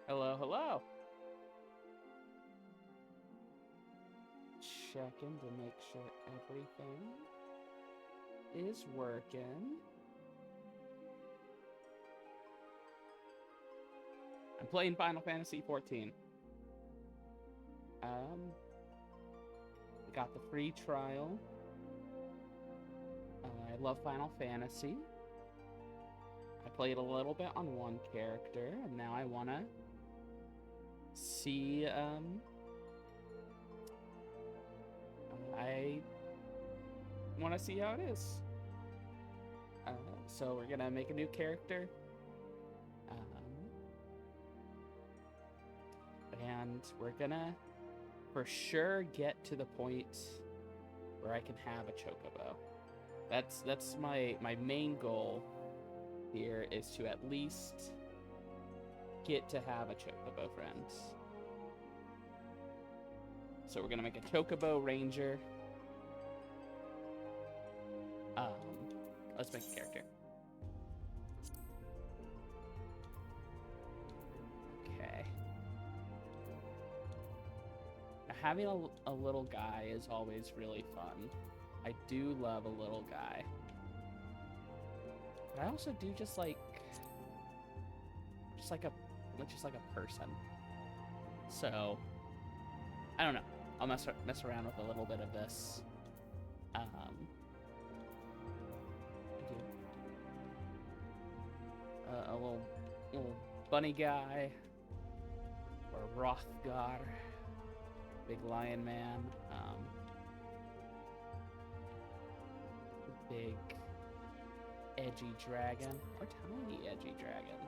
Hello, hello. Checking to make sure everything is working. I'm playing Final Fantasy XIV. I got the free trial. I love Final Fantasy. I played a little bit on one character, and now I want to see, I want to see how it is. So we're going to make a new character. And we're going to for sure get to the point where I can have a Chocobo. That's my main goal here, is to at least get to have a Chocobo friend. So we're gonna make a Chocobo Ranger. Let's make a character. Okay. Now, having a little guy is always really fun. I do love a little guy. But I also do just like a person. So I don't know. I'll mess around with a little bit of this. A little bunny guy, or Rothgar, big lion man, big edgy dragon, or tiny edgy dragon.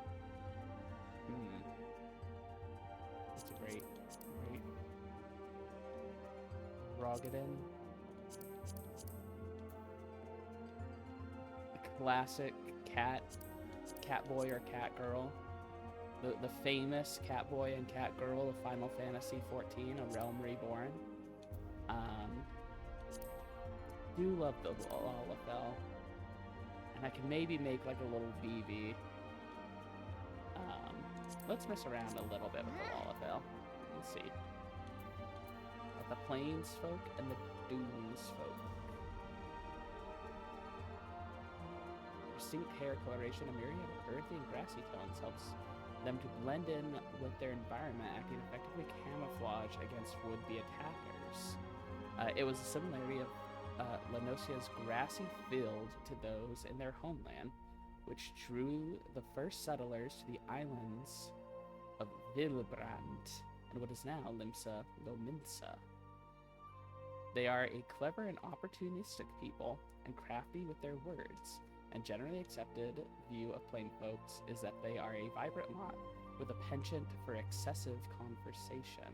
That's a great Rogadin. The classic cat boy or cat girl. The famous cat boy and cat girl of Final Fantasy XIV, A Realm Reborn. Do love the Lalafell. And I can maybe make like a little Vivi. Let's mess around a little bit with the Lalafell. Let's see. Got the Plains folk and the Dunes folk. Distinct hair coloration, a myriad of earthy and grassy tones helps them to blend in with their environment, acting effectively camouflage against would-be attackers. It was a similarity of Lanosia's grassy field to those in their homeland, which drew the first settlers to the islands of Villebrand and what is now Limsa Lominsa. They are a clever and opportunistic people, and crafty with their words, and generally accepted view of plain folks is that they are a vibrant lot with a penchant for excessive conversation,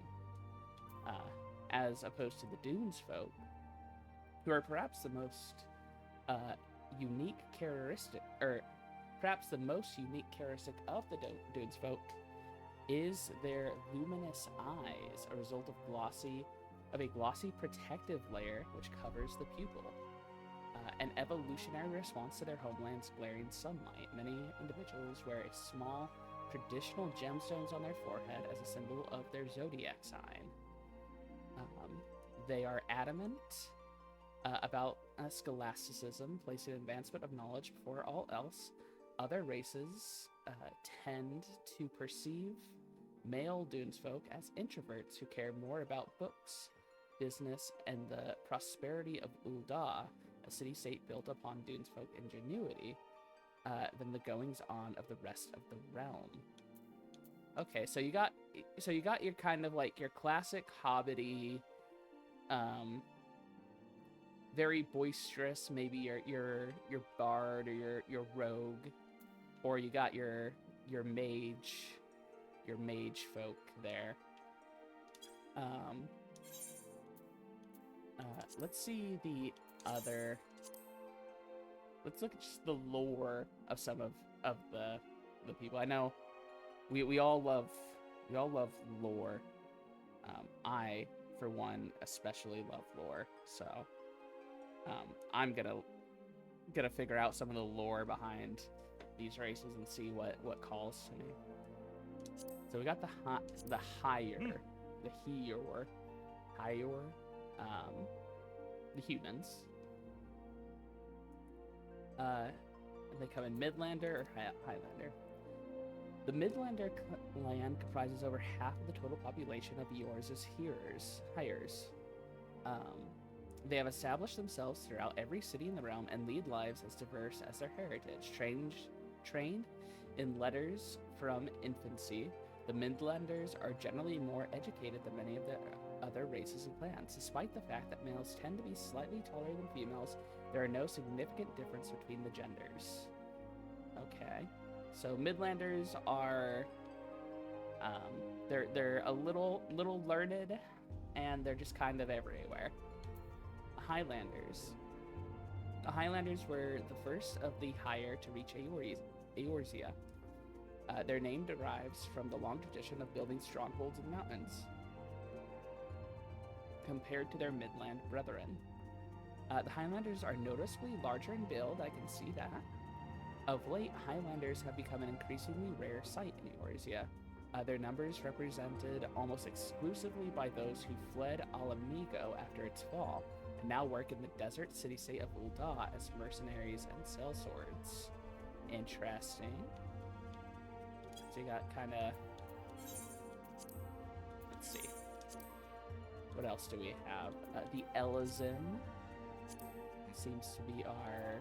as opposed to the Dunes folk, who are perhaps the most unique characteristic, or perhaps the most unique characteristic of the Dunes folk is their luminous eyes, a result of a glossy protective layer which covers the pupil. An evolutionary response to their homeland's glaring sunlight. Many individuals wear a small traditional gemstones on their forehead as a symbol of their zodiac sign. They are adamant about scholasticism, placing advancement of knowledge before all else. Other races tend to perceive male Dunes folk as introverts who care more about books, business, and the prosperity of Ul'dah, a city-state built upon Dunes folk ingenuity, than the goings-on of the rest of the realm. Okay, so you got your kind of like your classic hobbity, very boisterous, maybe your bard or your rogue, or you got your mage folk there. Let's see the other. Let's look at just the lore of some of the people. I know we all love lore. I, for one, especially love lore. So I'm gonna figure out some of the lore behind these races and see what calls to me. So we got the higher, the the humans. They come in Midlander or Highlander. The Midlander land comprises over half of the total population of Eorze's hires. They have established themselves throughout every city in the realm and lead lives as diverse as their heritage. Trained in letters from infancy, the Midlanders are generally more educated than many of the other races and clans. Despite the fact that males tend to be slightly taller than females, there are no significant difference between the genders. Okay. So Midlanders are, they're a little learned, and they're just kind of everywhere. Highlanders. The Highlanders were the first of the higher to reach Eorzea. Their name derives from the long tradition of building strongholds in the mountains, compared to their Midland brethren. The Highlanders are noticeably larger in build, I can see that. Of late, Highlanders have become an increasingly rare sight in Eorzea. Their numbers represented almost exclusively by those who fled Alamigo after its fall, and now work in the desert city-state of Ul'dah as mercenaries and sellswords. Interesting. So you got kind of... Let's see. What else do we have? The Elizin seems to be our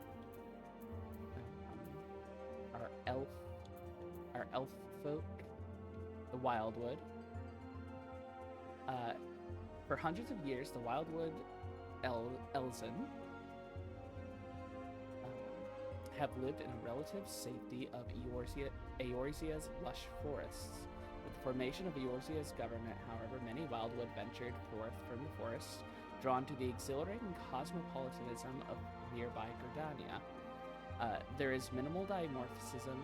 elf folk. The Wildwood. For hundreds of years, the Wildwood Elzin have lived in a relative safety of Eorzea's lush forests. With the formation of Eorzea's government, however, many Wildwood ventured forth from the forests, drawn to the exhilarating cosmopolitanism of nearby Gridania. There is minimal dimorphism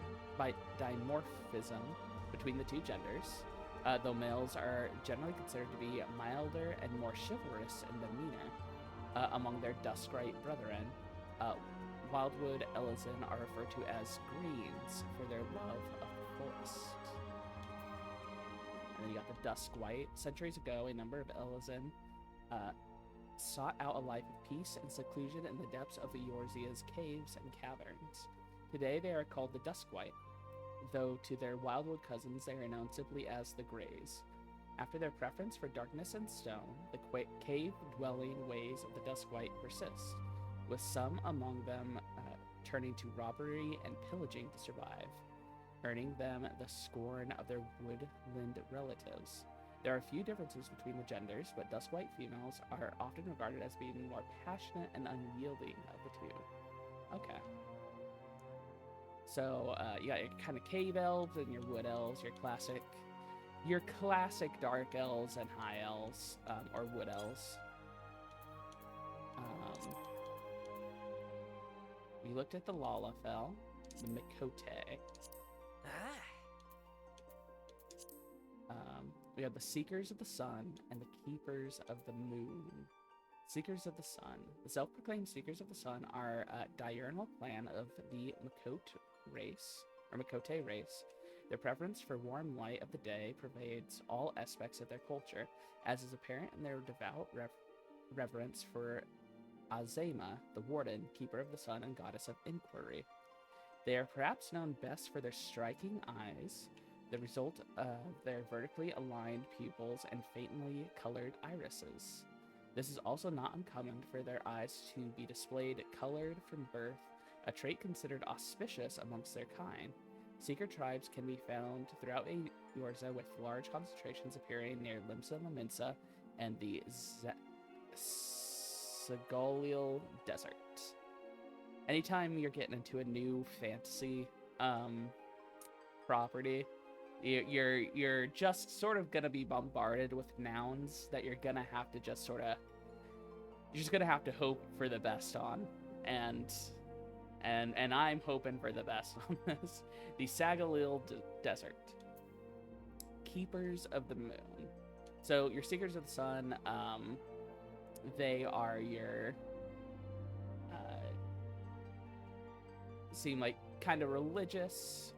between the two genders, though males are generally considered to be milder and more chivalrous in demeanor. Among their Duskrite brethren, Wildwood Elizin are referred to as Greens for their love of the forest. And then you got the Duskwhite. Centuries ago, a number of Elizin sought out a life of peace and seclusion in the depths of Eorzea's caves and caverns. Today they are called the Duskwhite, though to their Wildwood cousins they are known simply as the Greys. After their preference for darkness and stone, the cave-dwelling ways of the Duskwhite persist, with some among them turning to robbery and pillaging to survive, earning them the scorn of their woodland relatives. There are a few differences between the genders, but Duskwhite females are often regarded as being more passionate and unyielding of the two. Okay. So, you got your kind of cave elves and your wood elves, your classic dark elves and high elves, or wood elves. We looked at the Lalafell, the Mikote. We have the Seekers of the Sun and the Keepers of the Moon. Seekers of the Sun. The self-proclaimed Seekers of the Sun are a diurnal clan of the Mikote race. Their preference for warm light of the day pervades all aspects of their culture, as is apparent in their devout reverence for Azema, the Warden, Keeper of the Sun and Goddess of Inquiry. They are perhaps known best for their striking eyes, the result of their vertically aligned pupils and faintly colored irises. This is also not uncommon for their eyes to be displayed colored from birth, a trait considered auspicious amongst their kind. Seeker tribes can be found throughout Eorzea, with large concentrations appearing near Limsa Laminsa and the Segolial Desert. Anytime you're getting into a new fantasy property, you're just sort of gonna be bombarded with nouns that you're gonna have to just you're just gonna have to hope for the best on, and I'm hoping for the best on this. The Sagolil Desert. Keepers of the Moon. So your Seekers of the Sun, they are your seem like kind of religious,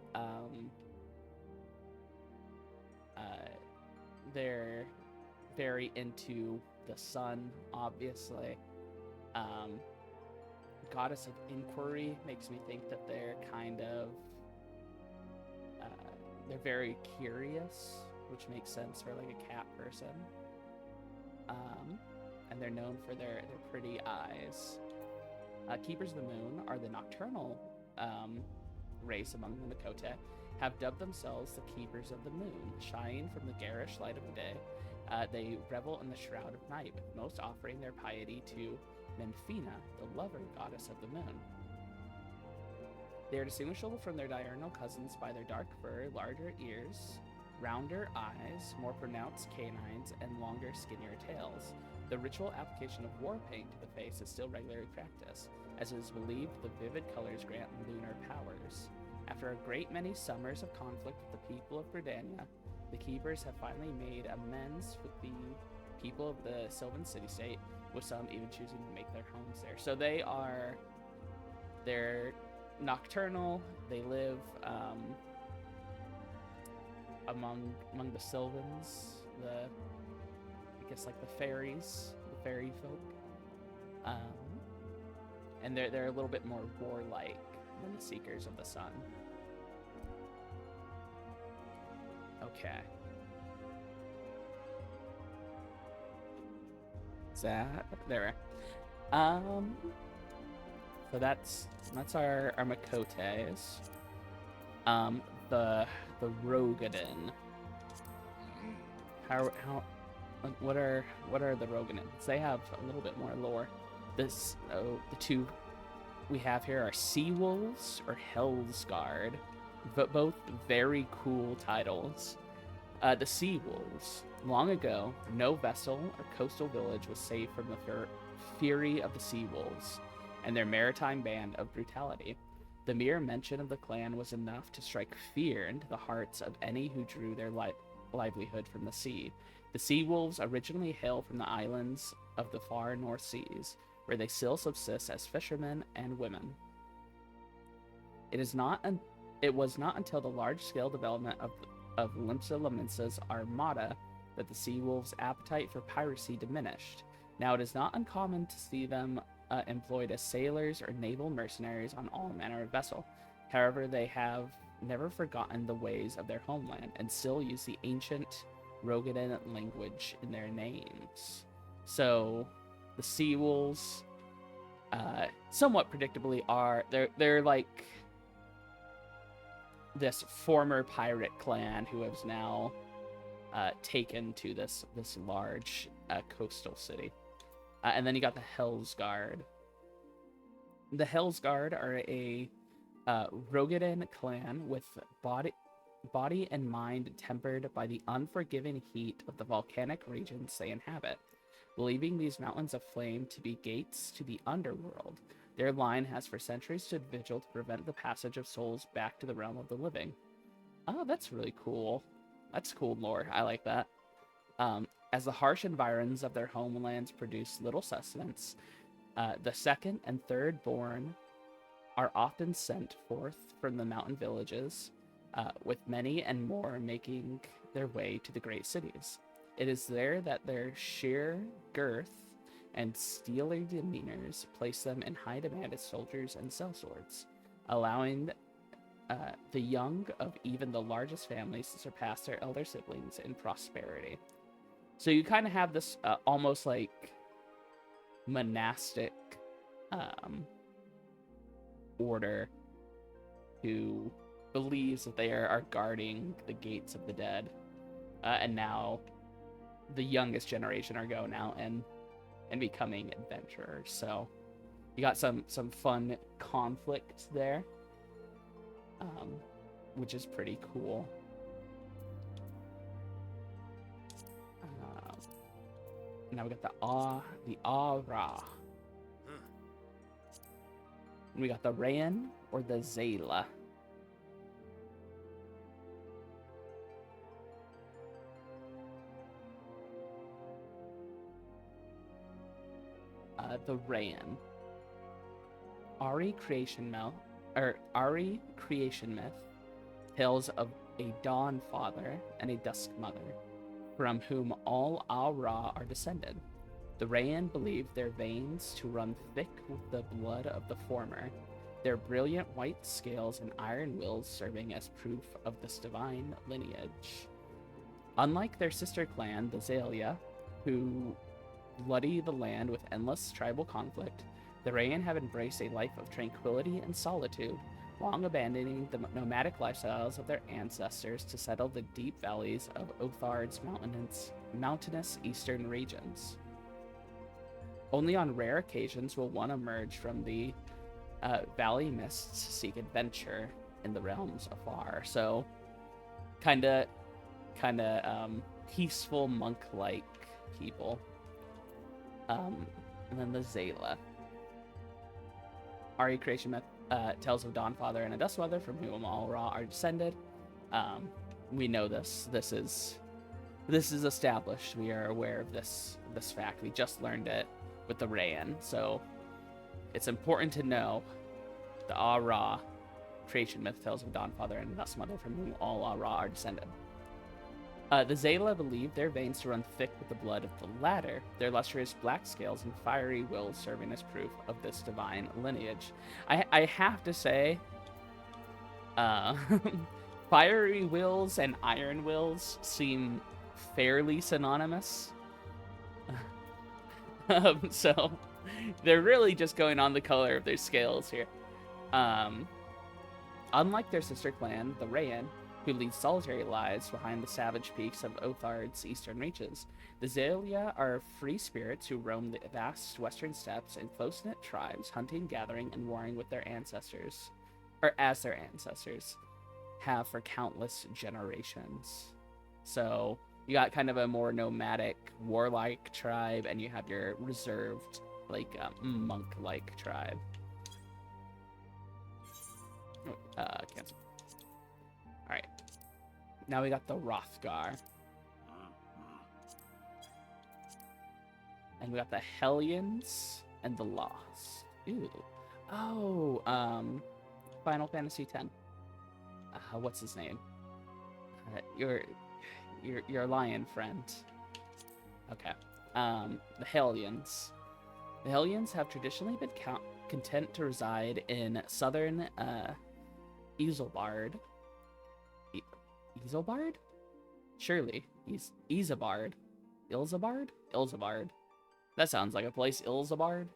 They're very into the sun, obviously. Um, Goddess of Inquiry makes me think that they're kind of they're very curious, which makes sense for like a cat person. And they're known for their pretty eyes. Keepers of the Moon are the nocturnal race among the Makote, have dubbed themselves the Keepers of the Moon, shine from the garish light of the day. They revel in the shroud of night, with most offering their piety to Menfina, the lover goddess of the moon. They are distinguishable from their diurnal cousins by their dark fur, larger ears, rounder eyes, more pronounced canines, and longer, skinnier tails. The ritual application of war paint to the face is still regularly practiced, as it is believed the vivid colors grant lunar powers. After a great many summers of conflict with the people of Britannia, the Keepers have finally made amends with the people of the Sylvan city-state, with some even choosing to make their homes there. So they're nocturnal. They live among the Sylvans, I guess like the fairies, the fairy folk, and they're a little bit more warlike than the Seekers of the Sun. Okay. Is that there? So that's our Makotes. The Rogadin. What are the Rogadins? They have a little bit more lore. The two we have here are Sea Wolves or Hell's Guard, but both very cool titles. The Sea Wolves. Long ago, no vessel or coastal village was safe from the fury of the Sea Wolves and their maritime band of brutality. The mere mention of the clan was enough to strike fear into the hearts of any who drew their livelihood from the sea. The Sea Wolves originally hail from the islands of the far North Seas, where they still subsist as fishermen and women. It was not until the large-scale development of Limsa Laminsa's armada that the Sea Wolves' appetite for piracy diminished. Now it is not uncommon to see them employed as sailors or naval mercenaries on all manner of vessel. However, they have never forgotten the ways of their homeland and still use the ancient Rogadan language in their names. So, the Sea Wolves, somewhat predictably, they're like this former pirate clan who has now taken to this large coastal city. And then you got the Hell's Guard. The Hell's Guard are a Rogadan clan with body and mind tempered by the unforgiving heat of the volcanic regions they inhabit. Believing these mountains of flame to be gates to the underworld, their line has for centuries stood vigil to prevent the passage of souls back to the realm of the living. Oh, that's really cool. That's cool lore. I like that. As the harsh environs of their homelands produce little sustenance, the second and third born are often sent forth from the mountain villages, with many and more making their way to the great cities. It is there that their sheer girth and steely demeanors place them in high demand as soldiers and sellswords, allowing the young of even the largest families to surpass their elder siblings in prosperity. So you kind of have this almost like monastic order who believes that they are guarding the gates of the dead, and now the youngest generation are going out and becoming adventurers. So you got some fun conflict there, which is pretty cool. Now we got the Aura. And we got the Rayan or the Zayla. The Rayan. Ari creation myth tells of a Dawn Father, and a Dusk Mother, from whom all Al-Ra are descended. The Rayan believe their veins to run thick with the blood of the former, their brilliant white scales and iron wills serving as proof of this divine lineage. Unlike their sister clan, the Zalia, who bloody the land with endless tribal conflict, the Rayan have embraced a life of tranquility and solitude, long abandoning the nomadic lifestyles of their ancestors to settle the deep valleys of Othar's mountainous eastern regions. Only on rare occasions will one emerge from the valley mists to seek adventure in the realms afar. So, kind of peaceful monk-like people. And then the Zayla. Ari creation myth tells of Dawn Father and a Dust Mother from whom all Ra are descended. We know this. This is established. We are aware of this fact. We just learned it with the Rayan. So it's important to know the Ra creation myth tells of Dawn Father and a Dust Mother from whom all Ra are descended. The Zayla believe their veins to run thick with the blood of the latter, their lustrous black scales and fiery wills serving as proof of this divine lineage. I have to say, fiery wills and iron wills seem fairly synonymous. So they're really just going on the color of their scales here. Unlike their sister clan, the Rayan, who lead solitary lives behind the savage peaks of Othar's eastern reaches, the Zalia are free spirits who roam the vast western steppes in close-knit tribes, hunting, gathering, and warring with their ancestors, or as their ancestors have for countless generations. So you got kind of a more nomadic, warlike tribe, and you have your reserved, like, monk-like tribe. Cancel. Alright. Now we got the Rothgar. And we got the Hellions and the Lost. Ooh. Oh, Final Fantasy X. What's his name? Your lion friend. Okay. The Hellions. The Hellions have traditionally been content to reside in southern Isolbard. Isolbard? Surely. Isabard. Ilzabard? Ilzabard. That sounds like a place, Ilzabard.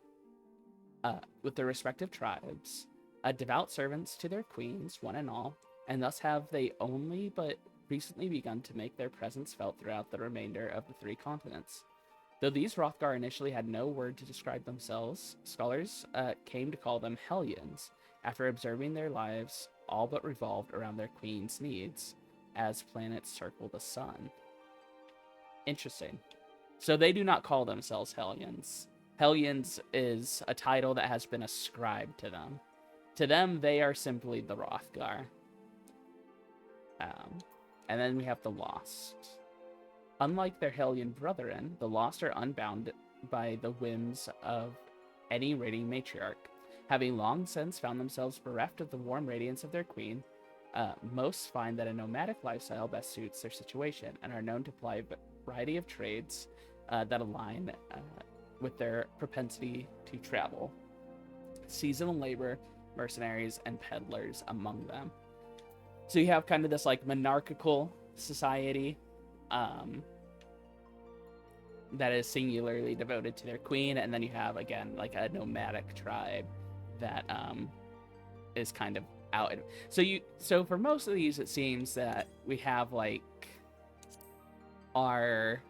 With their respective tribes. Devout servants to their queens, one and all, and thus have they only but recently begun to make their presence felt throughout the remainder of the three continents. Though these Rothgar initially had no word to describe themselves, scholars came to call them Hellions, after observing their lives all but revolved around their queen's needs, as planets circle the sun. Interesting. So they do not call themselves Hellions. Hellions is a title that has been ascribed to them. To them, they are simply the Rothgar. And then we have the Lost. Unlike their Hellion brethren, the Lost are unbound by the whims of any reigning matriarch. Having long since found themselves bereft of the warm radiance of their queen, most find that a nomadic lifestyle best suits their situation and are known to ply a variety of trades that align with their propensity to travel. Seasonal labor, mercenaries, and peddlers among them. So you have kind of this like monarchical society that is singularly devoted to their queen, and then you have again like a nomadic tribe that is kind of out. So for most of these, it seems that we have like our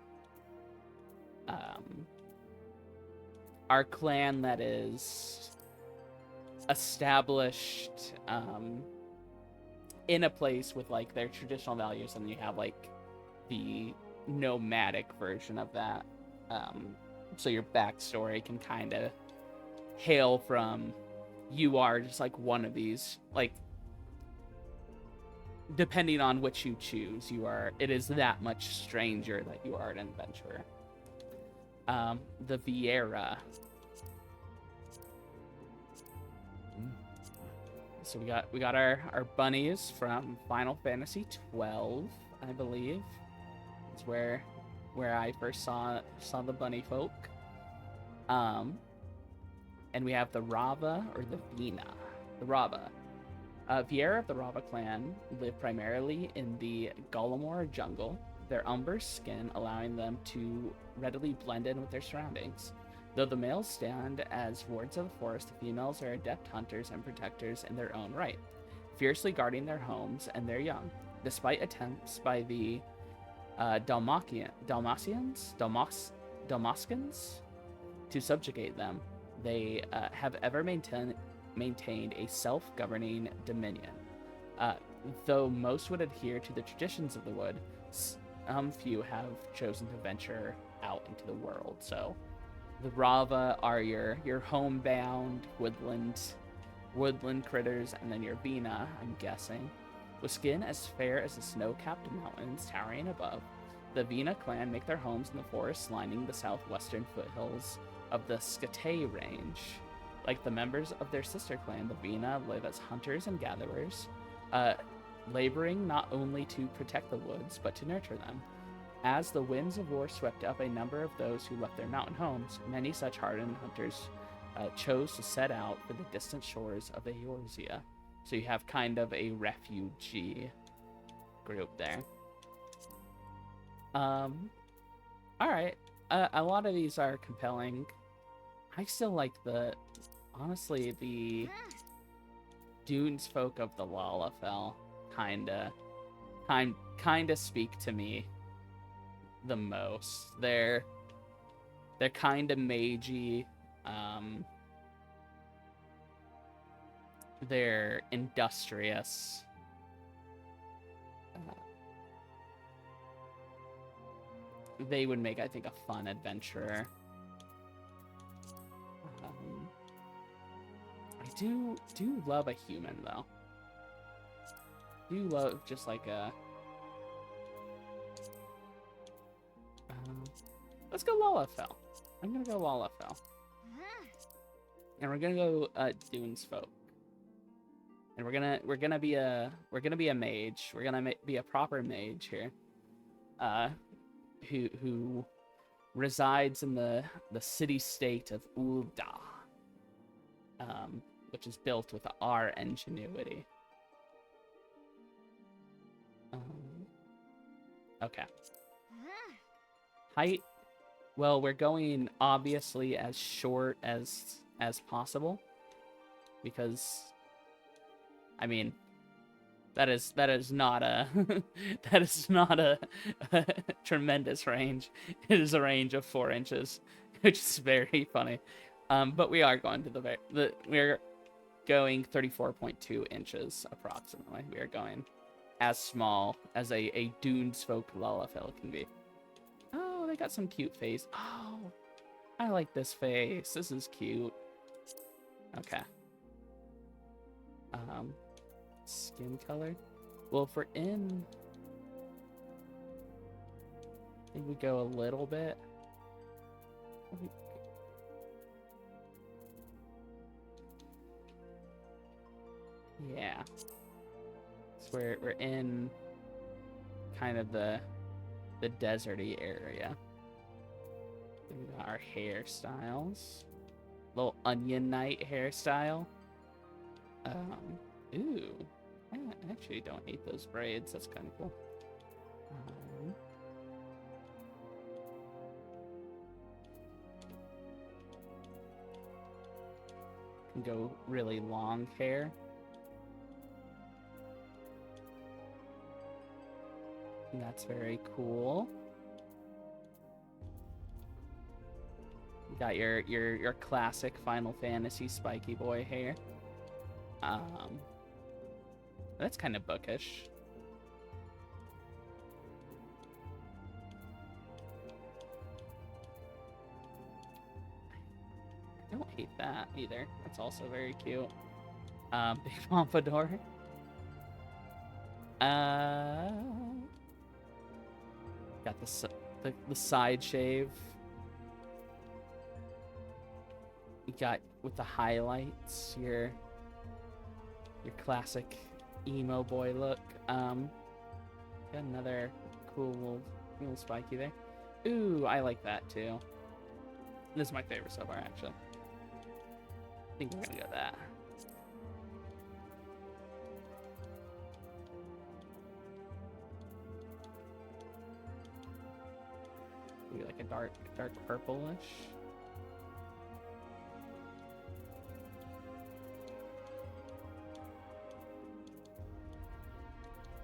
clan that is established in a place with like their traditional values, and you have like the nomadic version of that. So your backstory can kind of hail from, you are just like one of these, like depending on which you choose, it is that much stranger that you are an adventurer. The Viera. So we got our bunnies from Final Fantasy 12, I believe. It's where I first saw the bunny folk. And we have the Rava or the Vina. The Rava. Viera of the Rava clan live primarily in the Golomor jungle, their umber skin allowing them to readily blend in with their surroundings. Though the males stand as wards of the forest, the females are adept hunters and protectors in their own right, fiercely guarding their homes and their young. Despite attempts by the Dalmatians to subjugate them, they have ever maintained a self-governing dominion. Though most would adhere to the traditions of the wood, some few have chosen to venture out into the world. So the Rava are your homebound woodland critters, and then your Vina, I'm guessing, with skin as fair as the snow-capped mountains towering above. The Vina clan make their homes in the forests lining the southwestern foothills of the Skatay range. Like the members of their sister clan, the Vina live as hunters and gatherers, laboring not only to protect the woods, but to nurture them. As the winds of war swept up a number of those who left their mountain homes, many such hardened hunters chose to set out for the distant shores of Eorzea. So you have kind of a refugee group there. All right. A lot of these are compelling. I still like honestly, the Dunes folk of the Lalafell kinda speak to me the most. They're kinda magey. They're industrious. They would make, I think, a fun adventurer. I do love a human, though. Do love just like a... let's go Lalafell. I'm gonna go Lalafell. And we're gonna go Dunes folk. And we're gonna be a mage. We're gonna be a proper mage here. Who resides in the city-state of Ul'dah, which is built with our ingenuity. Okay. Height. Well, we're going obviously as short as possible, because, I mean, that is not a that is not a tremendous range. It is a range of 4 inches, which is very funny. But we are going to we're going 34.2 inches approximately. We are going as small as a Dunes folk Lalafell can be. Oh, they got some cute face. Oh, I like this face. This is cute. Okay. Skin color. Well, if we're in, I think we go a little bit. Yeah. So we're in kind of the deserty area. We got our hairstyles. Little onion knight hairstyle. Ooh. I actually don't hate those braids. That's kind of cool. Can go really long hair. And that's very cool. You got your classic Final Fantasy spiky boy hair. That's kind of bookish. I don't hate that either. That's also very cute. Big pompadour. Got the side shave. You got with the highlights, your your classic emo boy look. Got another cool little spiky there. Ooh, I like that too. This is my favorite so far, actually. I think we're gonna go with that. Maybe like a dark purplish.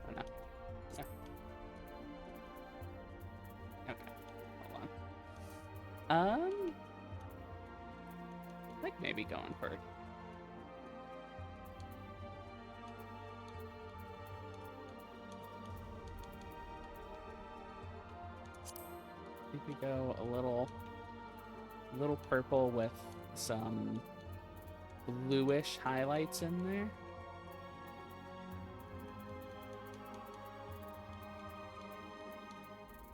Oh no. Yeah. Okay. Hold on. I think maybe going for I think we go a little purple with some bluish highlights in there.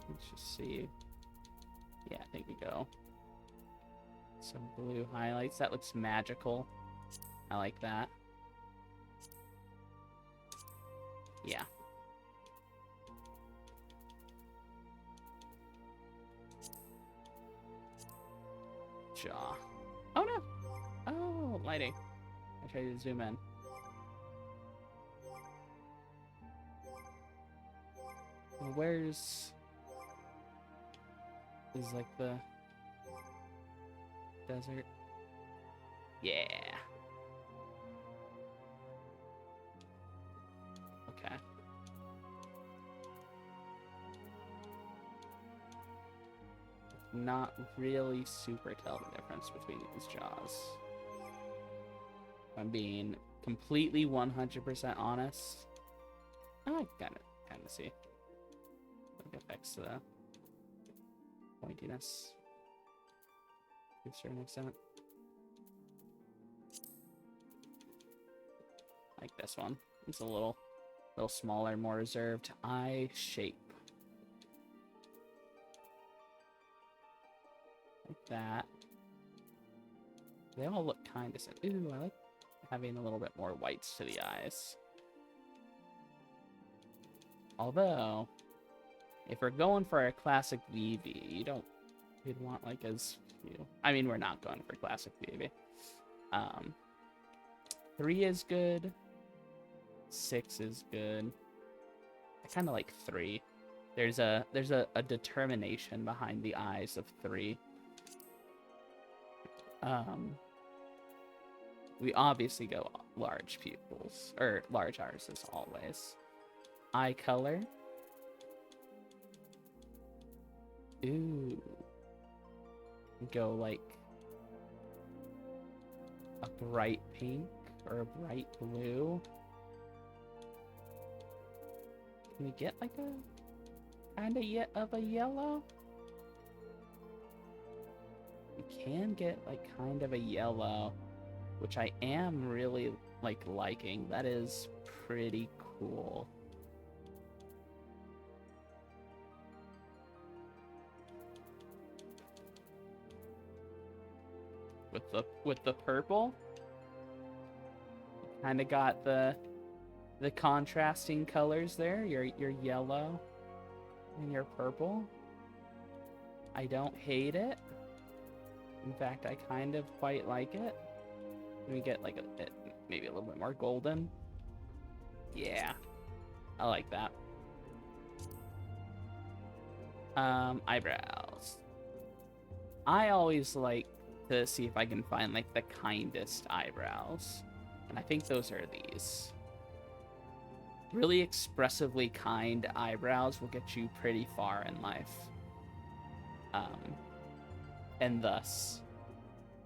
Let's just see. Yeah, I think we go some blue highlights. That looks magical. I like that. Yeah. Jaw. Oh no! Oh, lighting. I tried to zoom in. Where's... is like the desert? Yeah. Okay. Not really super tell the difference between these jaws. If I'm being completely 100% honest. I kind of see. It affects the pointiness to a certain extent. Like this one. It's a little smaller, more reserved eye shape. Like that. They all look kind of similar. Ooh, I like having a little bit more whites to the eyes. Although, if we're going for a classic VV, you'd want like as few. I mean, we're not going for classic VV. 3 is good. 6 is good. I kind of like 3. There's a determination behind the eyes of 3. We obviously go large pupils, or large irises always. Eye color. Ooh. Go like a bright pink or a bright blue. Can we get like a kind of a yellow? We can get like kind of a yellow, which I am really like liking. That is pretty cool. With the purple, kind of got the contrasting colors there. Your yellow and your purple. I don't hate it. In fact, I kind of quite like it. Can we get like maybe a little bit more golden? Yeah, I like that. Eyebrows. I always like to see if I can find like the kindest eyebrows, and I think those are these. Really expressively kind eyebrows will get you pretty far in life. And thus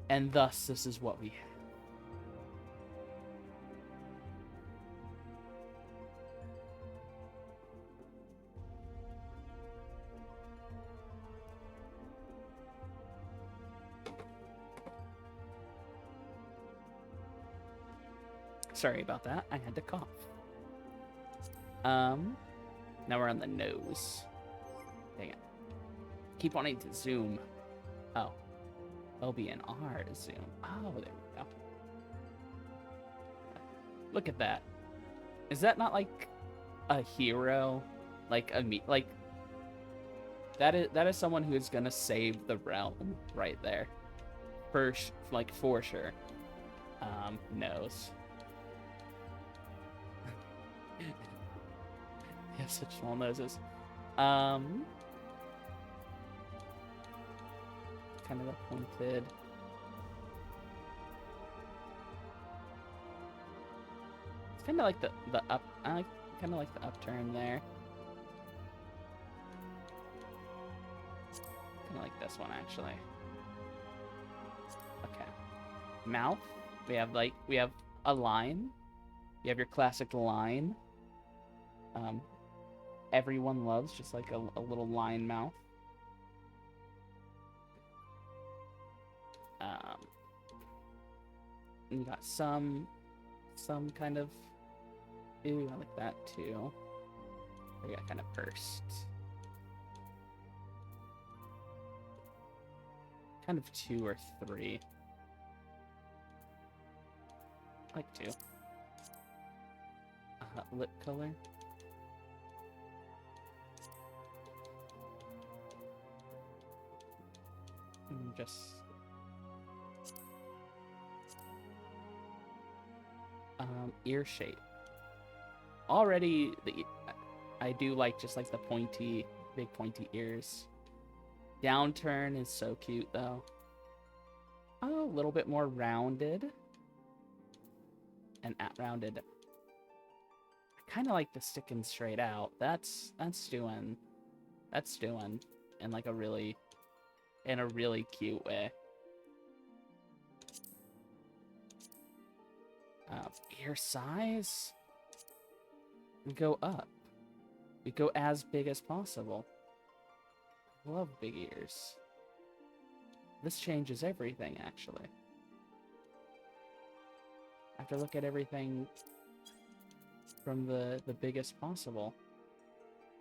this is what we have. Sorry about that. I had to cough. Now we're on the nose. Dang it. Keep wanting to zoom. Oh. LBNR zoom. Oh, there we go. Look at that. Is that not like a hero? Like that is someone who is gonna save the realm right there. For sure. Nose. They have such small noses. Kind of a pointed. It's kind of like the up. I kind of like the upturn there. Kind of like this one actually. Okay. Mouth. We have a line. You have your classic line. Everyone loves just like a little line mouth. And you got some kind of. Ooh, I like that too. We got kind of pursed. Kind of 2 or 3. I like 2. Lip color. And just ear shape. Already I do like just like the big pointy ears. Downturn is so cute though. A little bit more rounded. And rounded. I kind of like the sticking straight out. That's doing in like a really cute way. Ear size. We go up. We go as big as possible. Love big ears. This changes everything, actually. I have to look at everything from the biggest possible.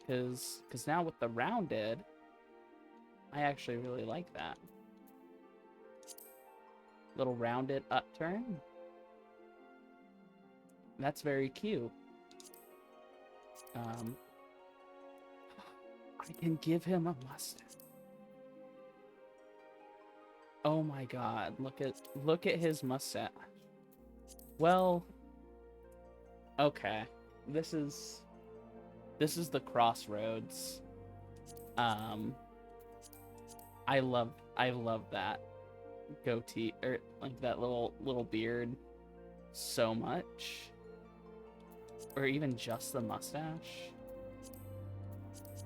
Because now with the rounded, I actually really like that. Little rounded upturn. That's very cute. I can give him a mustache. Oh my god, look at his mustache. Well, okay. This is the crossroads. I love that goatee or like that little beard so much. Or even just the mustache.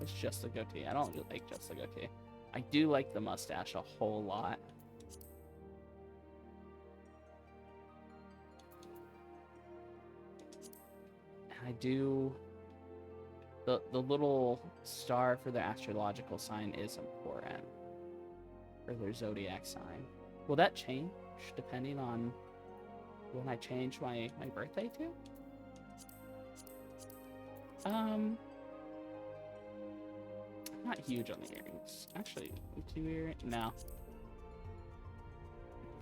It's just the goatee. I don't really like just the goatee. I do like the mustache a whole lot. I do. The little star for the astrological sign is important. For their zodiac sign. Will that change depending on when I change my birthday to? I'm not huge on the earrings. Actually, 2 earrings? No.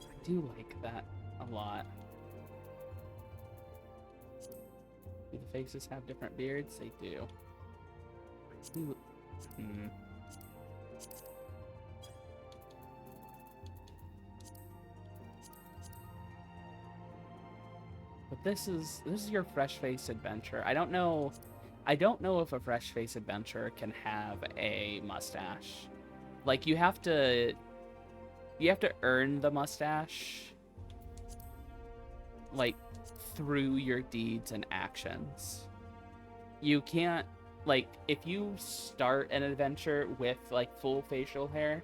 I do like that a lot. Do the faces have different beards? They do. But this is your fresh face adventure. I don't know if a fresh face adventurer can have a mustache. Like you have to earn the mustache like through your deeds and actions. You can't, like, if you start an adventure with like full facial hair,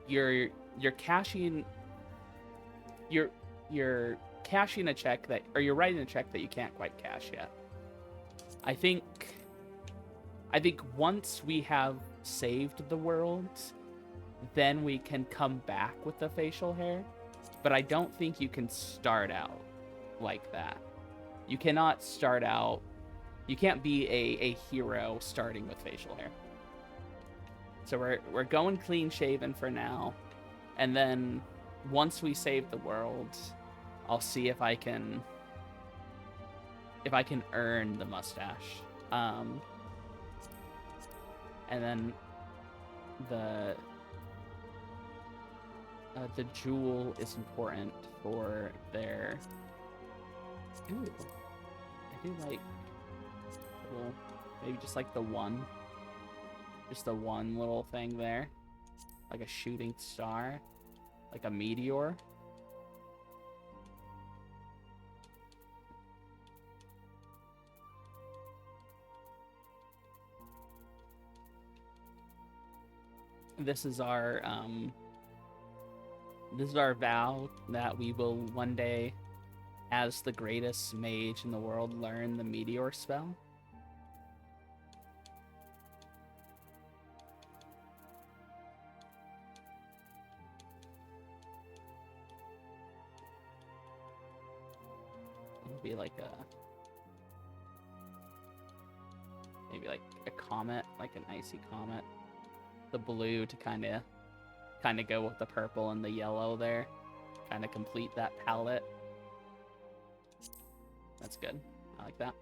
you're cashing a check that, or you're writing a check that you can't quite cash yet. I think once we have saved the world, then we can come back with the facial hair. But I don't think you can start out like that. You cannot start out. You can't be a hero starting with facial hair. So we're going clean shaven for now, and then once we save the world, I'll see if I can if I can earn the mustache. And then the jewel is important for their. Ooh, I do like. Well, maybe just like the one. Just the one little thing there, like a shooting star, like a meteor. This is our vow that we will one day, as the greatest mage in the world, learn the meteor spell. It'll be like maybe like a comet, like an icy comet. The blue to kind of go with the purple and the yellow there, kind of complete that palette. That's good. I like that.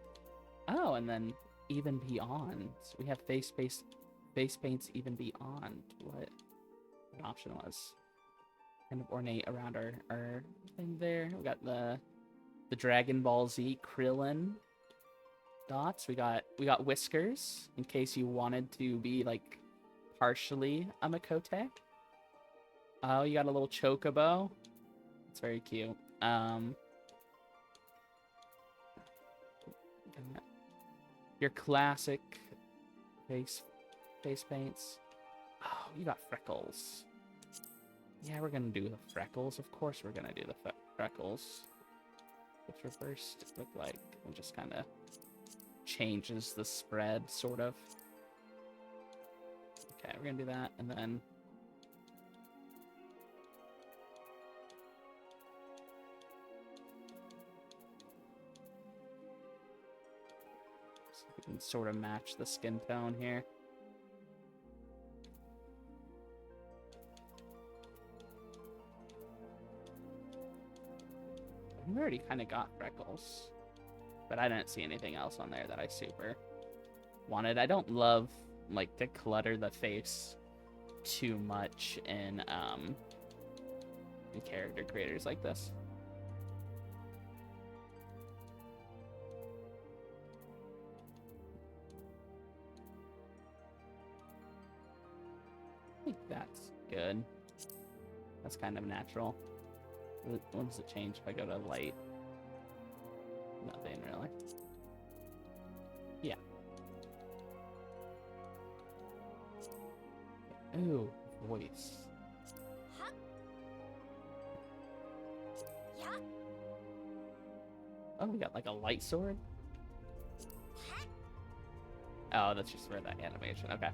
Oh, and then even beyond, we have face paints even beyond what an option was. Kind of ornate around our thing there. We got the Dragon Ball Z Krillin dots. We got whiskers in case you wanted to be like partially a Makote. Oh, you got a little Chocobo. It's very cute. Your classic face paints. Oh, you got freckles. Yeah, we're gonna do the freckles. Of course we're gonna do the freckles. What's reversed look like? It just kind of changes the spread, sort of. Okay, we're gonna do that, and then so we can sort of match the skin tone here. We already kind of got freckles, but I didn't see anything else on there that I super wanted. I don't love like to clutter the face too much in character creators like this. I think that's good. That's kind of natural. What does it change if I go to light? Nothing really. Yeah. Ooh, voice. Oh, we got like a light sword? Oh, that's just for that animation. Okay.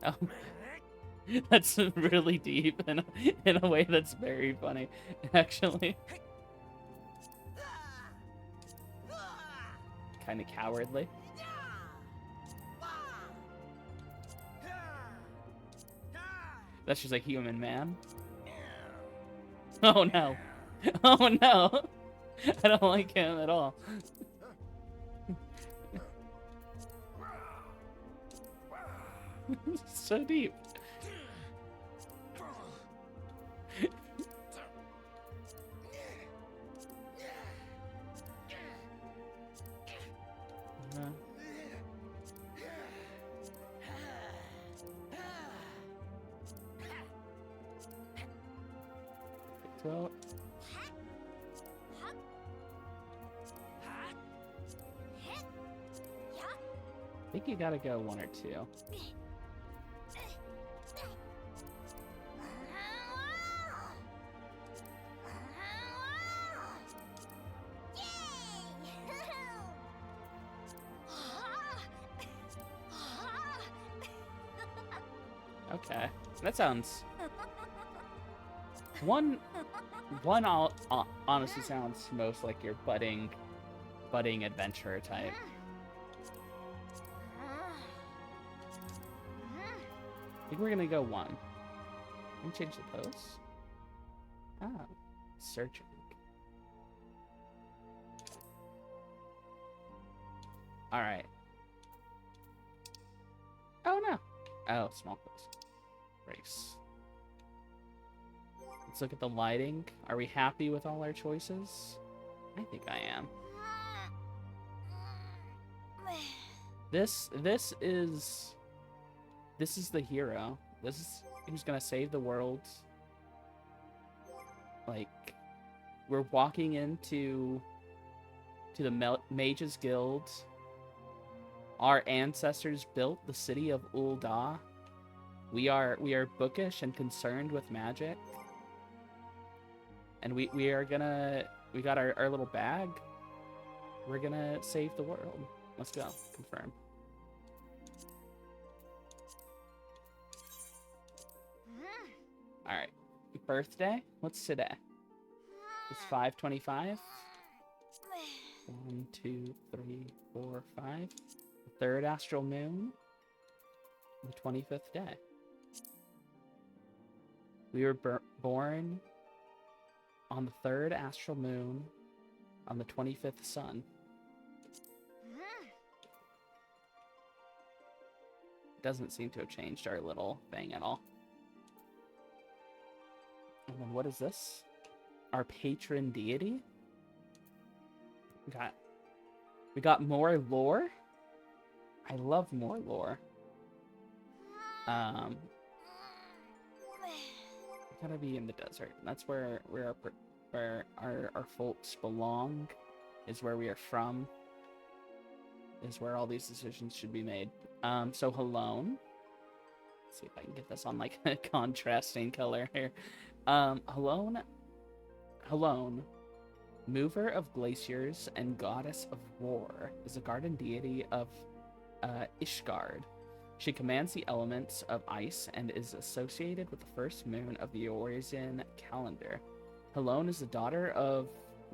Oh, that's really deep in a way that's very funny, actually. Kind of cowardly. That's just a human man. Oh no. Oh no. I don't like him at all. So deep. So I think you gotta go one or two. Okay, that sounds. One honestly sounds most like your budding adventurer type. I think we're gonna go one. Can we change the pose? Ah, search. All right. Oh no. Oh, small quiz. Race. Let's look at the lighting. Are we happy with all our choices? I think I am. This is the hero. This is who's gonna save the world. Like, we're walking into the Mages Guild. Our ancestors built the city of Ul'dah. We are bookish and concerned with magic. And we got our little bag. We're gonna save the world. Let's go. Confirm. Alright. Birthday? What's today? It's 5/25. 1, 2, 3, 4, 5. The third astral moon. The 25th day. We were born on the third astral moon on the 25th sun. Doesn't seem to have changed our little thing at all. And then what is this? Our patron deity? We got more lore? I love more lore. We gotta be in the desert. That's where our folks belong. Is where we are from. Is where all these decisions should be made. So Halone. Let's see if I can get this on like a contrasting color here. Halone, mover of glaciers and goddess of war, is a garden deity of Ishgard. She commands the elements of ice and is associated with the first moon of the Orisian calendar. Halone is the daughter of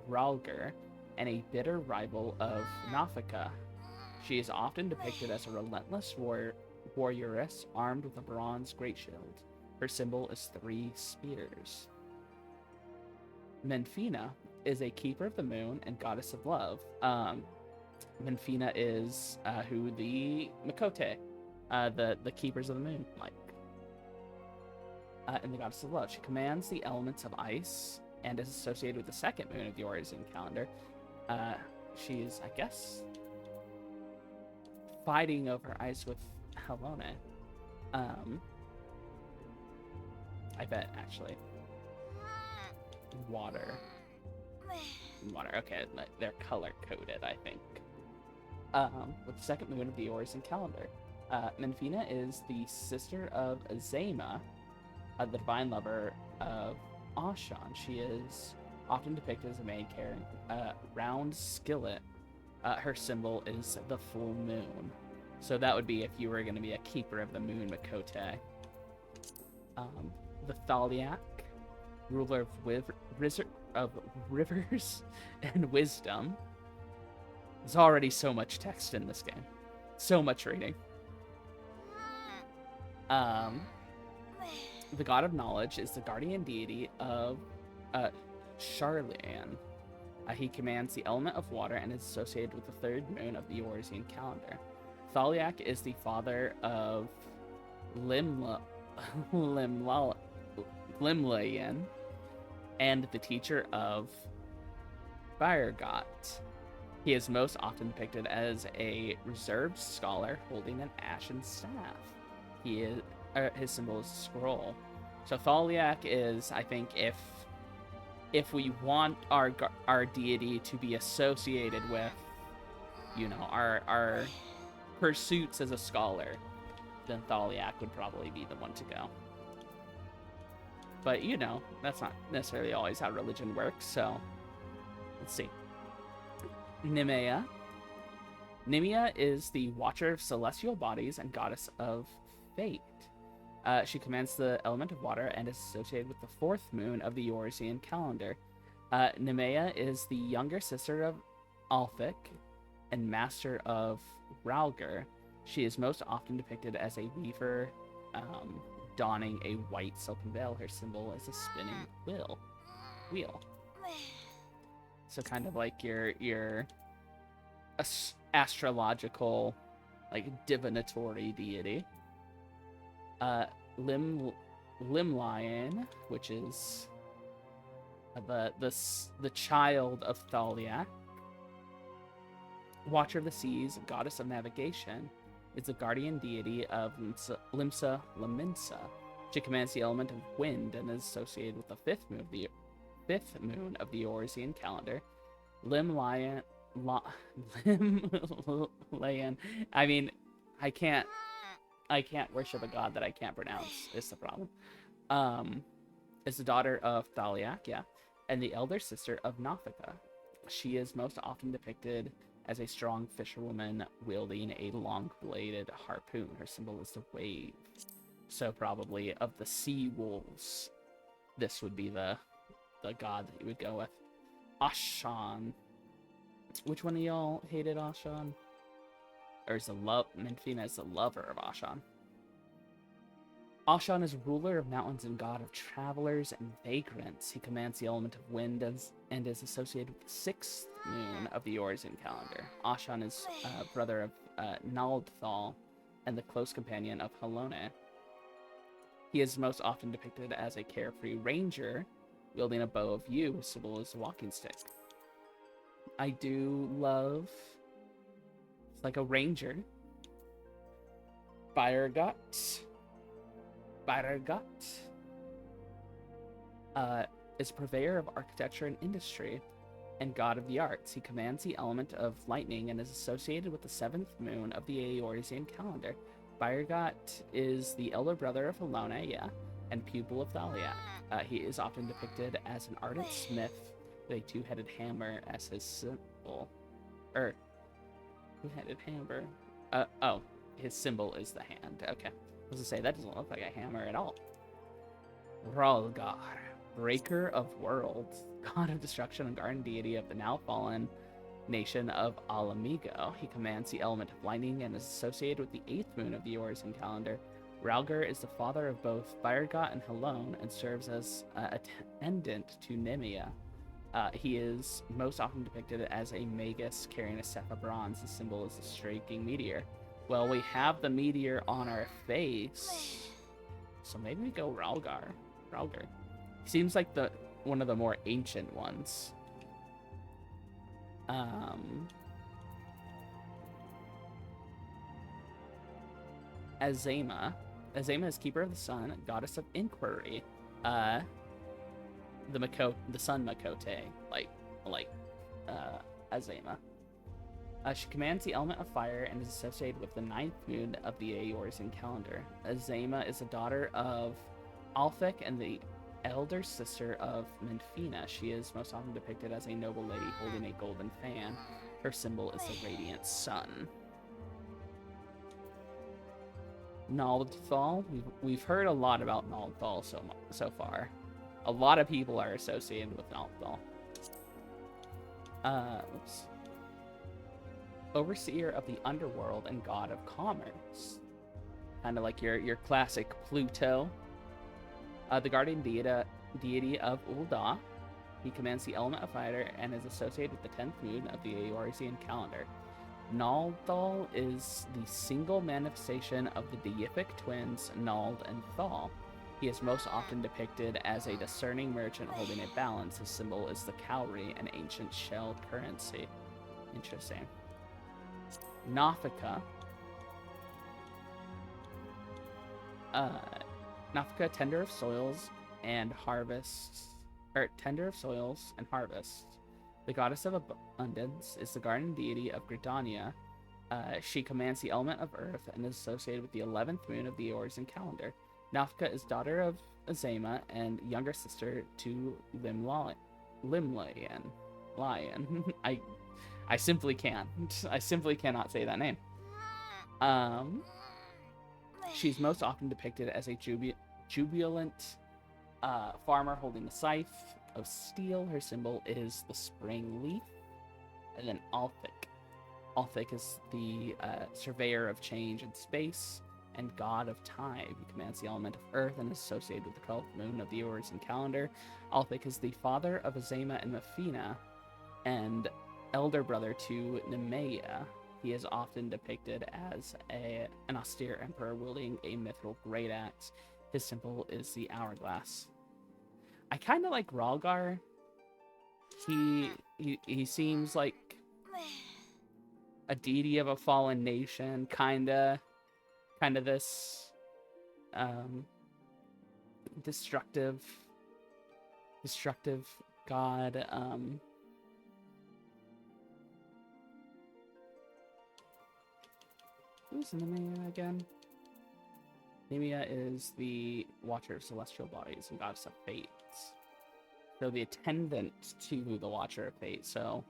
Rhalgr and a bitter rival of Nafika. She is often depicted as a relentless warrioress armed with a bronze great shield. Her symbol is 3 spears. Menfina is a keeper of the moon and goddess of love. Menfina is who the Makote, the keepers of the moon, like. And the goddess of love. She commands the elements of ice and is associated with the second moon of the Orisian calendar. She is, I guess, fighting over ice with Halone. I bet, actually. Water. Okay, they're color-coded, I think. With the second moon of the Orisian calendar. Menfina is the sister of Azema, the divine lover of Ashan. She is often depicted as a maid carrying a round skillet. Her symbol is the full moon. So that would be if you were going to be a keeper of the moon, Makote. The Thaliak, ruler of rivers and wisdom. There's already so much text in this game. So much reading. The god of knowledge is the guardian deity of Sharlayan. He commands the element of water and is associated with the third moon of the Orisian calendar. Thaliak is the father of Limlayan and the teacher of Firegot. He is most often depicted as a reserved scholar holding an ashen staff. His symbol is a scroll. So Thaliak is, I think, if we want our deity to be associated with, you know, our pursuits as a scholar, then Thaliak would probably be the one to go. But, you know, that's not necessarily always how religion works, so let's see. Nimea. Nimea is the watcher of celestial bodies and goddess of fate. She commands the element of water and is associated with the fourth moon of the Orisian calendar. Nimea is the younger sister of Althik and master of Rhalgr. She is most often depicted as a weaver, donning a white silken veil. Her symbol is a spinning wheel. So kind of like your astrological, like divinatory deity. Limlayan, which is the child of Thaliak, Watcher of the Seas, goddess of navigation, is the guardian deity of Limsa Laminsa. She commands the element of wind and is associated with the fifth moon of the Orisian calendar. Limlayan. I mean, I can't worship a god that I can't pronounce. Is the problem. Is the daughter of Thaliak, yeah, and the elder sister of Nafika. She is most often depicted as a strong fisherwoman wielding a long-bladed harpoon. Her symbol is the wave. So probably of the sea wolves, this would be the god that you would go with. Ashan. Which one of y'all hated Ashan? Or is Menfina is the lover of Ashan? Ashan is ruler of mountains and god of travelers and vagrants. He commands the element of wind and is associated with the sixth moon of the Orisian calendar. Ashan is brother of Naldthal and the close companion of Halone. He is most often depicted as a carefree ranger wielding a bow of yew. His symbol is a walking stick. I do love, it's like a ranger. Bayergut is a purveyor of architecture and industry and god of the arts. He commands the element of lightning and is associated with the seventh moon of the Eorzean calendar. Bayergut is the elder brother of Halone, yeah, and pupil of Thaliak. He is often depicted as an ardent smith with a two-headed hammer as his symbol. Two-headed hammer. His symbol is the hand. Okay. I was gonna say, that doesn't look like a hammer at all. Ralgar, breaker of worlds, god of destruction and guardian deity of the now fallen nation of Alamigo. He commands the element of lightning and is associated with the eighth moon of the Orisian calendar. Ralgar is the father of both Bayergot and Halone and serves as attendant to Nemea. He is most often depicted as a magus carrying a Sepha bronze. The symbol is a striking meteor. Well, we have the meteor on our face, so maybe we go Ralgar. He seems like one of the more ancient ones. Azema is keeper of the sun, goddess of inquiry. The sun Makote, like Azema. She commands the element of fire and is associated with the ninth moon of the Eorzean calendar. Azema is the daughter of Althek and the elder sister of Menfina. She is most often depicted as a noble lady holding a golden fan. Her symbol is the radiant sun. Naldthal. We've heard a lot about Naldthal so far. A lot of people are associated with Naldthal. Overseer of the underworld and god of commerce. Kind of like your classic Pluto. The guardian deity of Ulda. He commands the element of fire and is associated with the 10th moon of the Eorzean calendar. Naldthal is the single manifestation of the deific twins Nald and Thal. He is most often depicted as a discerning merchant holding a balance. His symbol is the cowrie, an ancient shell currency. Interesting. Nafika. Nafika, tender of soils and harvests. Tender of soils and harvests. The goddess of abundance is the guardian deity of Gridania. She commands the element of earth and is associated with the 11th moon of the Eorzean calendar. Nafika is daughter of Azema and younger sister to Limlayan. I simply can't. I simply cannot say that name. She's most often depicted as a jubilant farmer holding a scythe of steel. Her symbol is the spring leaf. And then Althek. Althek is the surveyor of change and space and god of time. He commands the element of earth and is associated with the 12th moon of the Eorzean calendar. Althek is the father of Azema and Menfina and elder brother to Nemea. he is often depicted as an austere emperor wielding a mythical great axe. His symbol is the hourglass. I kind of like Rhalgar. He seems like a deity of a fallen nation, kind of this destructive god. Who's Nemea again? Nemea is the Watcher of Celestial Bodies and Goddess of Fate. So the attendant to the Watcher of Fate. So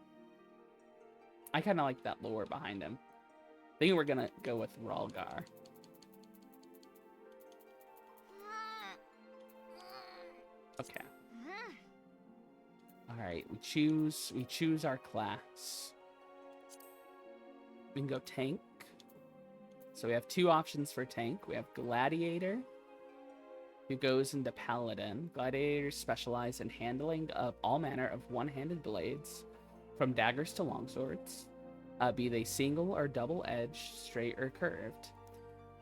I kind of like that lore behind him. I think we're gonna go with Rhalgar. Okay. All right, we choose our class. We can go tank. So we have two options for tank. We have Gladiator, who goes into Paladin. Gladiators specialize in handling of all manner of one-handed blades, from daggers to longswords, be they single or double-edged, straight or curved.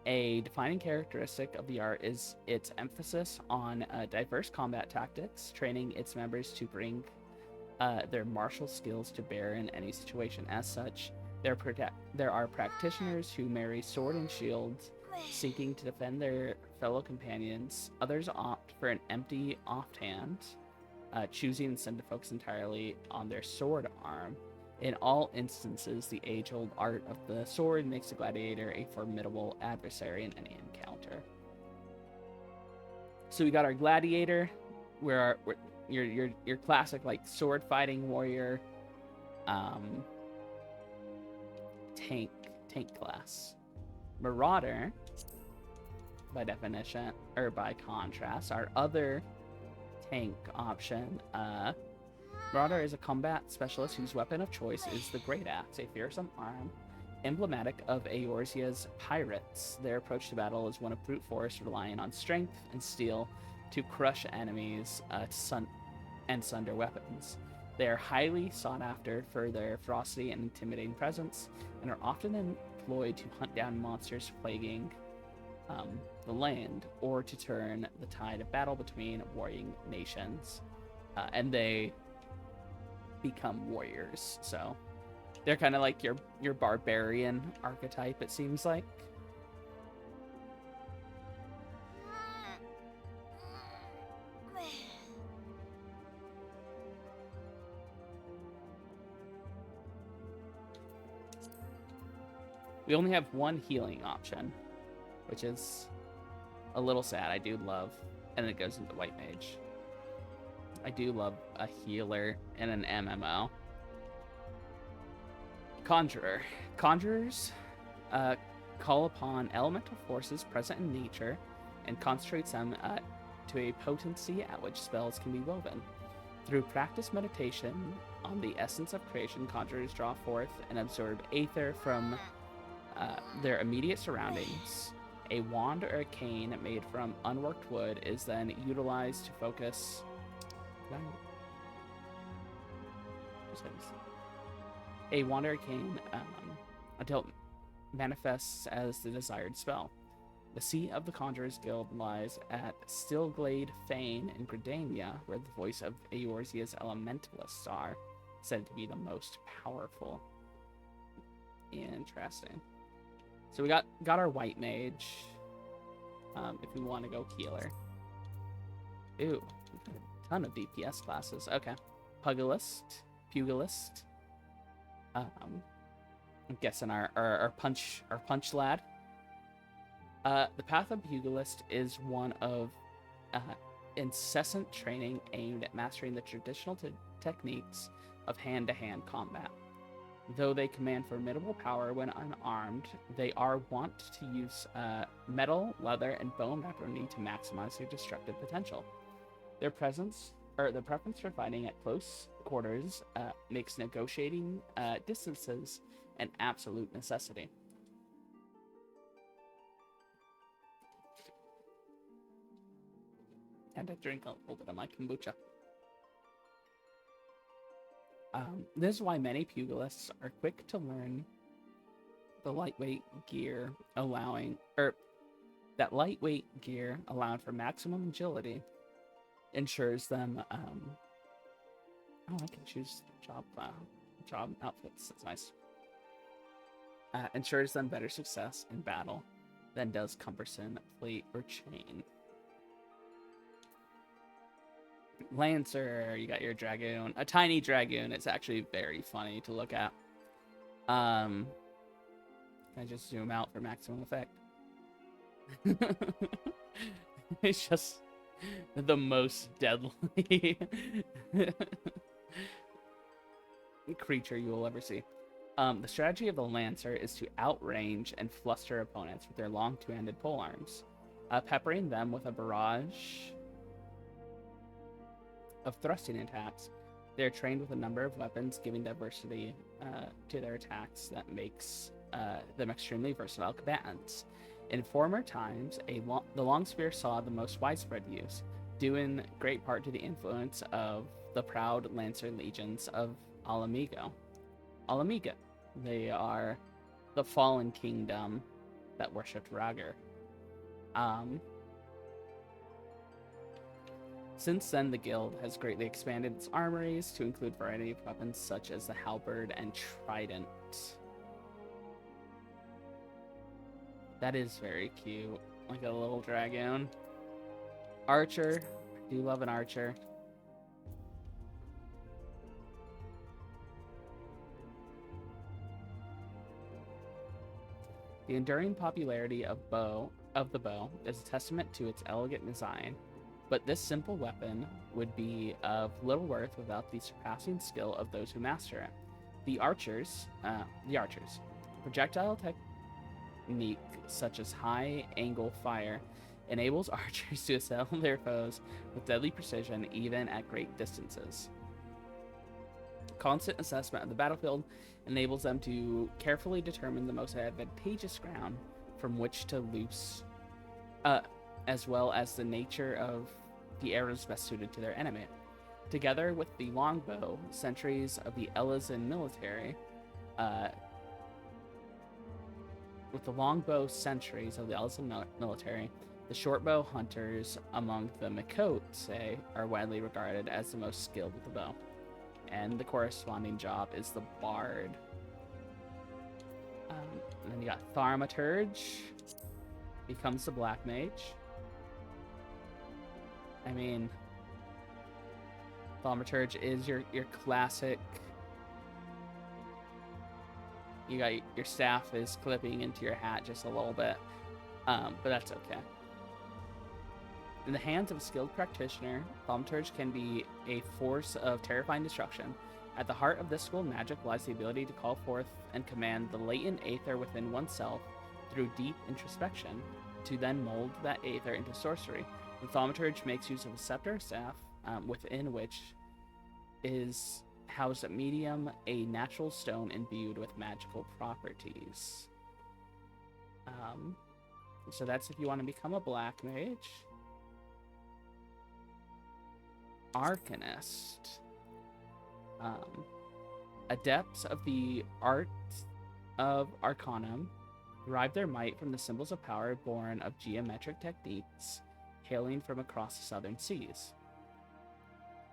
A defining characteristic of the art is its emphasis on diverse combat tactics, training its members to bring their martial skills to bear in any situation. As such, there are practitioners who marry sword and shield, seeking to defend their fellow companions. Others opt for an empty offhand, choosing instead to focus entirely on their sword arm. In all instances, the age-old art of the sword makes the gladiator a formidable adversary in any encounter. So we got our gladiator, where your classic like sword fighting warrior, tank class. Marauder, by definition, or by contrast, our other tank option. Marauder is a combat specialist whose weapon of choice is the Great Axe, a fearsome arm emblematic of Eorzea's pirates. Their approach to battle is one of brute force, relying on strength and steel to crush enemies and sunder weapons. They are highly sought after for their ferocity and intimidating presence, and are often employed to hunt down monsters plaguing the land, or to turn the tide of battle between warring nations. And they become warriors, so they're kind of like your barbarian archetype, it seems like. We only have one healing option, which is a little sad. I do love, and it goes into White Mage. I do love a healer in an MMO. Conjurer. Conjurers call upon elemental forces present in nature and concentrates them to a potency at which spells can be woven. Through practice meditation on the essence of creation, conjurers draw forth and absorb aether from their immediate surroundings. A wand or a cane made from unworked wood is then utilized to focus. A wand or a cane until it manifests as the desired spell. The seat of the Conjurer's Guild lies at Stillglade Fane in Gridania, where the voice of Eorzea's elementalists are said to be the most powerful. Interesting. So we got our White Mage. If we want to go healer. Ooh, a ton of DPS classes. Okay. Pugilist. I'm guessing our punch lad. The path of Pugilist is one of incessant training aimed at mastering the traditional techniques of hand-to-hand combat. Though they command formidable power when unarmed, they are wont to use metal, leather, and bone weaponry to maximize their destructive potential. Their preference for fighting at close quarters makes negotiating distances an absolute necessity. And I drink a little bit of my kombucha. This is why many pugilists are quick to learn The lightweight gear allowing, or that lightweight gear allowing for maximum agility ensures them. Oh, I can choose job outfits. That's nice. Ensures them better success in battle than does cumbersome plate or chain. Lancer, you got your dragoon. A tiny dragoon. It's actually very funny to look at. Can I just zoom out for maximum effect? It's just the most deadly creature you will ever see. The strategy of the Lancer is to outrange and fluster opponents with their long two-handed polearms, peppering them with a barrage of thrusting attacks. They are trained with a number of weapons, giving diversity to their attacks that makes them extremely versatile combatants. In former times, the long spear saw the most widespread use, due in great part to the influence of the proud Lancer legions of Alamiga. They are the fallen kingdom that worshipped Rager. Since then, the guild has greatly expanded its armories to include a variety of weapons such as the halberd and trident. That is very cute, like a little dragoon. Archer, I do love an archer. The enduring popularity of the bow is a testament to its elegant design, but this simple weapon would be of little worth without the surpassing skill of those who master it. The archers, projectile technique such as high-angle fire enables archers to assail their foes with deadly precision even at great distances. Constant assessment of the battlefield enables them to carefully determine the most advantageous ground from which to loose, as well as the nature of the arrows best suited to their enemy. Together with the longbow sentries of the Elizan military, the shortbow hunters among the Mikote are widely regarded as the most skilled with the bow. And the corresponding job is the bard. And then you got Thaumaturge, becomes the black mage. I mean, Thaumaturge is your classic. You got your staff is clipping into your hat just a little bit, but that's okay. In the hands of a skilled practitioner, Thaumaturge can be a force of terrifying destruction. At the heart of this school magic lies the ability to call forth and command the latent aether within oneself through deep introspection, to then mold that aether into sorcery. The Thaumaturge makes use of a scepter staff, within which is housed a medium, a natural stone imbued with magical properties. So that's if you want to become a black mage. Arcanist. Adepts of the art of Arcanum derive their might from the symbols of power born of geometric techniques hailing from across the southern seas.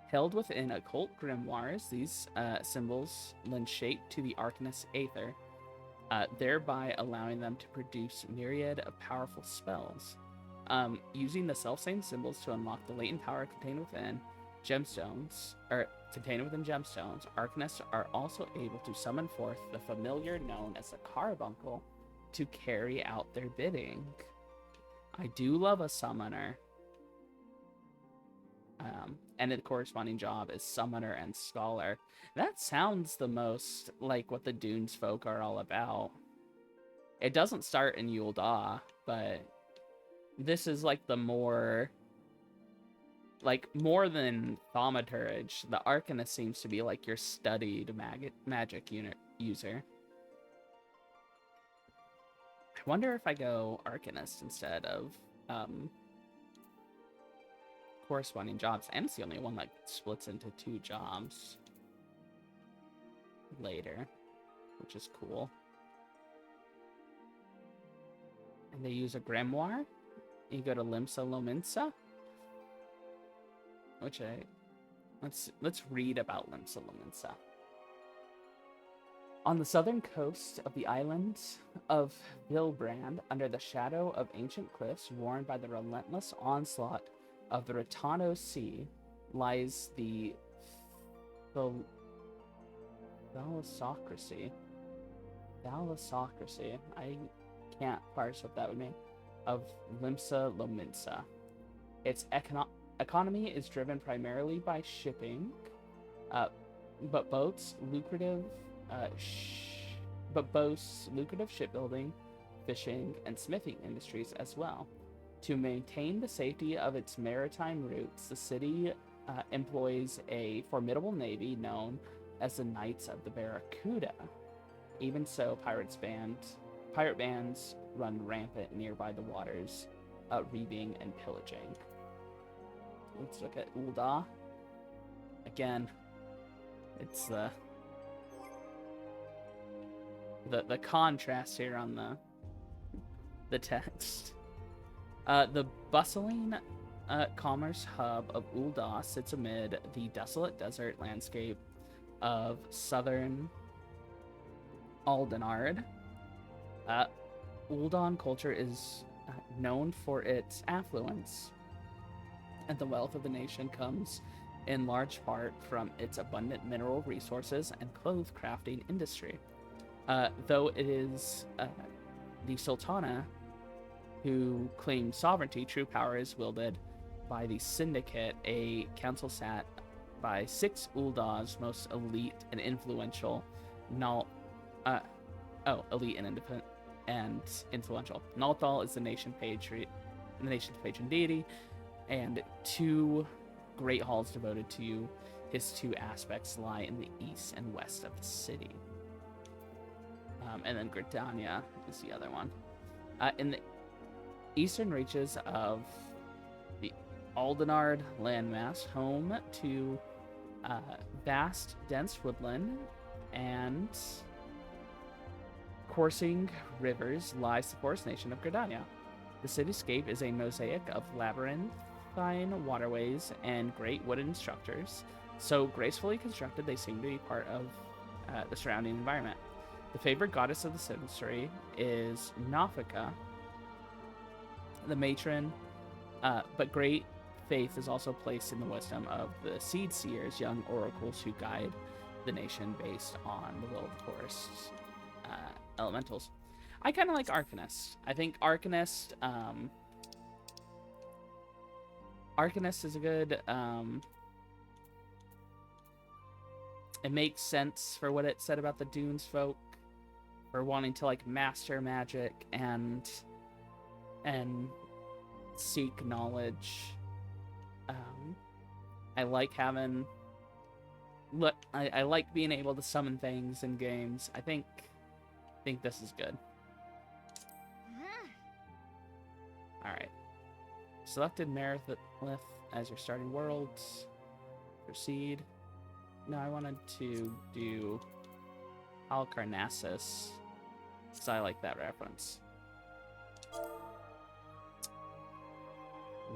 Held within occult grimoires, these symbols lend shape to the Arcanist's aether, thereby allowing them to produce myriad of powerful spells. Using the selfsame symbols to unlock the latent power contained within gemstones, Arcanists are also able to summon forth the familiar known as the carbuncle to carry out their bidding. I do love a summoner. And the corresponding job is summoner and scholar. That sounds the most like what the Dunes folk are all about. It doesn't start in Yule Da, but this is like the more than Thaumaturge, the Arcanist seems to be like your studied magic user. I wonder if I go Arcanist instead of corresponding jobs, and it's the only one that splits into 2 jobs later, which is cool. And they use a grimoire. You go to Limsa Lominsa, which let's read about Limsa Lominsa. On the southern coast of the island of Vilbrand, under the shadow of ancient cliffs worn by the relentless onslaught of the Ratano Sea, lies the Thalassocracy. I can't parse what that would mean. Of Limsa Lominsa. Its economy is driven primarily by shipping, but boasts lucrative shipbuilding, fishing, and smithing industries as well. To maintain the safety of its maritime routes, the city employs a formidable navy known as the Knights of the Barracuda. Even so, pirate bands run rampant nearby the waters, reaving and pillaging. Let's look at Ul'dah. Again, it's the contrast here on the text. The bustling commerce hub of Ul'dah sits amid the desolate desert landscape of southern Aldenard. Ul'dah culture is known for its affluence, and the wealth of the nation comes in large part from its abundant mineral resources and cloth crafting industry. Though it is the Sultana who claims sovereignty, true power is wielded by the Syndicate, a council sat by 6 Ul'dah's most elite and influential elite and influential. Nalthal is the nation's patron deity, and 2 great halls devoted to his 2 aspects lie in the east and west of the city. And then Gridania is the other one. In the eastern reaches of the Aldenard landmass, home to vast, dense woodland and coursing rivers, lies the forest nation of Gridania. The cityscape is a mosaic of labyrinthine waterways and great wooden structures, so gracefully constructed they seem to be part of the surrounding environment. The favorite goddess of the century is Nafika, the matron, but great faith is also placed in the wisdom of the Seed Seers, young oracles who guide the nation based on the will of the forest's elementals. I kind of like Arcanist. I think Arcanist is a good... it makes sense for what it said about the Dunes folk, for wanting to like master magic and seek knowledge. I like having I like being able to summon things in games. I think this is good. Alright. Selected Merithlith as your starting worlds. Proceed. No, I wanted to do Halicarnassus, because I like that reference.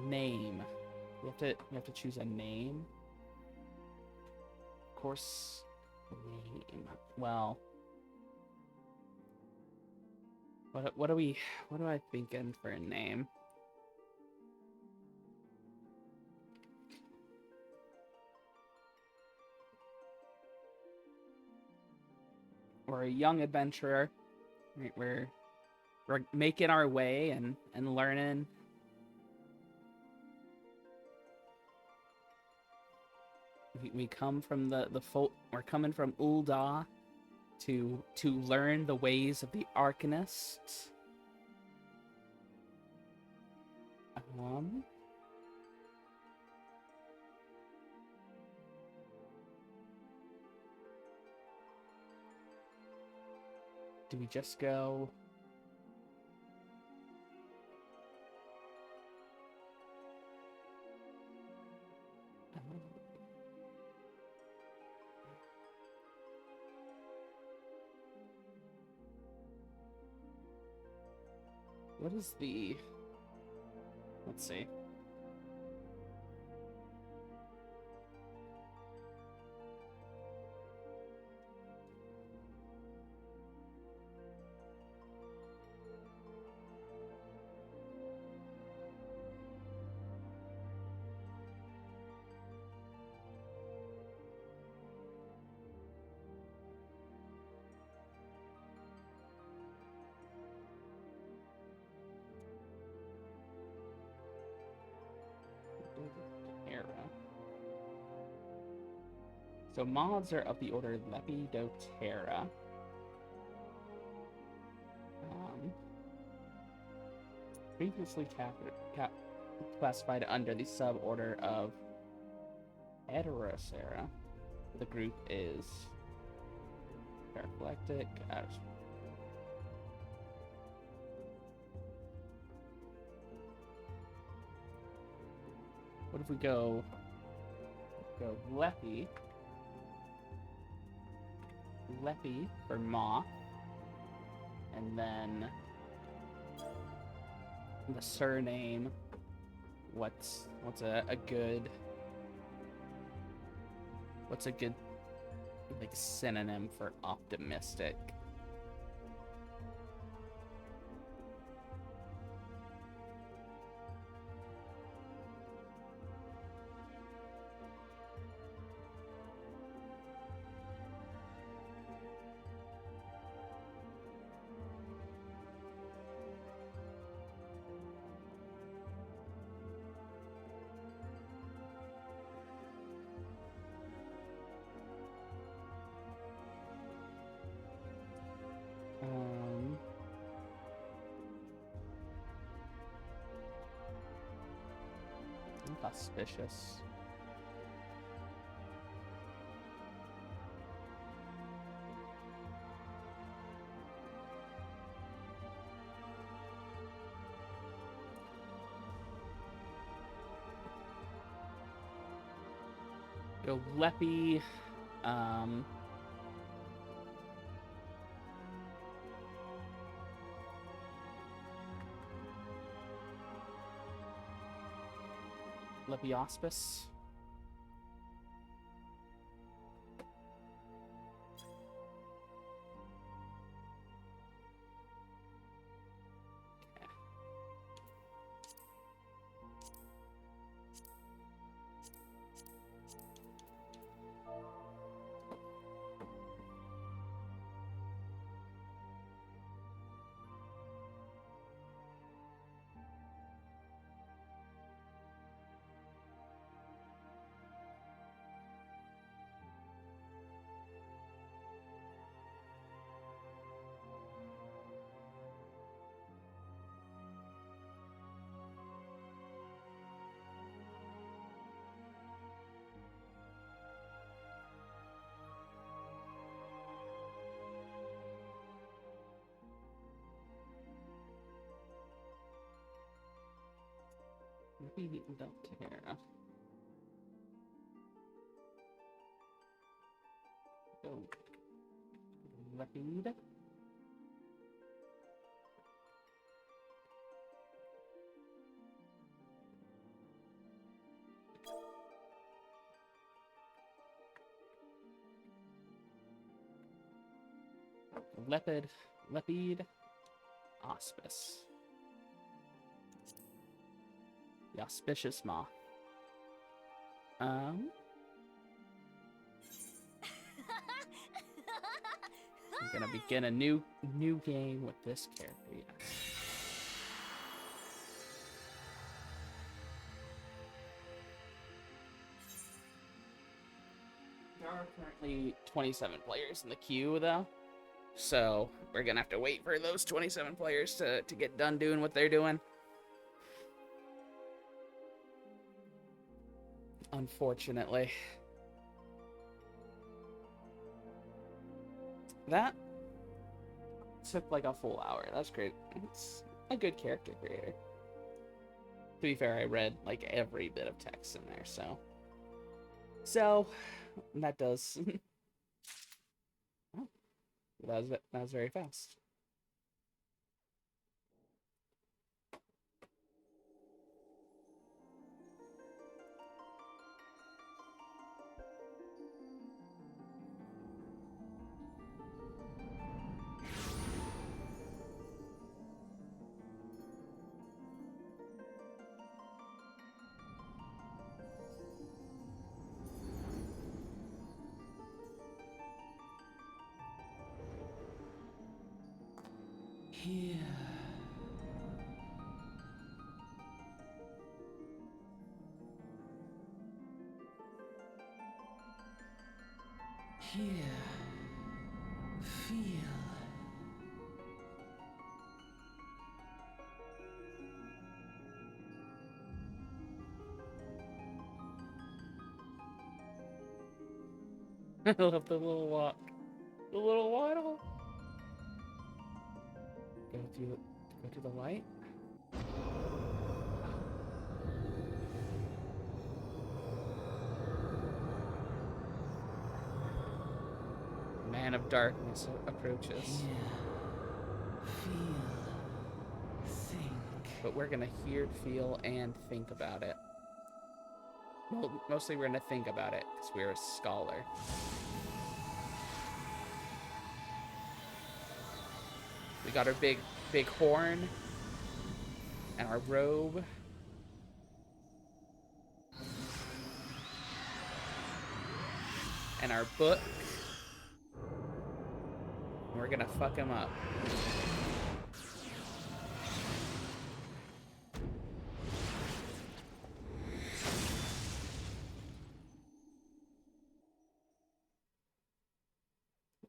Name. We have to choose a name. Of course, name. Well, what am I thinking for a name? We're a young adventurer. We're making our way and learning. We come from we're coming from Ul'dah to learn the ways of the Arcanists. Do we just go... What is the... Let's see. Era. So mods are of the order Lepidoptera. Previously classified under the suborder of Heterocera. The group is paraphyletic. What if we go Lepi for moth, and then the surname. What's a good like synonym for optimistic? Auspicious. Go Leppy. Lepiospis. Lepidoptera. Go Lepid. Lepid Auspice. The auspicious moth. I'm gonna begin a new game with this character. Yes. There are currently 27 players in the queue, though, so we're gonna have to wait for those 27 players to get done doing what they're doing. Unfortunately. That took like a full hour. That's great. It's a good character creator. To be fair, I read like every bit of text in there, so that does. Oh, that was very fast. Here. Here. Feel. I love the little walk. The little waddle. Go to the light. Man of darkness approaches. Feel, think. But we're gonna hear, feel, and think about it. Well, mostly we're gonna think about it because we're a scholar. We got our big horn and our robe. And our book. And we're gonna fuck him up.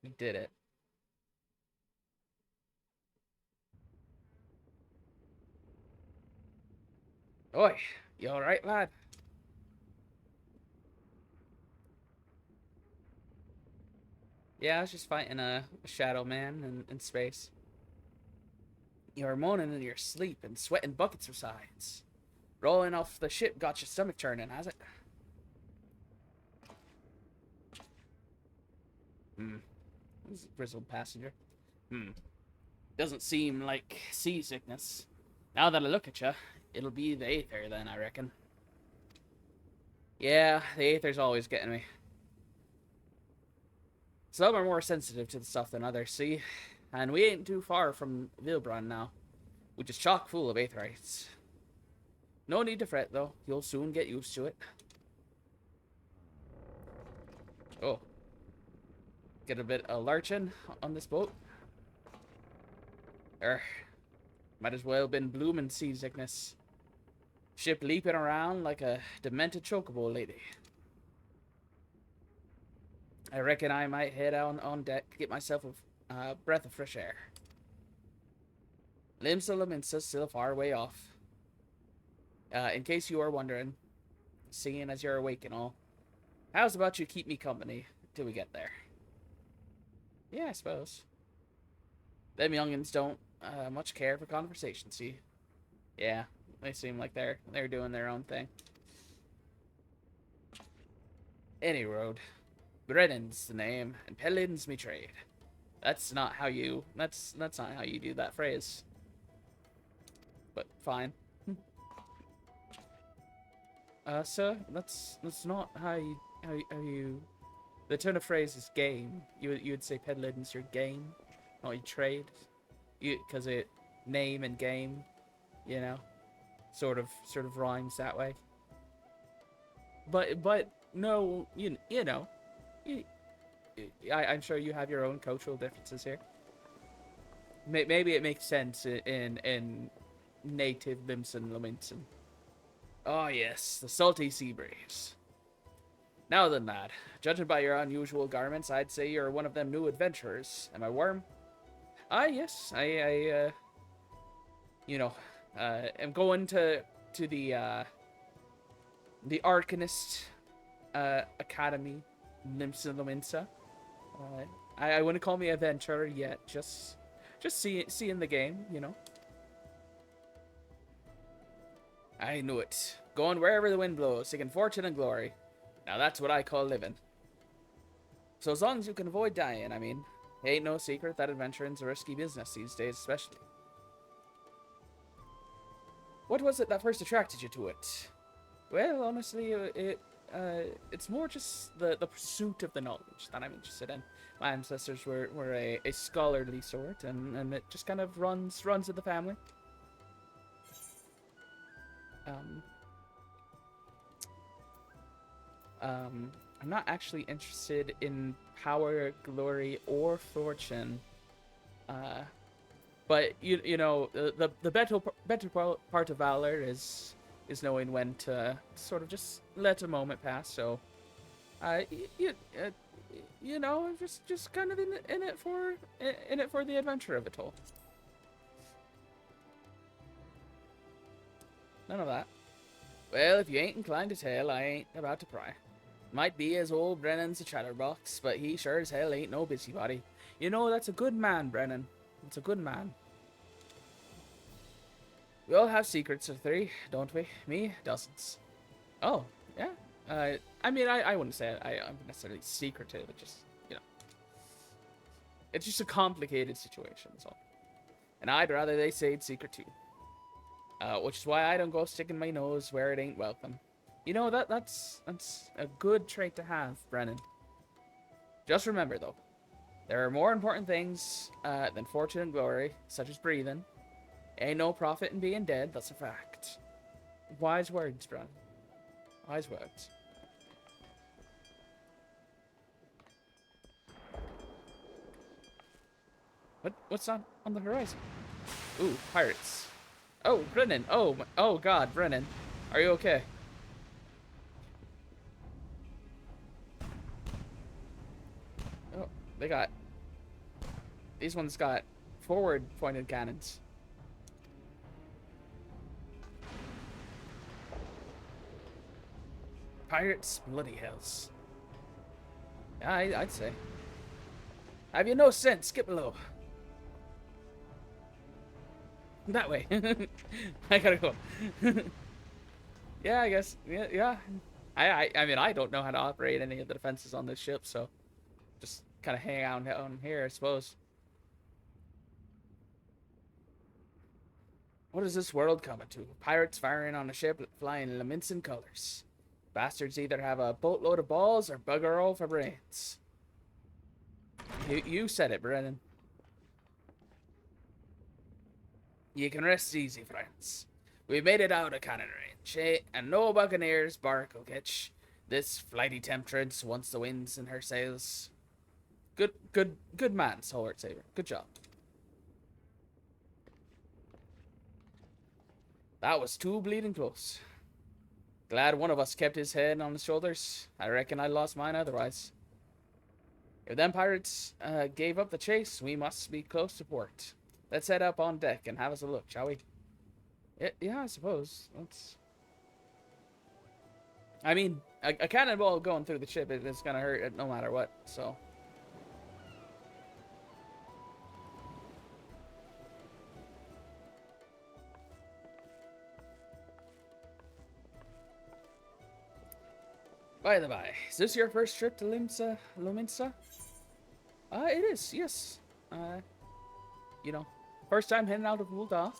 We did it. Oi, you alright, lad? Yeah, I was just fighting a shadow man in space. You were moaning in your sleep and sweating buckets of sides. Rolling off the ship got your stomach churning, has it? This is a grizzled passenger. Doesn't seem like seasickness. Now that I look at you, it'll be the Aether then, I reckon. Yeah, the Aether's always getting me. Some are more sensitive to the stuff than others, see? And we ain't too far from Vilbron now, which is chock full of Aetherites. No need to fret, though. You'll soon get used to it. Oh. Get a bit of lurching on this boat. Might as well been blooming seasickness. Ship leaping around like a demented Chocobo lady. I reckon I might head out on deck to get myself a breath of fresh air. Limsa still far way off. In case you are wondering, seeing as you're awake and all, how's about you keep me company till we get there? Yeah, I suppose. Them youngins don't much care for conversation, see? Yeah, they seem like they're doing their own thing. Any road. Brennan's the name, and Pellin's me trade. That's not how you not how you do that phrase. But fine. Sir, that's not how you the turn of phrase is game. You would say Pedlin's your game, not your trade. Because it name and game, you know, sort of rhymes that way. But no, you know, I'm sure you have your own cultural differences here. Maybe it makes sense in native Limson Laminson. Oh yes, the salty sea breeze. Now then, lad, judging by your unusual garments, I'd say you're one of them new adventurers. Am I worm? Ah, yes, I you know, am going to the Arcanist Academy, Limsa Lominsa. I wouldn't call me a adventurer yet, just seeing the game, you know. I knew it. Going wherever the wind blows, seeking fortune and glory. Now that's what I call living. So as long as you can avoid dying, I mean. It ain't no secret that adventuring's a risky business these days, especially. What was it that first attracted you to it? Well, honestly, it's more just the pursuit of the knowledge that I'm interested in. My ancestors were a scholarly sort, and it just kind of runs in the family. I'm not actually interested in power, glory, or fortune. But you know the better part of valor is knowing when to sort of just let a moment pass. So, you you know, just kind of in it for the adventure of it all. None of that. Well, if you ain't inclined to tell, I ain't about to pry. Might be as old Brennan's a chatterbox, but he sure as hell ain't no busybody. You know, that's a good man, Brennan. It's a good man. We all have secrets or three, don't we? Me, dozens. Oh, yeah. I mean, I wouldn't say I'm necessarily secretive. It just, you know, it's just a complicated situation, that's all. And I'd rather they stayed secret too. Which is why I don't go sticking my nose where it ain't welcome. You know, that's a good trait to have, Brennan. Just remember, though, there are more important things than fortune and glory, such as breathing. Ain't no profit in being dead, that's a fact. Wise words, Brennan. Wise words. What's on the horizon? Ooh, pirates. Oh, Brennan. Oh God, Brennan. Are you okay? Oh, these ones got forward pointed cannons. Pirates, bloody hells. Yeah, I'd say. Have you no sense? Skip below. That way. I gotta go. Yeah, I guess. Yeah. I mean, I don't know how to operate any of the defenses on this ship, so just kind of hang out down here, I suppose. What is this world coming to? Pirates firing on a ship flying Laminson colors. Bastards either have a boatload of balls or bugger all for brains. You said it, Brennan. You can rest easy, friends. We've made it out of cannon range, eh? And no buccaneer's bark will catch this flighty temptress once the wind's in her sails. Good man, Stalwart Saber. Good job. That was too bleeding close. Glad one of us kept his head on his shoulders. I reckon I lost mine otherwise. If them pirates gave up the chase, we must be close to port. Let's head up on deck and have us a look, shall we? Yeah, I suppose. Let's... I mean, a cannonball going through the ship is gonna hurt it no matter what, so... By the by, is this your first trip to Luminsa? It is, yes. You know, first time heading out of Ul'dah.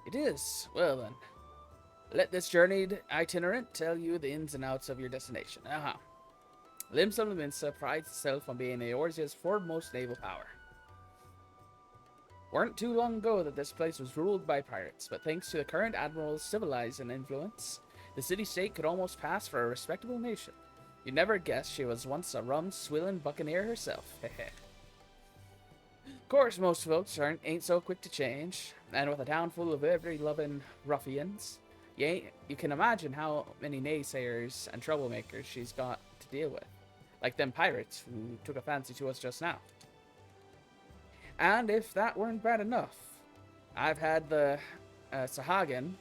It is. Well then, let this journeyed itinerant tell you the ins and outs of your destination. Limsa Luminsa prides itself on being Eorzea's foremost naval power. Weren't too long ago that this place was ruled by pirates, but thanks to the current admiral's civilizing influence, the city-state could almost pass for a respectable nation. You'd never guess she was once a rum-swilling buccaneer herself. Heh. Of course, most folks ain't so quick to change, and with a town full of every-loving ruffians, you can imagine how many naysayers and troublemakers she's got to deal with. Like them pirates who took a fancy to us just now. And if that weren't bad enough, I've had the Sahagin.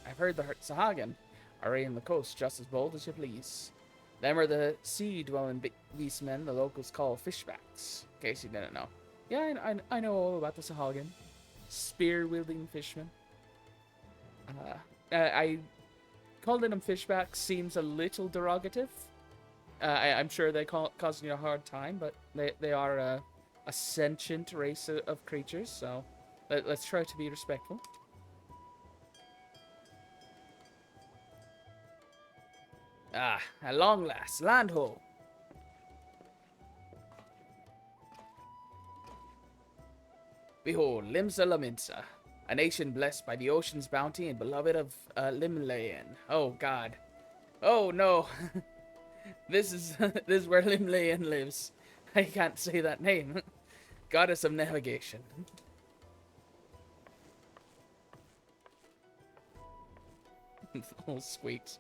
I've heard the Sahagin are in the coast just as bold as you please. Them are the sea-dwelling beastmen the locals call fishbacks, in case you didn't know. Yeah, I know all about the Sahagin. Spear-wielding fishmen. I calling them fishbacks seems a little derogative. I'm sure they causing you a hard time, but they are a sentient race of creatures, so let's try to be respectful. At long last, land ho! Behold, Limsa Laminsa, a nation blessed by the ocean's bounty and beloved of Limlayan. Oh God. Oh no. This is where Limlayan lives. I can't say that name. Goddess of navigation. Little squeaks.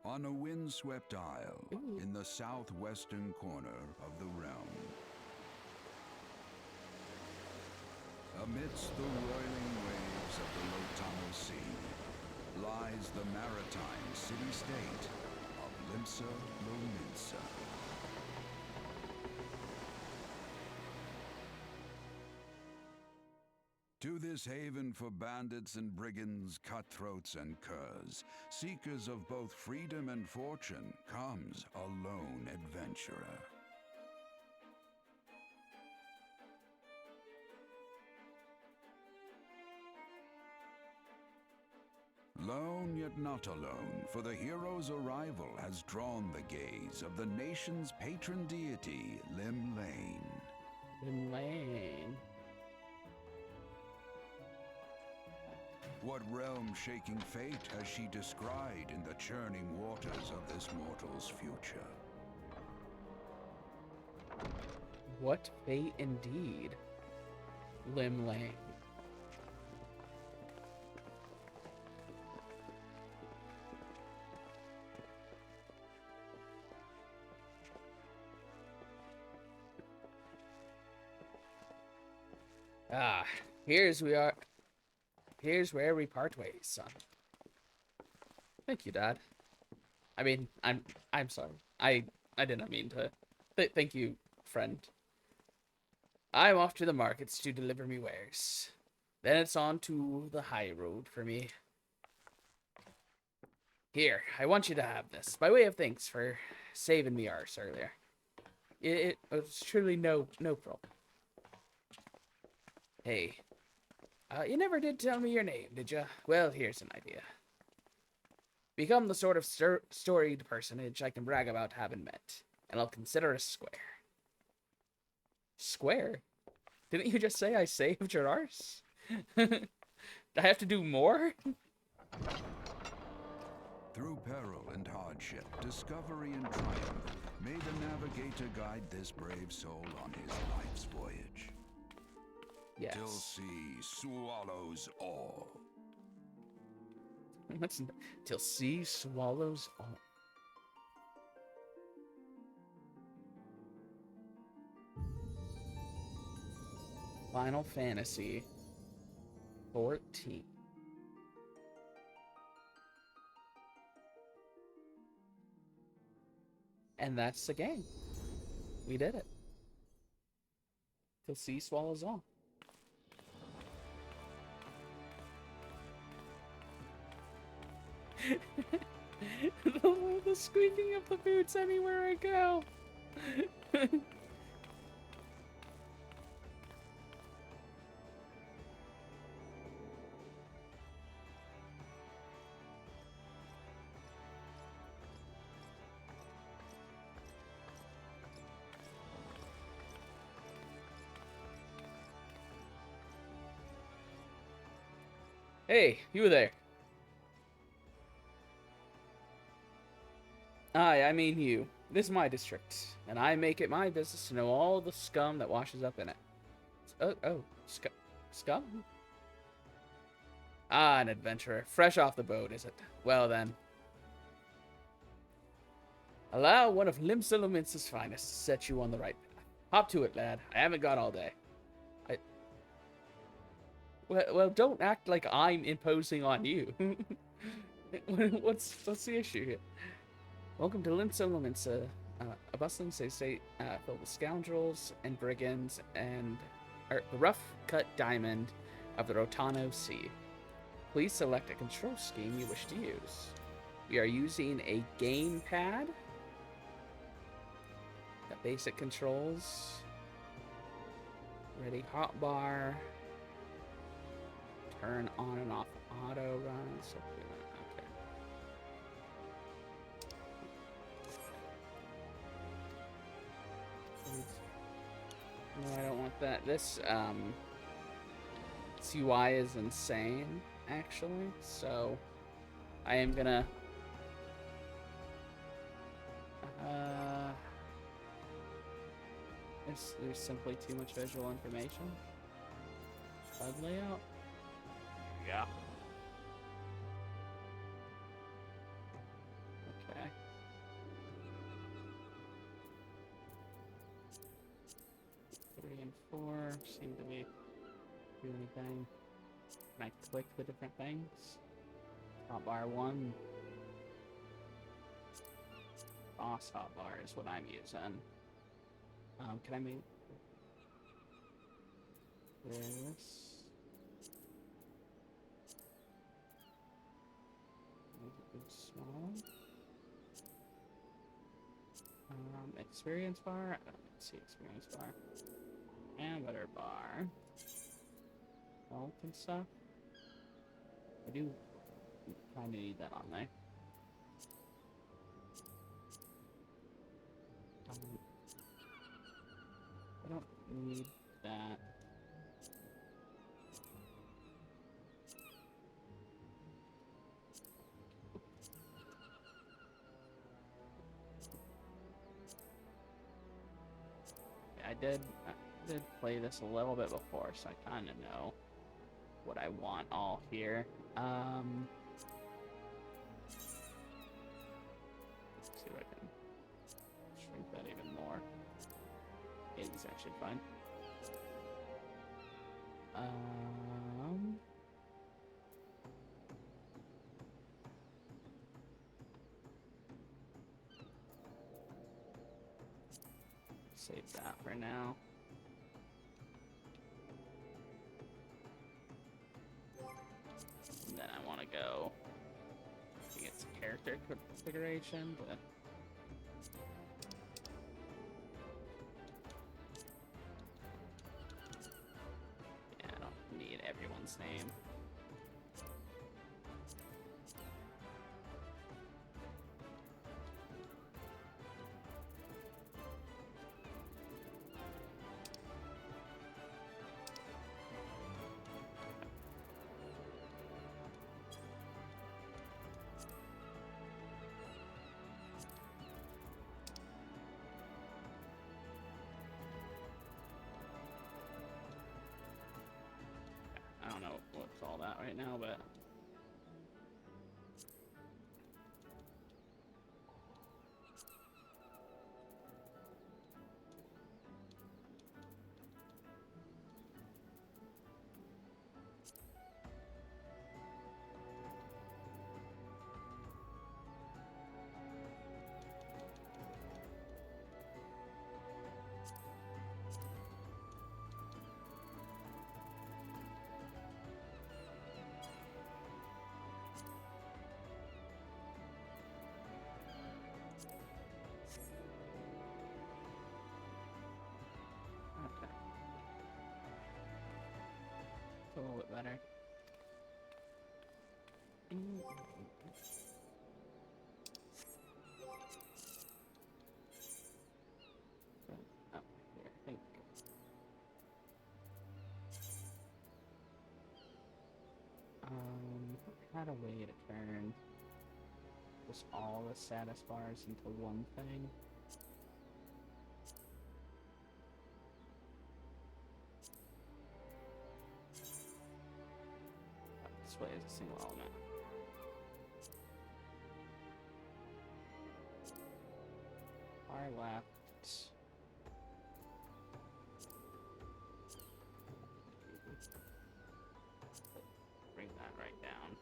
On a windswept isle Ooh. in the southwestern corner of the realm, amidst the roiling waves of the Lotano Sea, lies the maritime city-state of Limsa Lominsa. To this haven for bandits and brigands, cutthroats and curs, seekers of both freedom and fortune, comes a lone adventurer. Lone yet not alone, for the hero's arrival has drawn the gaze of the nation's patron deity, Lim Lane. Lim Lane. What realm-shaking fate has she descried in the churning waters of this mortal's future? What fate indeed. Lim Lane. Ah, here's where we part ways, son. Thank you, Dad. I mean, I'm sorry. I did not mean to. Thank you, friend. I'm off to the markets to deliver me wares. Then it's on to the high road for me. Here, I want you to have this, by way of thanks for saving me arse earlier. It was truly no problem. Hey, you never did tell me your name, did you? Well, here's an idea. Become the sort of storied personage I can brag about having met, and I'll consider a square. Square? Didn't you just say I saved your arse? Do I have to do more? Through peril and hardship, discovery and triumph, may the navigator guide this brave soul on his life's voyage. Yes. Till sea swallows all. Till sea swallows all. Final Fantasy 14. And that's the game. We did it. Till sea swallows all. the squeaking of the boots anywhere I go. Hey, you there. I mean you. This is my district, and I make it my business to know all the scum that washes up in it. Scum? Ah, an adventurer. Fresh off the boat, is it? Well then. Allow one of Limsa Lominsa's finest to set you on the right path. Hop to it, lad. I haven't got all day. Well, don't act like I'm imposing on you. What's the issue here? Welcome to Limsa Lominsa, a bustling city filled with scoundrels and brigands and the rough-cut diamond of the Rotano Sea. Please select a control scheme you wish to use. We are using a gamepad. Got basic controls. Ready hotbar. Turn on and off auto run. So, okay. No, I don't want that. This Its UI is insane, actually. So I am gonna there's simply too much visual information. HUD layout. Yeah. Okay. Three and four seem to be doing anything. Can I click the different things? Hotbar 1. Boss hotbar is what I'm using. Can I make this? Make it small. Experience bar. I don't see experience bar. Amateur bar. Health and stuff. I do kind of need that on there. I don't need that. I did play this a little bit before, so I kind of know what I want all here. Let's see if I can shrink that even more. 80's actually fine. Save that for now. And then I want to go. I think it's character configuration, but yeah, I don't need everyone's name. I don't know what's all that right now, but okay. It's a little bit better. Oh, here, I think. I had a way to turn just all the status bars into one thing. Display as a single element. Far left. Bring that right down.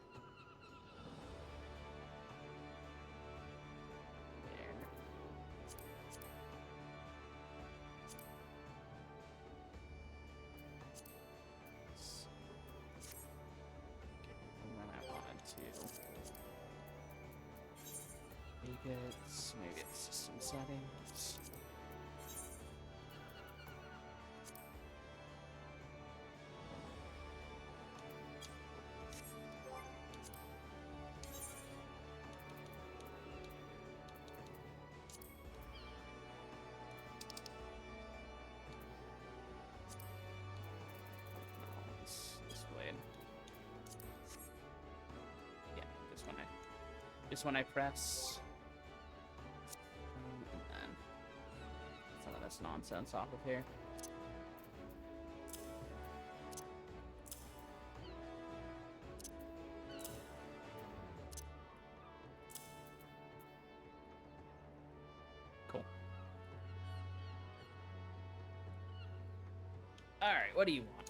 There. And then I wanted to make it, maybe it's system settings. This way. Just when I press... and then some of this nonsense off of here. Cool. Alright, what do you want?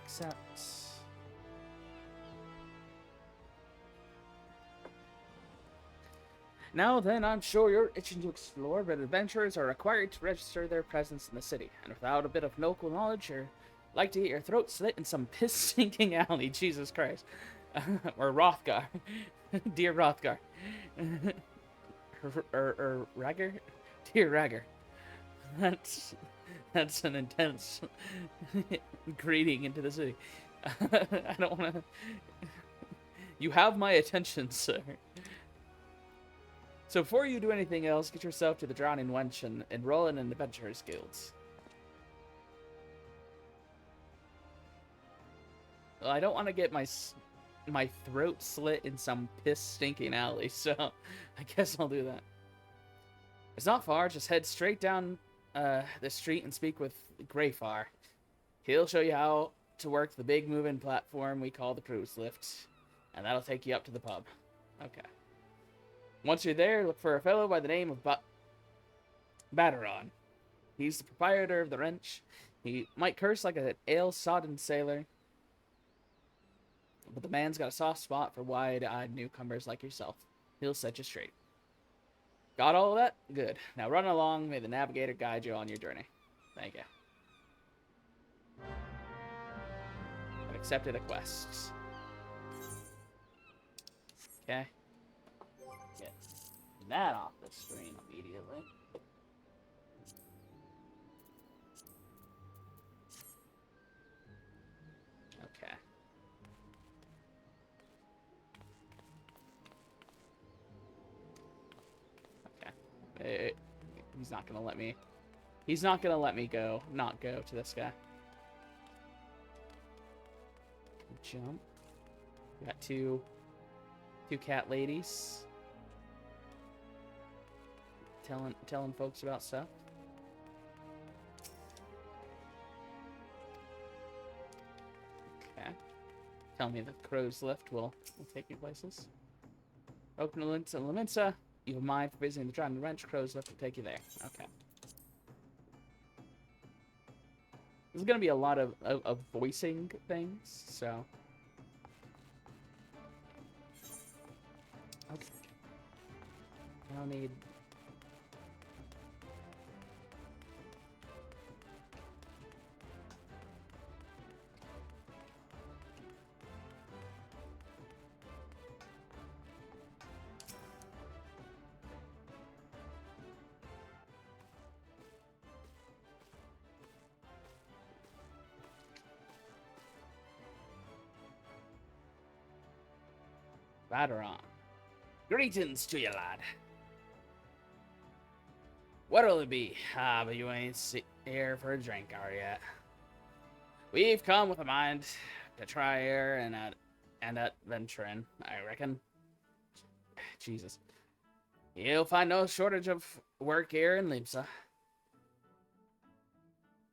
Accept. Now then, I'm sure you're itching to explore, but adventurers are required to register their presence in the city. And without a bit of local knowledge, you're like to get your throat slit in some piss-stinking alley. Jesus Christ. Or Rothgar. Dear Rothgar. or Ragger? Dear Ragger. That's an intense greeting into the city. I don't want to... You have my attention, sir. So before you do anything else, get yourself to the Drowning Wench and enroll in an Adventurers Guild. Well, I don't want to get my throat slit in some piss-stinking alley, so I guess I'll do that. It's not far, just head straight down the street and speak with Greyfar. He'll show you how to work the big moving platform we call the cruise lift, and that'll take you up to the pub. Okay. Once you're there, look for a fellow by the name of Batteron. He's the proprietor of the wrench. He might curse like an ale-sodden sailor, but the man's got a soft spot for wide-eyed newcomers like yourself. He'll set you straight. Got all of that? Good. Now run along. May the navigator guide you on your journey. Thank you. I've accepted a quest. Okay. Get that off the screen immediately. Okay. Okay. He's not gonna let me. He's not gonna let me go. Not go to this guy. Jump. We got two cat ladies. Telling folks about stuff. Okay. Tell me the crow's lift will take you places. Open Laminsa. You have a mind for visiting the Drowning Wrench. Crow's lift will take you there. Okay. There's gonna be a lot of voicing things, so. Okay. I don't need. Batteron. Greetings to you, lad. What'll it be? Ah, but you ain't here for a drink, are ya? We've come with a mind to try here and adventuring, I reckon. Jesus. You'll find no shortage of work here in Limsa.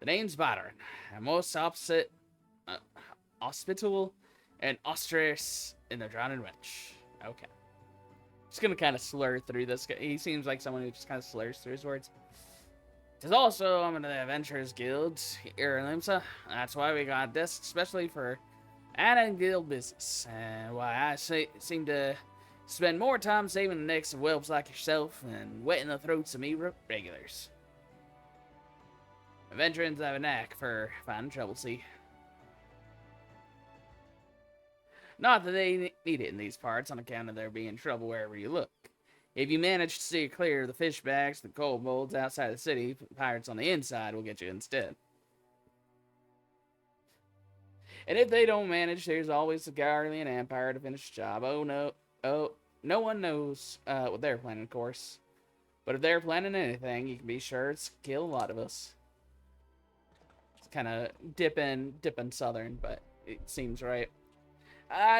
The name's Batteron, and most hospitable and auspicious in the Drowning Wrench. Okay. Just gonna kind of slur through this guy. He seems like someone who just kind of slurs through his words. There's also I'm in the Adventurers Guild here in Limsa. That's why we got this, especially for and guild business. And why I seem to spend more time saving the necks of whelps like yourself and wetting the throats of me regulars. Adventurers have a knack for finding trouble, see. Not that they need it in these parts on account of there being trouble wherever you look. If you manage to steer clear of the fishbacks, the kobolds outside the city, pirates on the inside will get you instead. And if they don't manage, there's always the Guardian Empire to finish the job. No one knows what they're planning, of course. But if they're planning anything, you can be sure it's kill a lot of us. It's kind of dipping southern, but it seems right.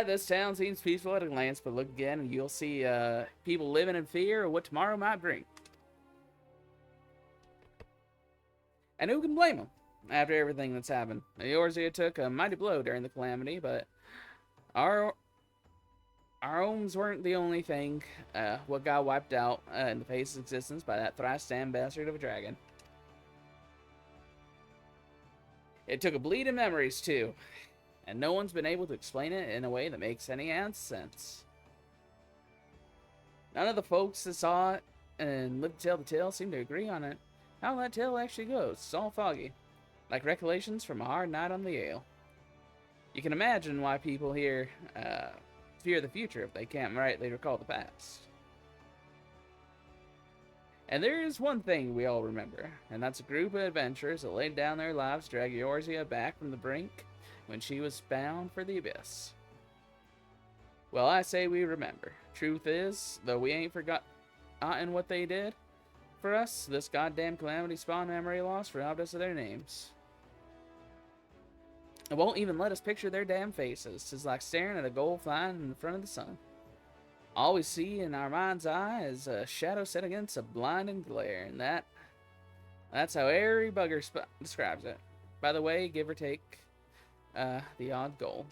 This town seems peaceful at a glance, but look again and you'll see people living in fear of what tomorrow might bring. And who can blame them after everything that's happened? Eorzea took a mighty blow during the calamity, but our homes weren't the only thing what got wiped out in the face of existence by that thrice-damned bastard of a dragon. It took a bleed of memories, too, and no one's been able to explain it in a way that makes any ounce sense. None of the folks that saw it and lived to tell the tale seem to agree on it. How that tale actually goes, it's all foggy, like recollections from a hard night on the ale. You can imagine why people here fear the future if they can't rightly recall the past. And there is one thing we all remember, and that's a group of adventurers that laid down their lives to drag Eorzea back from the brink when she was bound for the abyss. Well, I say we remember. Truth is, though we ain't forgotten what they did for us, this goddamn calamity spawned memory loss robbed us of their names. It won't even let us picture their damn faces. It's like staring at a gold flying in front of the sun. All we see in our mind's eye is a shadow set against a blinding glare, and that's how every bugger describes it. By the way, give or take the odd goal.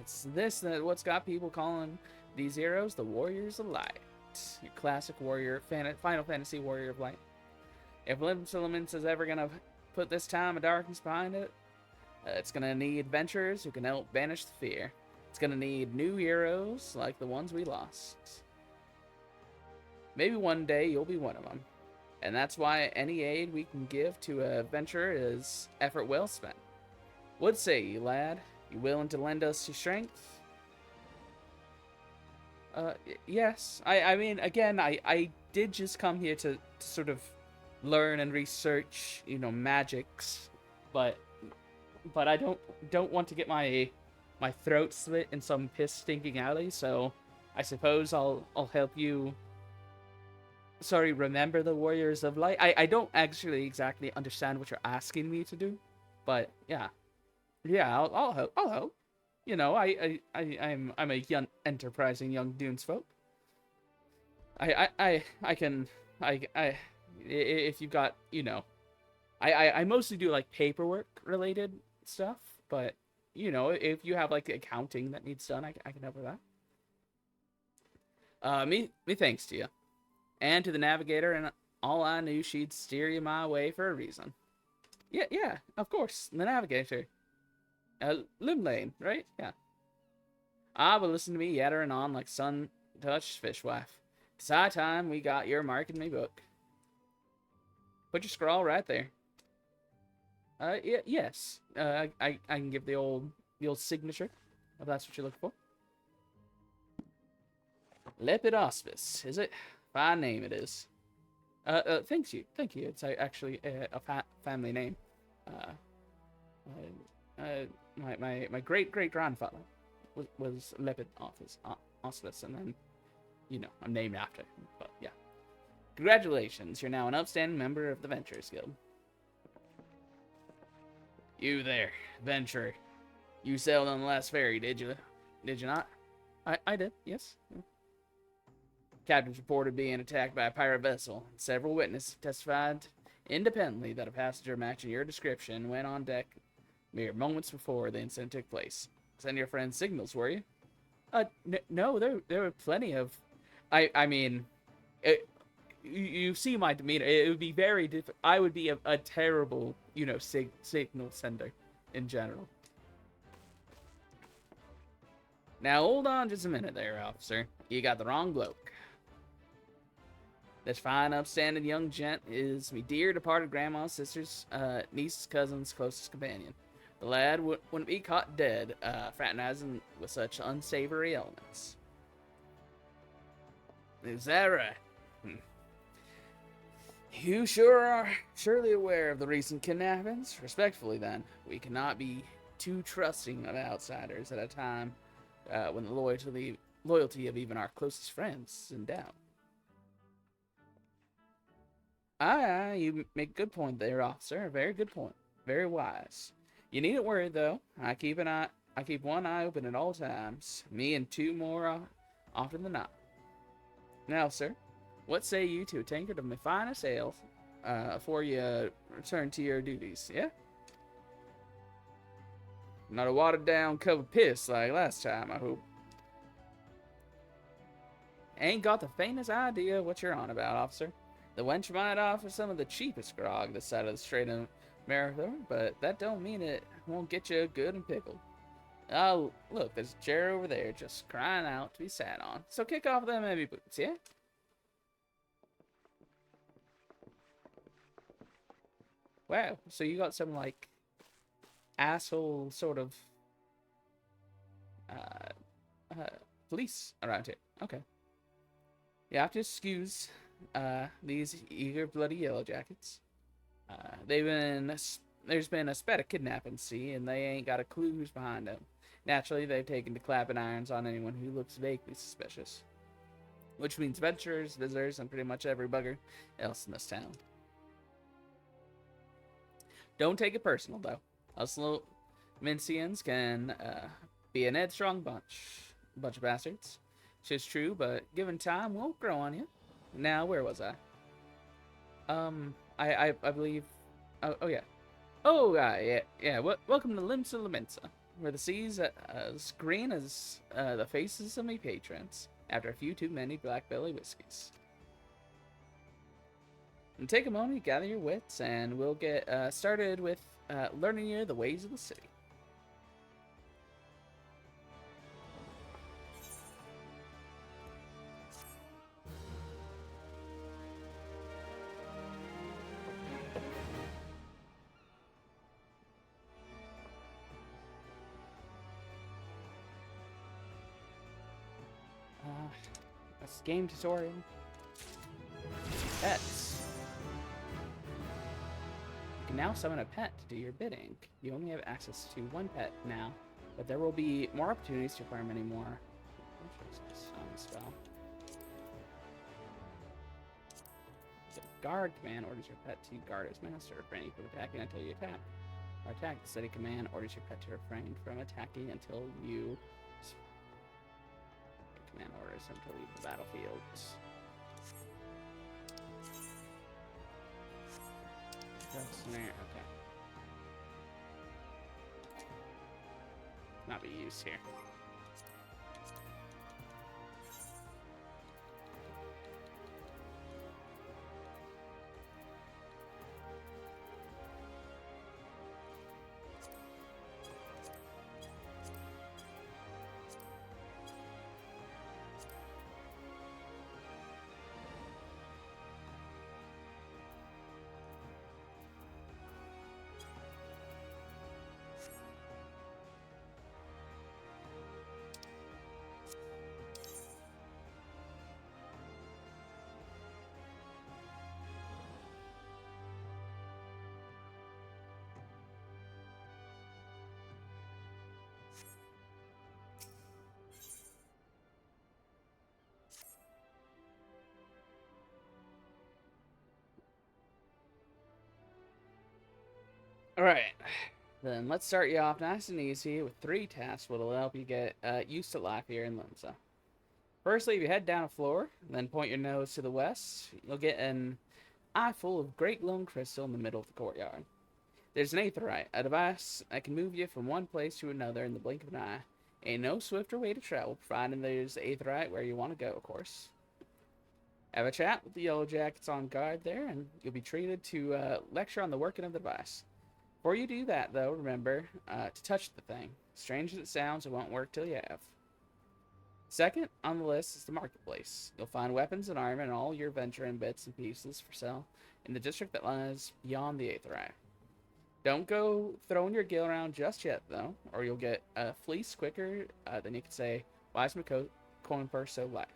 It's this that what's got people calling these heroes the Warriors of Light. Your classic warrior, Final Fantasy Warrior of Light. If Limits is ever gonna put this time of darkness behind it, it's gonna need adventurers who can help banish the fear. It's gonna need new heroes like the ones we lost. Maybe one day you'll be one of them. And that's why any aid we can give to an adventurer is effort well spent. What say you, lad? You willing to lend us your strength? Yes. I mean, again, I did just come here to sort of learn and research, magics, but I don't want to get my throat slit in some piss stinking alley, so I suppose I'll help you remember the Warriors of Light. I don't actually exactly understand what you're asking me to do, but yeah, I'll help. I'll help. I'm a young, enterprising young dunes folk. I can if you've got I mostly do like paperwork related stuff, but if you have like accounting that needs done, I can help with that. Me thanks to you. And to the navigator, and all I knew she'd steer you my way for a reason. Yeah, of course, the navigator. Limlane, right? Yeah. But listen to me yattering on like sun-touched fishwife. It's high time we got your mark in me book. Put your scrawl right there. Yes. I can give the old signature, if that's what you're looking for. Lepid Auspice, is it? Fine name it is. Thank you. It's actually a family name. My great grandfather was Lepid Auspice, and then I'm named after him. But yeah, congratulations! You're now an upstanding member of the Venturers Guild. You there, venturer? You sailed on the last ferry, did you? Did you not? I did. Yes. Captain's reported being attacked by a pirate vessel. Several witnesses testified independently that a passenger matching your description went on deck mere moments before the incident took place. Send your friends signals, were you? No, there were plenty of... I mean, you see my demeanor. It would be very difficult. I would be a terrible, signal sender in general. Now, hold on just a minute there, officer. You got the wrong bloke. This fine, upstanding young gent is me dear departed grandma's sister's niece's cousin's closest companion. The lad wouldn't be caught dead fraternizing with such unsavory elements. Is that right? You sure are surely aware of the recent kidnappings. Respectfully, then, we cannot be too trusting of outsiders at a time when the loyalty of even our closest friends is in doubt. Aye, you make a good point there, officer. A very good point. Very wise. You needn't worry though. I keep one eye open at all times. Me and two more often than not. Now, sir, what say you to a tankard of my finest ale before you return to your duties? Yeah. Not a watered down cup of piss like last time, I hope. Ain't got the faintest idea what you're on about, officer. The wench might offer some of the cheapest grog this side of the Strait of Marathon, but that don't mean it won't get you good and pickled. Oh, look, there's a chair over there just crying out to be sat on. So kick off them heavy boots, yeah? Wow, so you got some, like, asshole sort of police around here. Okay. You have to excuse these eager, bloody yellow jackets. There's been a spat of kidnapping, see, and they ain't got a clue who's behind them. Naturally, they've taken to clapping irons on anyone who looks vaguely suspicious. Which means adventurers, visitors, and pretty much every bugger else in this town. Don't take it personal, though. Us little Mincians can be an headstrong bunch of bastards. It's just true, but given time, won't grow on you. Now, where was I? I believe. Oh yeah. Oh yeah. Welcome to Limsa Laminsa, where the sea's as green as the faces of me patrons after a few too many black belly whiskeys. And take a moment, gather your wits, and we'll get started with learning you the ways of the city. That's game tutorial. Pets. You can now summon a pet to do your bidding. You only have access to one pet now, but there will be more opportunities to acquire many more. Spell. The guard command orders your pet to guard its master, refraining from attacking until you attack. Or attack. The steady command orders your pet to refrain from attacking until you command orders him to leave the battlefield. Okay. Not be used here. Alright, then let's start you off nice and easy with 3 tasks that'll help you get used to life here in Limsa. Firstly, if you head down a floor, then point your nose to the west, you'll get an eye full of great glowing crystal in the middle of the courtyard. There's an aetherite, a device that can move you from one place to another in the blink of an eye. Ain't no swifter way to travel, providing there's aetherite where you want to go, of course. Have a chat with the yellow jackets on guard there, and you'll be treated to lecture on the working of the device. Before you do that, though, remember to touch the thing. Strange as it sounds, it won't work till you have. Second on the list is the marketplace. You'll find weapons and armor and all your venturing bits and pieces for sale in the district that lies beyond the aetherite. Don't go throwing your gil around just yet, though, or you'll get a fleece quicker than you can say, "Why is my coin purse so light?"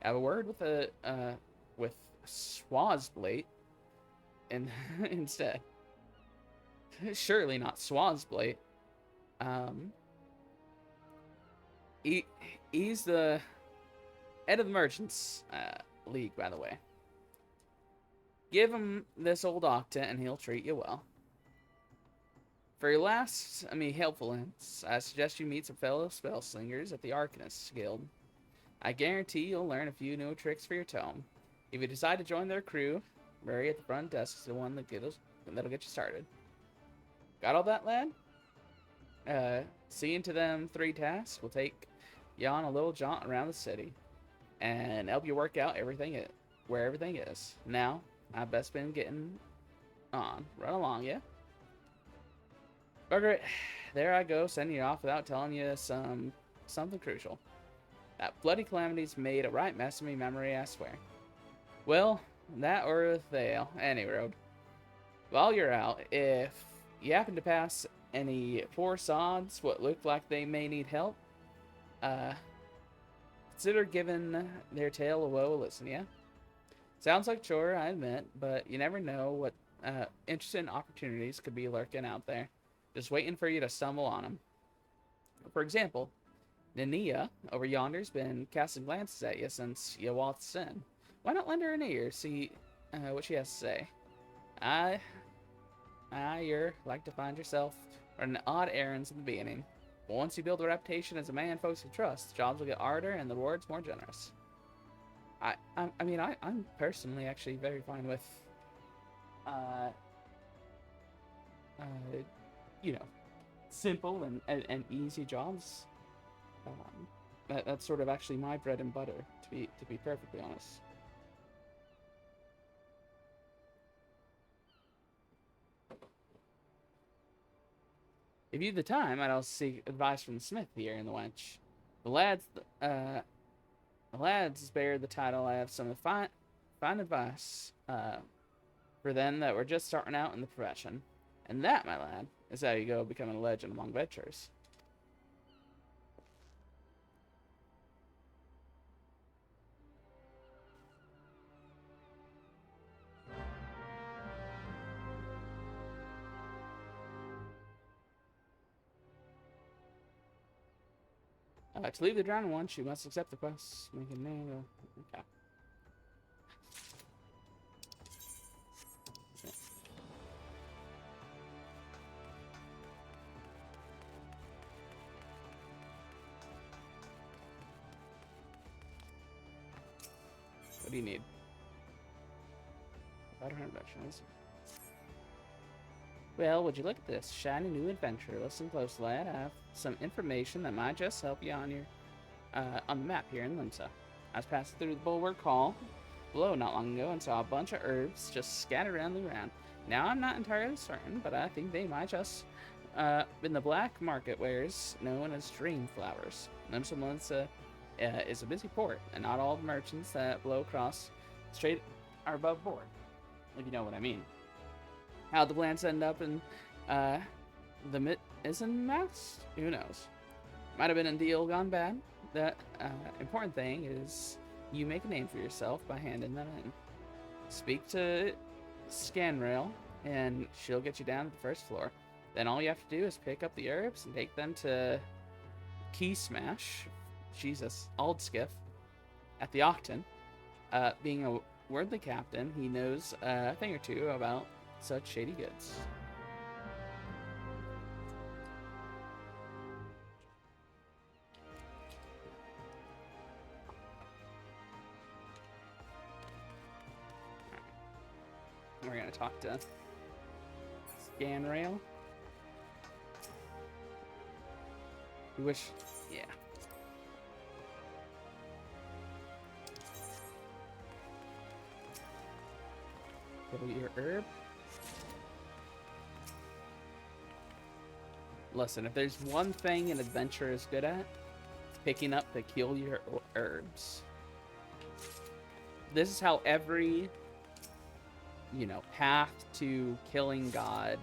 Have a word with Swazblade instead. Surely not Swazblade. He's the head of the Merchants League, by the way. Give him this old octa and he'll treat you well. For your last, helpful hints, I suggest you meet some fellow spell slingers at the Arcanists Guild. I guarantee you'll learn a few new tricks for your tome. If you decide to join their crew, Murray at the front desk is the one that'll get you started. Got all that, lad? Seeing to them 3 tasks will take you on a little jaunt around the city and help you work out where everything is. Now, I've best been getting on. Run along, yeah? Margaret, there I go, sending you off without telling you something crucial. That bloody calamity's made a right mess of me memory, I swear. Well, that or they'll any road. While you're out, if you happen to pass any poor sods what look like they may need help, consider giving their tale a woe a listen, yeah? Sounds like chore, I admit, but you never know what interesting opportunities could be lurking out there, just waiting for you to stumble on them. For example, Nania over yonder's been casting glances at you since you waltzed in. Why not lend her an ear, see what she has to say? You're like to find yourself running odd errands in the beginning, but once you build a reputation as a man folks can trust, jobs will get harder and the rewards more generous. I'm personally actually very fine with, simple and easy jobs. That's sort of actually my bread and butter, to be perfectly honest. If you've the time, I'll seek advice from the smith here in the wench. The lads bear the title. I have some fine advice for them that were just starting out in the profession. And that, my lad, is how you go becoming a legend among adventurers. To leave the drowning one, she must accept the quest. Make a name. Okay. What do you need? Better introductions. Well, would you look at this shiny new adventure? Listen close, lad. I have some information that might just help you on your on the map here in Limsa. I was passing through the Bulwark Hall below not long ago and saw a bunch of herbs just scattered around the ground. Now I'm not entirely certain, but I think they might just been the black market wares known as dream flowers. Limsa is a busy port, and not all the merchants that blow across straight are above board, if you know what I mean. How the plants end up in the isn't mass? Who knows? Might have been a deal gone bad. The important thing is you make a name for yourself by handing them in. Speak to Scanrail, and she'll get you down to the first floor. Then all you have to do is pick up the herbs and take them to Key Smash, Jesus, Aldskiff, at the Octon. Being a worthy captain, he knows a thing or two about such shady goods. We're gonna talk to Scanrail. We wish, yeah. Give you your herb. Listen, if there's one thing an adventurer is good at, it's picking up peculiar herbs. This is how every, path to killing God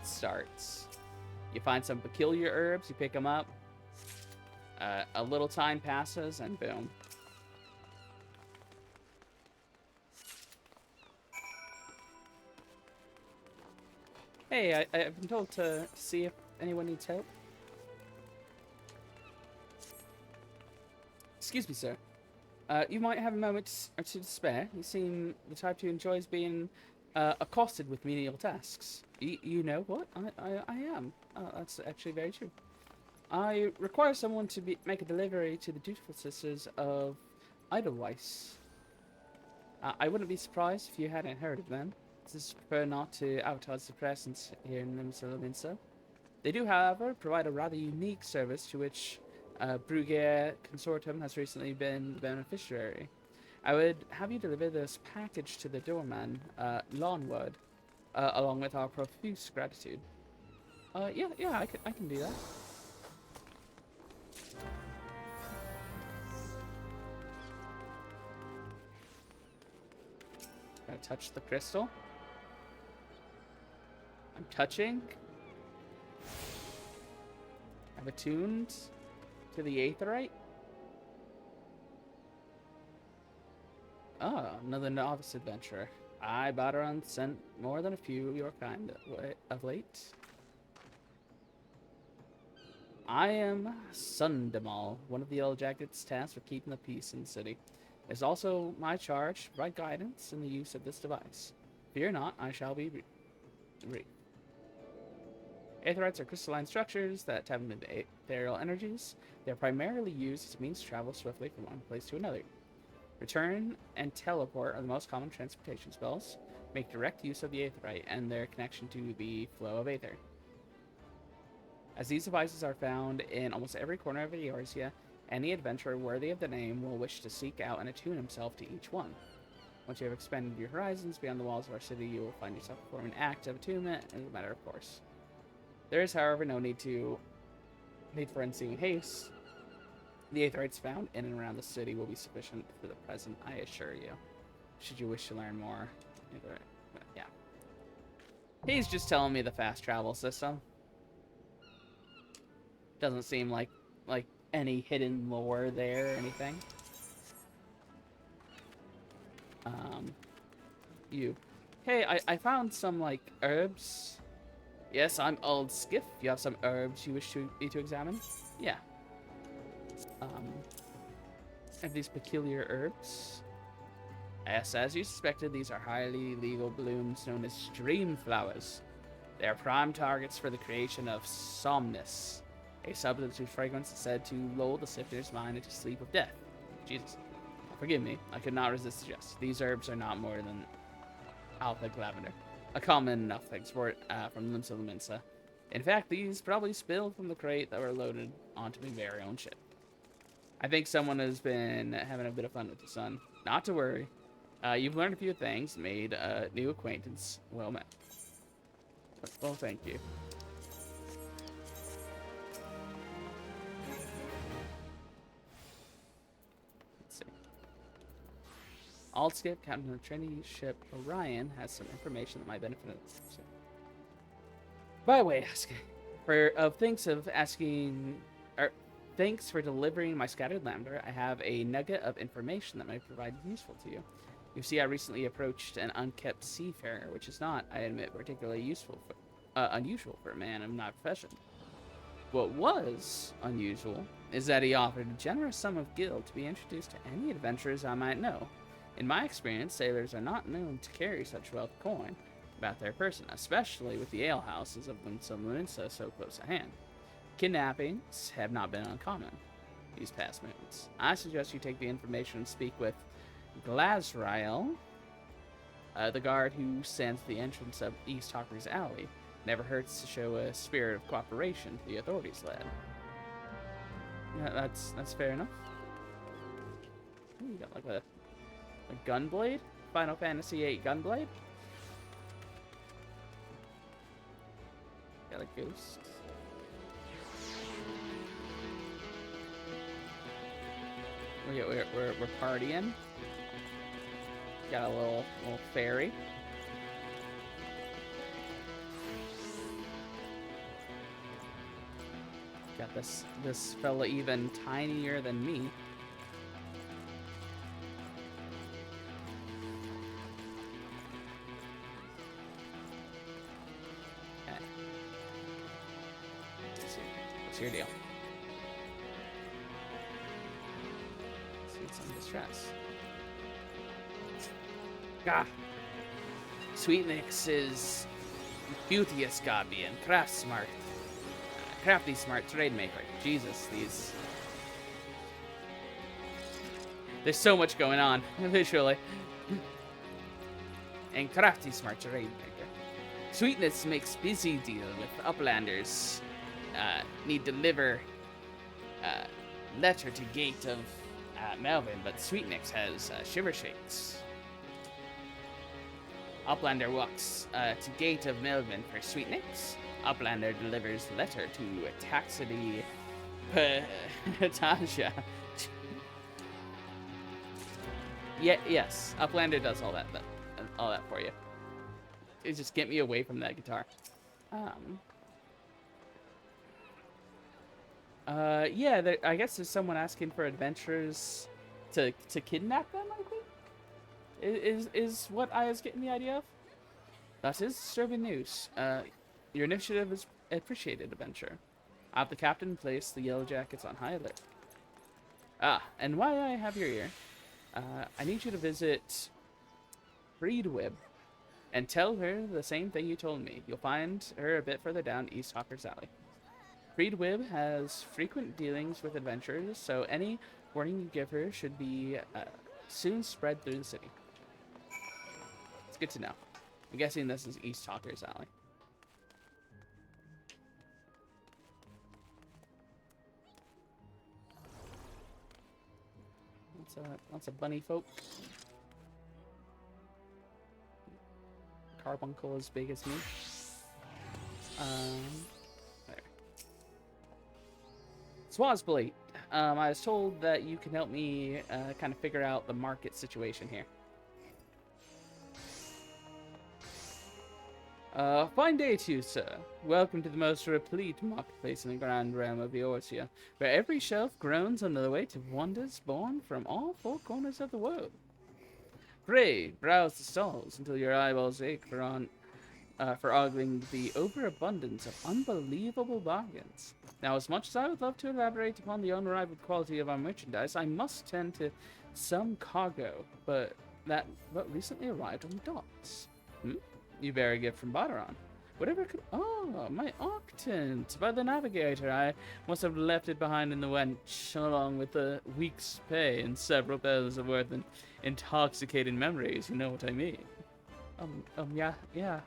starts. You find some peculiar herbs, you pick them up, a little time passes, and boom. Hey, I've been told to see if anyone needs help. Excuse me, sir. You might have a moment or two to spare. You seem the type who enjoys being accosted with menial tasks. You know what? I am. That's actually very true. I require someone to make a delivery to the dutiful sisters of Edelweiss. I wouldn't be surprised if you hadn't heard of them. Just prefer not to advertise the presence here in Minsa. They do, however, provide a rather unique service to which Brugier Consortium has recently been the beneficiary. I would have you deliver this package to the doorman, Lawnwood, along with our profuse gratitude. Yeah, I can do that. Gonna touch the crystal. I'm touching. I've attuned to the aetherite. Oh, another novice adventurer. I, Badaron, sent more than a few of your kind of late. I am Sundamal, one of the Yellow Jackets tasked with keeping the peace in the city. It is also my charge to provide guidance in the use of this device. Fear not, I shall be brief. Aetherites are crystalline structures that tap into ethereal energies. They are primarily used as a means to travel swiftly from one place to another. Return and teleport are the most common transportation spells. Make direct use of the aetherite and their connection to the flow of aether. As these devices are found in almost every corner of Eorzea, any adventurer worthy of the name will wish to seek out and attune himself to each one. Once you have expanded your horizons beyond the walls of our city, you will find yourself performing an act of attunement as a matter of course. There is, however, no need for ensuing haste. The aetherites found in and around the city will be sufficient for the present, I assure you. Should you wish to learn more, yeah. He's just telling me the fast travel system. Doesn't seem like any hidden lore there or anything. Hey, I found some herbs. Yes, I'm Old Skiff. You have some herbs you wish me to examine? Yeah. I have these peculiar herbs. Yes, as you suspected, these are highly legal blooms known as dream flowers. They are prime targets for the creation of somnus, a substance whose fragrance is said to lull the sifter's mind into sleep of death. Jesus. Forgive me, I could not resist the jest. These herbs are not more than alpha lavender, a common enough export from Limsa Minsa. In fact, these probably spilled from the crate that were loaded onto my very own ship. I think someone has been having a bit of fun with the sun. Not to worry. You've learned a few things, made a new acquaintance. Well met. Well, thank you. Let's see. Aldskip, Captain of the Trinity ship Orion, has some information that might benefit us. By the way, thanks for delivering my scattered lambda. I have a nugget of information that might prove useful to you. You see, I recently approached an unkept seafarer, which is not, I admit, particularly unusual for a man of my profession. What was unusual is that he offered a generous sum of gil to be introduced to any adventurers I might know. In my experience, sailors are not known to carry such wealth coin about their person, especially with the alehouses of Minsa so close at hand. Kidnappings have not been uncommon these past moons. I suggest you take the information and speak with Glazrael, the guard who stands at the entrance of East Hawker's Alley. Never hurts to show a spirit of cooperation to the authorities, lad. Yeah, that's fair enough. Ooh, you got a gunblade? Final Fantasy VIII gunblade? Got a ghost. We're partying. Got a little fairy. Got this fella even tinier than me. Okay. Let's see. What's your deal? Some distress. Gah! Sweetnix is beauteous Gabi and crafty smart trade maker. Jesus, there's so much going on, literally. And crafty smart trade maker. Sweetness makes busy deal with uplanders. Need deliver letter to gate of Melvin, but Sweetnix has shiver shakes. Uplander walks to gate of Melvin for Sweetnix. Uplander delivers letter to Taxity Patasha. Yes, Uplander does all that for you. It just get me away from that guitar. Yeah, I guess there's someone asking for adventurers to kidnap them, I think? Is what I was getting the idea of? That is disturbing news. Your initiative is appreciated, adventurer. I have the captain place the Yellow Jackets on high alert. And why I have your ear, I need you to visit Freedwib and tell her the same thing you told me. You'll find her a bit further down East Hawker's Alley. Freedwib has frequent dealings with adventurers, so any warning you give her should be soon spread through the city. It's good to know. I'm guessing this is East Hawker's Alley. Lots of bunny folk. Carbuncle as big as me. There. Swazblade. I was told that you can help me kind of figure out the market situation here. Fine day to you, sir. Welcome to the most replete marketplace in the grand realm of Eorzea, where every shelf groans under the weight of wonders born from all four corners of the world. Pray, browse the stalls until your eyeballs ache for ogling the overabundance of unbelievable bargains. Now, as much as I would love to elaborate upon the unrivaled quality of our merchandise, I must tend to some cargo, but recently arrived on the docks. You bear a gift from Barteron. Whatever could... Oh, my octant by the Navigator. I must have left it behind in the wench, along with a week's pay and several bells of worth and intoxicating memories. You know what I mean? Yeah. Yeah,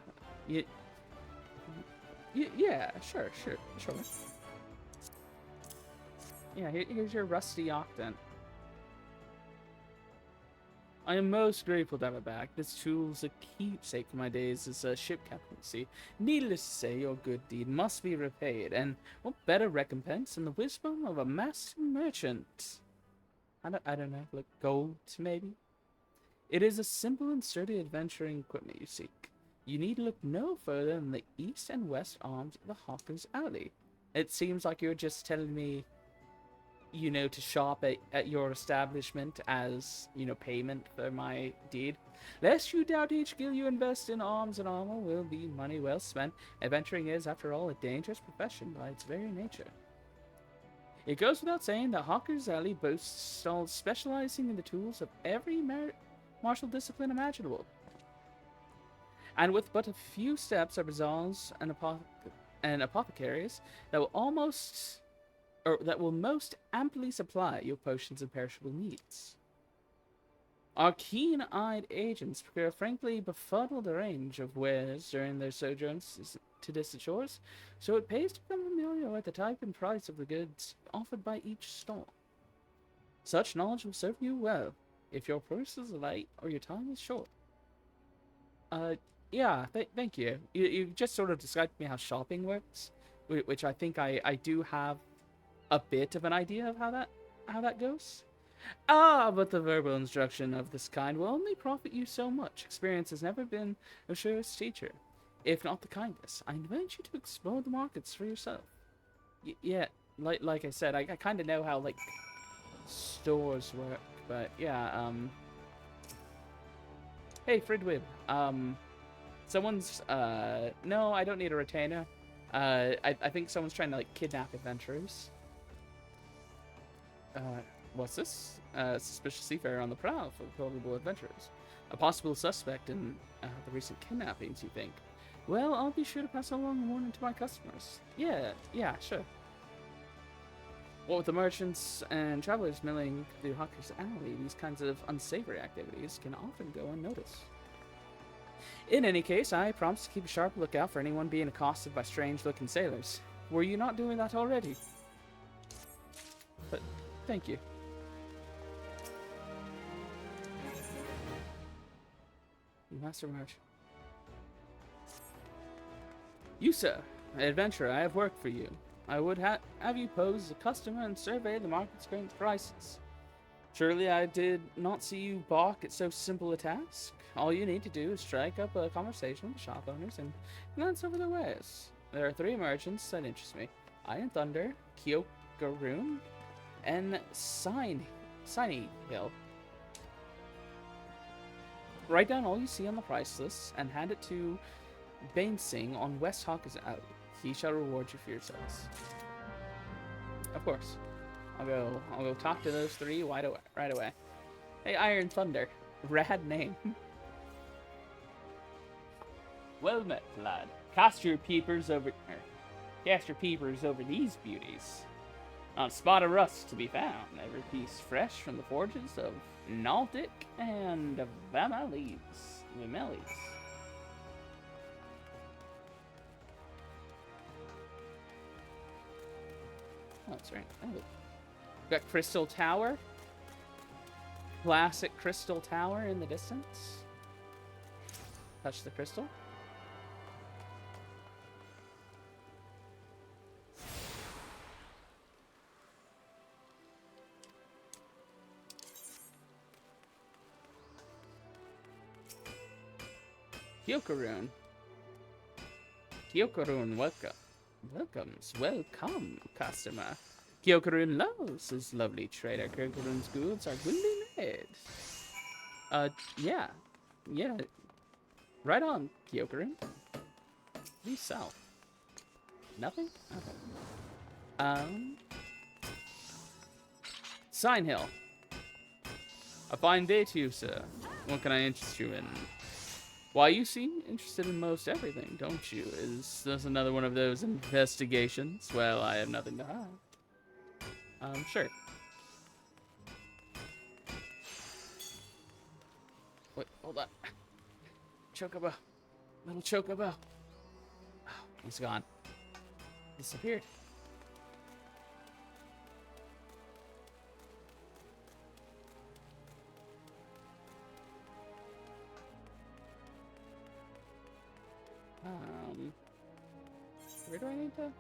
sure. Yeah, here's your rusty octant. I am most grateful to have it back. This tool's a keepsake for my days as a ship captaincy. Needless to say, your good deed must be repaid, and what better recompense than the wisdom of a master merchant? I don't know, like gold, maybe? It is a simple and sturdy adventuring equipment you seek. You need look no further than the east and west arms of the Hawker's Alley. It seems like you're just telling me, you know, to shop at your establishment as, you know, payment for my deed. Lest you doubt each gill you invest in arms and armor will be money well spent. Adventuring is, after all, a dangerous profession by its very nature. It goes without saying that Hawker's Alley boasts stalls specializing in the tools of every martial discipline imaginable. And with but a few steps are bazaars and apothecaries that will most amply supply your potions and perishable needs. Our keen-eyed agents procure a frankly befuddled range of wares during their sojourns to distant shores, so it pays to become familiar with the type and price of the goods offered by each stall. Such knowledge will serve you well if your purse is light or your time is short. Yeah, thank you. You just sort of described to me how shopping works, which I think I do have a bit of an idea of how that goes. But the verbal instruction of this kind will only profit you so much. Experience has never been a surest teacher, if not the kindest. I invite you to explore the markets for yourself. Yeah, like I said, I kind of know how, like, stores work, but yeah, Hey, Fridwib, someone's, no, I don't need a retainer. I think someone's trying to, like, kidnap adventurers. What's this? Suspicious seafarer on the prowl for culpable adventurers. A possible suspect in the recent kidnappings, you think? Well, I'll be sure to pass along the warning to my customers. Yeah, sure. What with the merchants and travelers milling through Hawker's Alley, these kinds of unsavory activities can often go unnoticed. In any case, I promise to keep a sharp lookout for anyone being accosted by strange-looking sailors. Were you not doing that already? But, thank you. Master March. You, sir, adventurer, I have work for you. I would have you pose as a customer and survey the market's current prices. Surely I did not see you balk at so simple a task. All you need to do is strike up a conversation with the shop owners and glance over their wares. There are 3 merchants that interest me. Iron Thunder, Kyokaroon, and Shiny Hill. Write down all you see on the price list and hand it to Bainsing on West Hawker's Alley. He shall reward you for your service. Of course. I'll go talk to those 3 right away. Hey, Iron Thunder. Rad name. Well met, lad. Cast your peepers over these beauties. Not a spot of rust to be found. Every piece fresh from the forges of Naltic and Vamelis. Oh, that's right. Oh. We got Crystal Tower. Classic Crystal Tower in the distance. Touch the crystal. Kyokaroon. Kyokaroon, welcome, customer. Kyokaroon loves his lovely trader. Kyokaroon's goods are goodly made. Yeah. Right on, Kyokaroon. What do you sell? Nothing? Okay. Sign Hill. A fine day to you, sir. What can I interest you in? Why, you seem interested in most everything, don't you? Is this another one of those investigations? Well, I have nothing to hide. Sure. Wait, hold on. Chocobo. Little Chocobo. Oh, he's gone. Disappeared. Where do I need to?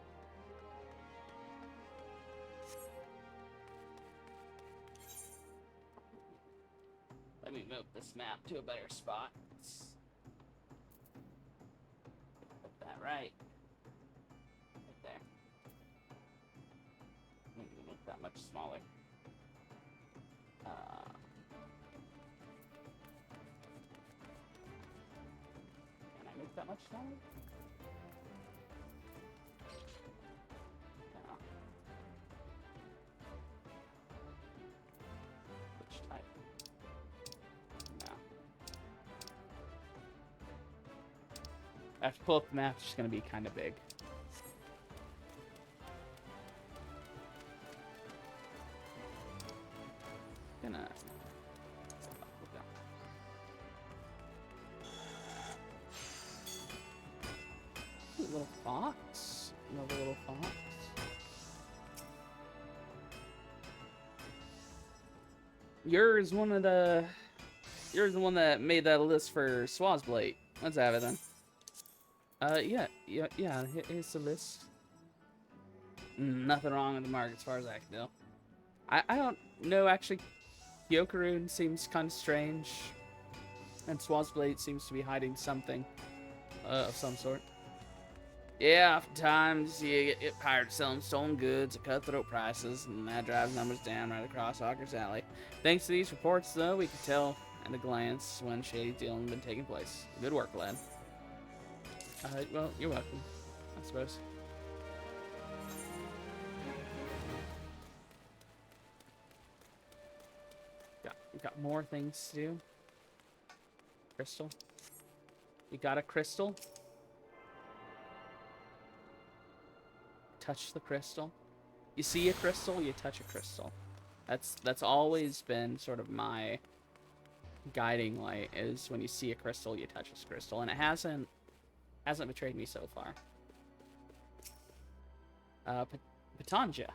Let me move this map to a better spot. Put that right there. Maybe make that much smaller. Can I make that much smaller? No. Which type? No. I have to pull up the map, it's just gonna be kind of big. Gonna little fox. Another little fox. You're the one that made that list for Swazblade. Let's have it then. Yeah. Here's the list. Nothing wrong with the market as far as I can tell. I don't know, actually. Kyokaroon seems kind of strange. And Swazblade seems to be hiding something of some sort. Yeah, oftentimes you get pirates selling stolen goods at cutthroat prices, and that drives numbers down right across Hawker's Alley. Thanks to these reports, though, we can tell at a glance when shady dealing has been taking place. Good work, lad. Well, you're welcome, I suppose. Got more things to do. Crystal? You got a crystal? Touch the crystal. You see a crystal, you touch a crystal. That's always been sort of my guiding light, is when you see a crystal, you touch a crystal, and it hasn't betrayed me so far. Patanja.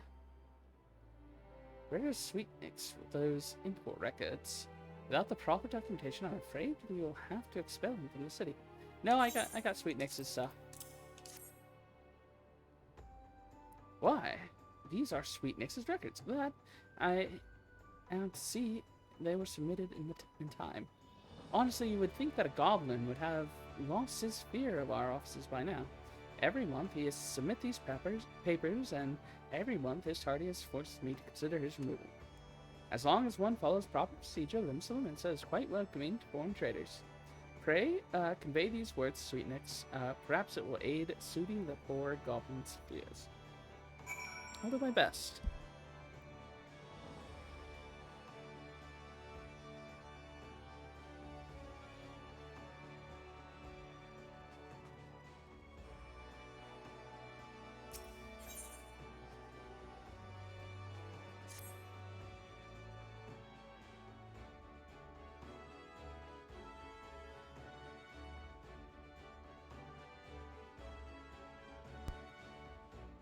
Where is Sweetnix with those import records? Without the proper documentation, I'm afraid we will have to expel him from the city. No, I got Sweetnix's stuff. Why? These are Sweetnix's records. But I see they were submitted in time. Honestly, you would think that a goblin would have lost his fear of our offices by now. Every month he has to submit these papers, and every month his tardy has forced me to consider his removal. As long as one follows proper procedure, Limsa is quite welcoming to foreign traders. Pray, convey these words to Sweetnix. Perhaps it will aid soothing the poor goblin's fears. I'll do my best.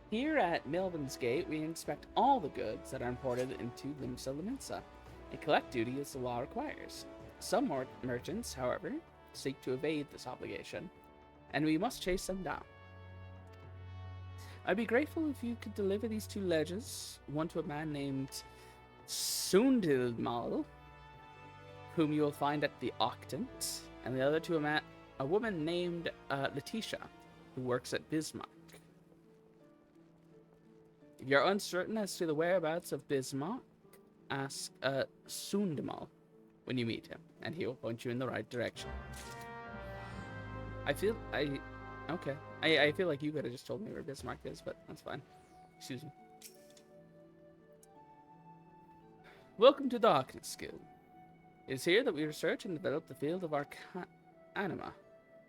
Here at Melvin's Gate, we inspect all the goods that are imported into Limsa. A collect duty as the law requires. Some merchants, however, seek to evade this obligation, and we must chase them down. I'd be grateful if you could deliver these 2 ledgers, one to a man named Sundilmal, whom you will find at the Octant, and the other to a woman named Letitia, who works at Bismarck. If you're uncertain as to the whereabouts of Bismarck, ask Sundamal when you meet him, and he will point you in the right direction. I feel like you could have just told me where Bismarck is, but that's fine. Excuse me. Welcome to the Darkness Guild. It is here that we research and develop the field of Arcanima.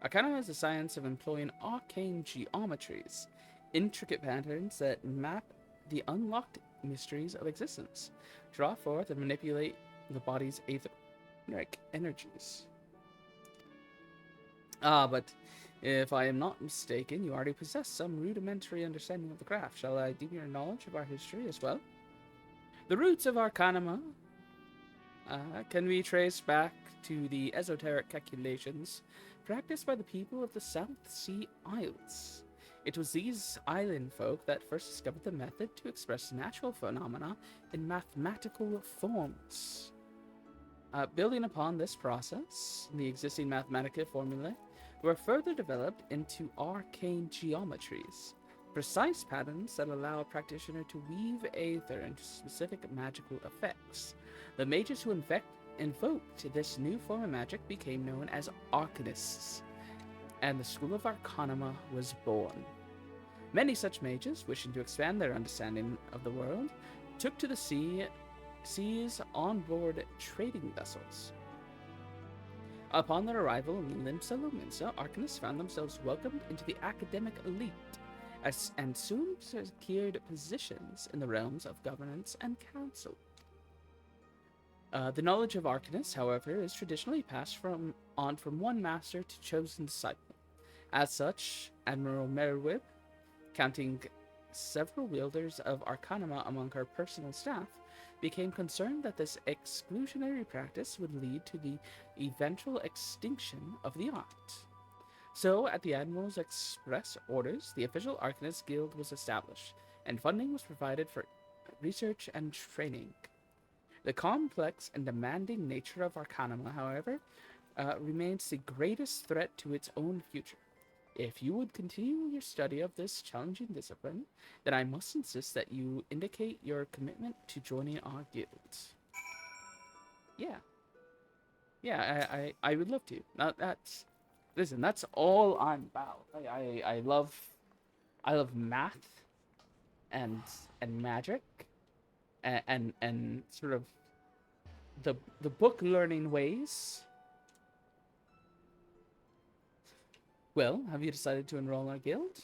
Arcanima is the science of employing arcane geometries, intricate patterns that map the unlocked mysteries of existence, draw forth and manipulate the body's etheric energies. But if I am not mistaken, you already possess some rudimentary understanding of the craft. Shall I deepen your knowledge of our history as well? The roots of Arcanima can be traced back to the esoteric calculations practiced by the people of the South Sea Isles. It was these island folk that first discovered the method to express natural phenomena in mathematical forms. Building upon this process, the existing mathematical formulae were further developed into arcane geometries, precise patterns that allow a practitioner to weave aether into specific magical effects. The mages who invoked this new form of magic became known as arcanists, and the School of Arcanima was born. Many such mages, wishing to expand their understanding of the world, took to the seas on board trading vessels. Upon their arrival in Limsa, Arcanists found themselves welcomed into the academic elite, and soon secured positions in the realms of governance and council. The knowledge of Arcanists, however, is traditionally passed on from one master to chosen disciple. As such, Admiral Merwib, counting several wielders of Arcanima among her personal staff, became concerned that this exclusionary practice would lead to the eventual extinction of the art. So, at the Admiral's express orders, the official Arcanist Guild was established, and funding was provided for research and training. The complex and demanding nature of Arcanima, however, remains the greatest threat to its own future. If you would continue your study of this challenging discipline, then I must insist that you indicate your commitment to joining our guild. Yeah, I would love to. Listen, that's all I'm about. I love math and magic and sort of the book learning ways Well, have you decided to enroll in our guild?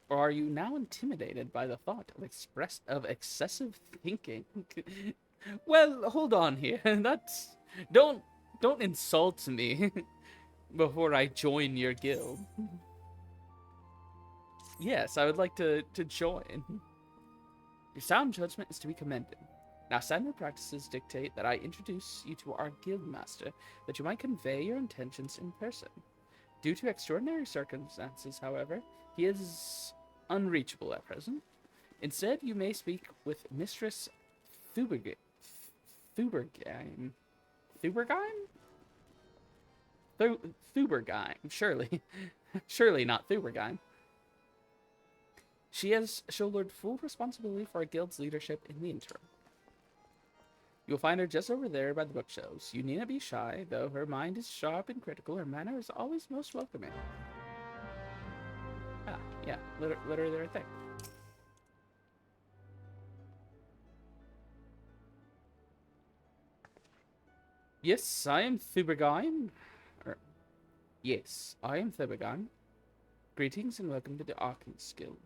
Or are you now intimidated by the thought of excessive thinking? Well, hold on here. That's don't don't insult me before I join your guild. Yes, I would like to join. Your sound judgment is to be commended. Now, standard practices dictate that I introduce you to our guild master, that you might convey your intentions in person. Due to extraordinary circumstances, however, he is unreachable at present. Instead, you may speak with Mistress Thuberg- Thubergine. Thubergine? Thubergine, surely. Surely not Thubergine. She has shouldered full responsibility for our guild's leadership in the interim. You'll find her just over there by the bookshelves. You needn't be shy, though her mind is sharp and critical. Her manner is always most welcoming. Ah, yeah, literally the right thing. Yes, I am Thubergine. Yes, I am Thubergine. Greetings and welcome to the Arcanist Guild.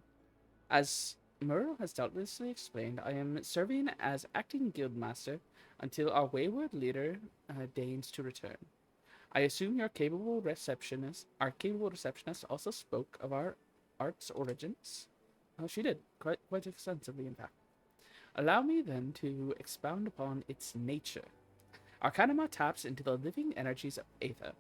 As Murrow has doubtlessly explained, I am serving as acting guild master until our wayward leader deigns to return. I assume our capable receptionist also spoke of our art's origins. Oh, she did, quite extensively, in fact. Allow me then to expound upon its nature. Arcanima taps into the living energies of Aether.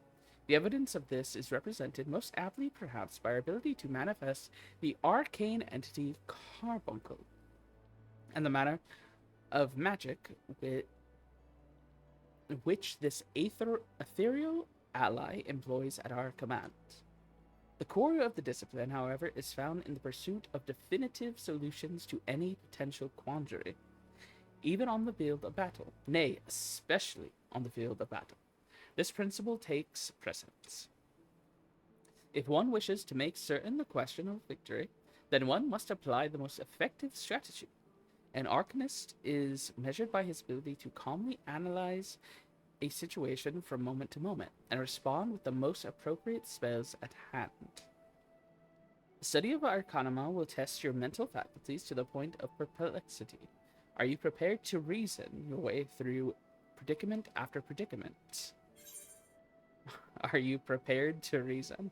The evidence of this is represented most aptly, perhaps, by our ability to manifest the arcane entity Carbuncle, and the manner of magic which this ethereal ally employs at our command. The core of the discipline, however, is found in the pursuit of definitive solutions to any potential quandary, even on the field of battle, nay, especially on the field of battle. This principle takes precedence. If one wishes to make certain the question of victory, then one must apply the most effective strategy. An arcanist is measured by his ability to calmly analyze a situation from moment to moment and respond with the most appropriate spells at hand. The study of Arcanima will test your mental faculties to the point of perplexity. Are you prepared to reason your way through predicament after predicament? Are you prepared to reason?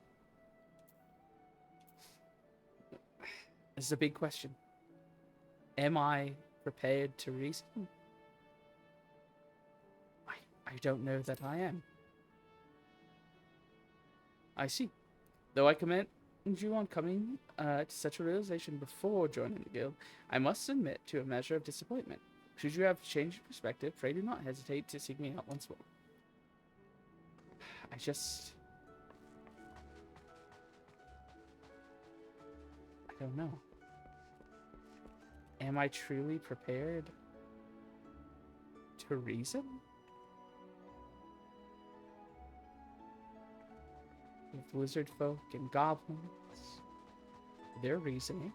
This is a big question. Am I prepared to reason? I don't know that I am. I see. Though I commend you on coming to such a realization before joining the guild, I must admit to a measure of disappointment. Should you have changed your perspective, pray do not hesitate to seek me out once more. I don't know. Am I truly prepared to reason? With lizard folk and goblins, their reasoning.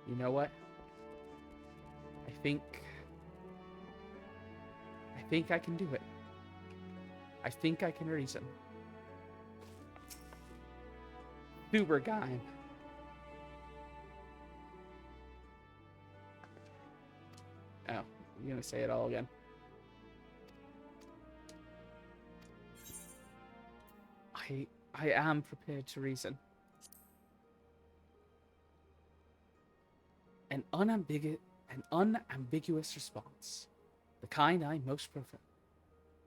You know what? I think I can do it. I think I can reason. Thubergine. Oh, you're gonna say it all again. I am prepared to reason. An unambiguous response. The kind I most prefer.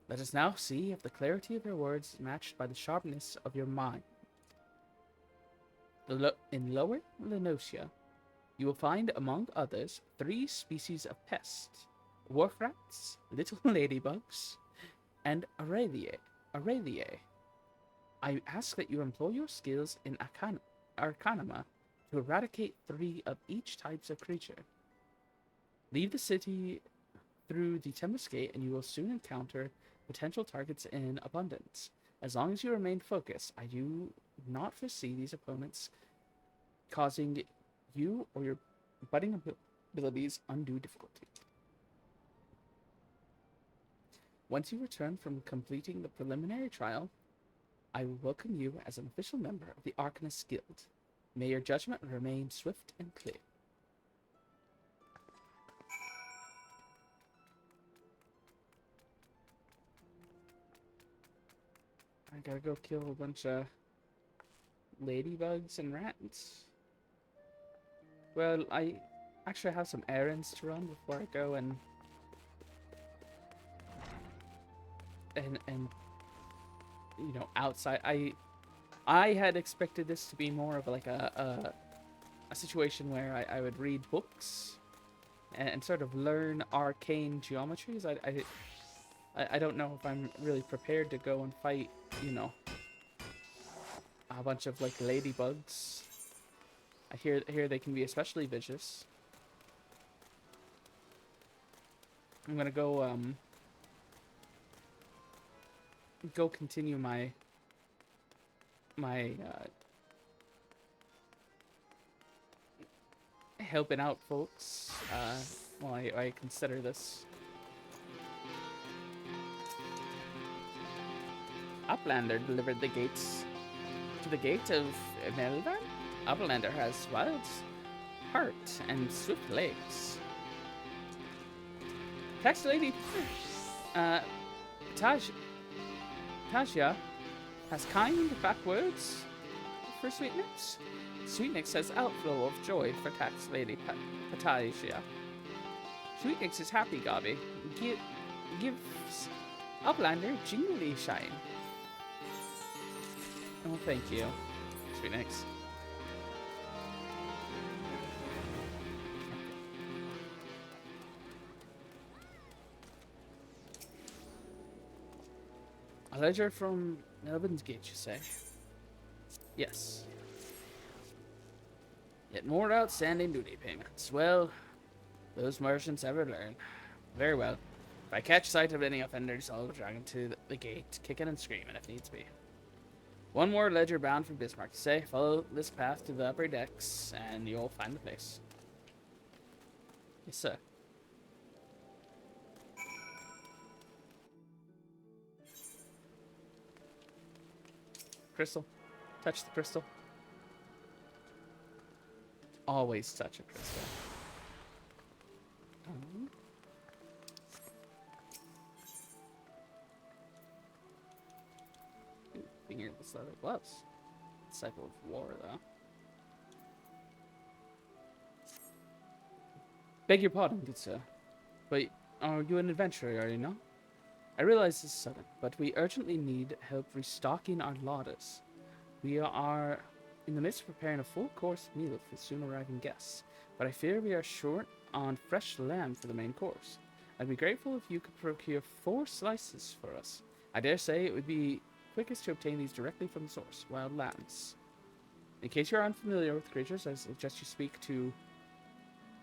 Let us now see if the clarity of your words is matched by the sharpness of your mind. In Lower Lenosia, you will find, among others, 3 species of pests: wharf rats, little ladybugs, and Aureliae. I ask that you employ your skills in Arcanima to eradicate 3 of each types of creature. Leave the city through the Tempest Gate and you will soon encounter potential targets in abundance. As long as you remain focused, I do not foresee these opponents causing you or your budding abilities undue difficulty. Once you return from completing the preliminary trial, I will welcome you as an official member of the Arcanist Guild. May your judgment remain swift and clear. I gotta go kill a bunch of ladybugs and rats. Well, I actually have some errands to run before I go and you know, outside. I had expected this to be more of like a situation where I would read books and sort of learn arcane geometries. I don't know if I'm really prepared to go and fight, you know, a bunch of like ladybugs. I hear they can be especially vicious. I'm gonna go continue my helping out folks while I consider this. Uplander delivered the gates to the gate of Melvan. Uplander has wild heart and swift legs. Tax lady, Tajia has kind backwards for Sweetnix. Sweetnix has outflow of joy for tax lady Tajia. Sweetnix is happy, Gobby. Gives Uplander jingly shine. Oh, thank you, Sweetnix. A ledger from Melvin's Gate, you say? Yes. Yet more outstanding duty payments. Well, those merchants ever learn. Very well. If I catch sight of any offenders, I'll drag them to the gate, kicking and screaming if needs be. One more ledger bound from Bismarck, you say? Follow this path to the upper decks, and you'll find the place. Yes, sir. Crystal. Touch the crystal. Always touch a crystal. Fingerless leather gloves. Cycle of war, though. Beg your pardon, good sir. But are you an adventurer, are you not? I realize this is sudden, but we urgently need help restocking our larders. We are in the midst of preparing a full-course meal for soon-arriving guests, but I fear we are short on fresh lamb for the main course. I'd be grateful if you could procure 4 slices for us. I dare say it would be quickest to obtain these directly from the source, wild lambs. In case you are unfamiliar with creatures, I suggest you speak to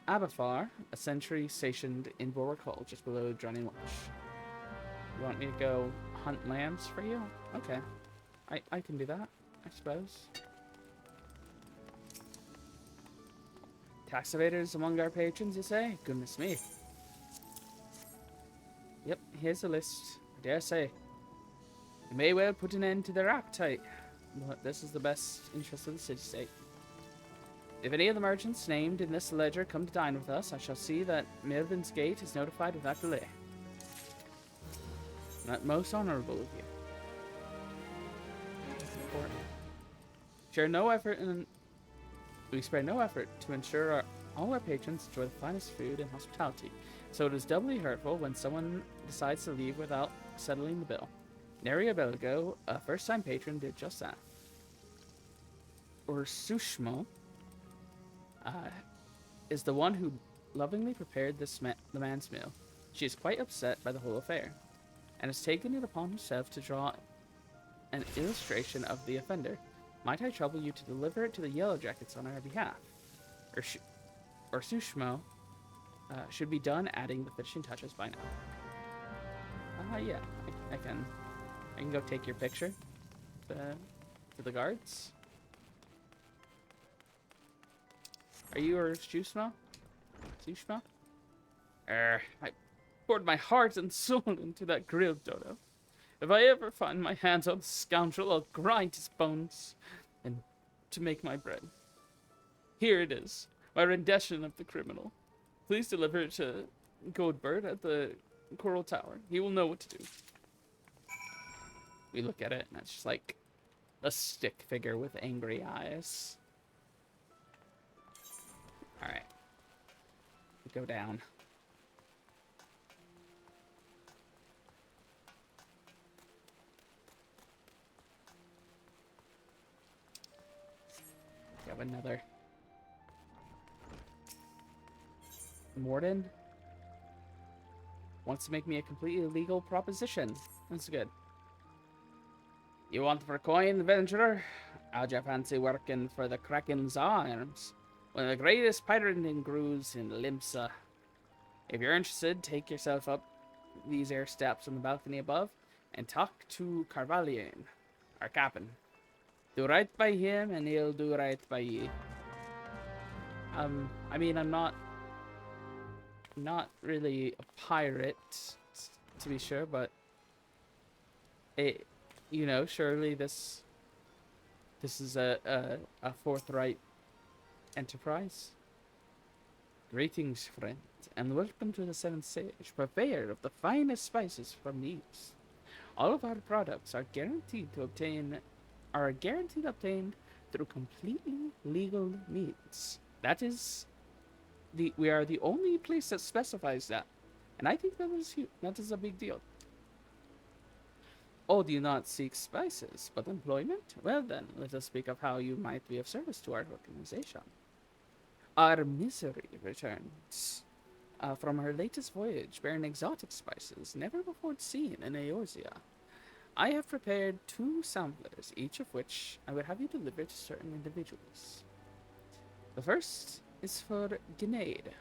Abafar, a sentry stationed in Bulwark Hall, just below Drowning Watch. You want me to go hunt lambs for you? Okay. I can do that, I suppose. Tax evaders among our patrons, you say? Goodness me. Yep, here's the list. I dare say. It may well put an end to their appetite, but this is the best interest of the city-state. If any of the merchants named in this ledger come to dine with us, I shall see that Melvin's Gate is notified without delay. Not most honorable of you. That's important. We spare no effort to ensure all our patrons enjoy the finest food and hospitality, so it is doubly hurtful when someone decides to leave without settling the bill. Neria Belgo, a first-time patron, did just that. Ursushmo is the one who lovingly prepared the man's meal. She is quite upset by the whole affair, and has taken it upon herself to draw an illustration of the offender. Might I trouble you to deliver it to the Yellow Jackets on our behalf? Ursushmo should be done adding the finishing touches by now. Yeah, I can go take your picture to the guards. Are you Ursushmo? Sushmo? I poured my heart and soul into that grilled dodo. If I ever find my hands on the scoundrel, I'll grind his bones and to make my bread. Here it is, my rendition of the criminal. Please deliver it to Goldbird at the Coral Tower. He will know what to do. We look at it, and it's just like a stick figure with angry eyes. Alright. We go down. We have another. Morden wants to make me a completely legal proposition. That's good. You want for coin, adventurer? How'd you fancy working for the Kraken's arms? One of the greatest pirating crews in Limsa. If you're interested, take yourself up these air steps on the balcony above and talk to Carvallian, our captain. Do right by him and he'll do right by ye. I mean, I'm not really a pirate, to be sure, but it, you know, surely this is a forthright enterprise. Greetings, friend, and welcome to the Seventh Sage, purveyor of the finest spices from the East. All of our products are guaranteed obtained through completely legal means. That is, we are the only place that specifies that, and I think that is a big deal. Oh, do you not seek spices, but employment? Well then, let us speak of how you might be of service to our organization. Our Misery returns from her latest voyage, bearing exotic spices never before seen in Eorzea. I have prepared 2 samplers, each of which I would have you deliver to certain individuals. The first is for Grenade,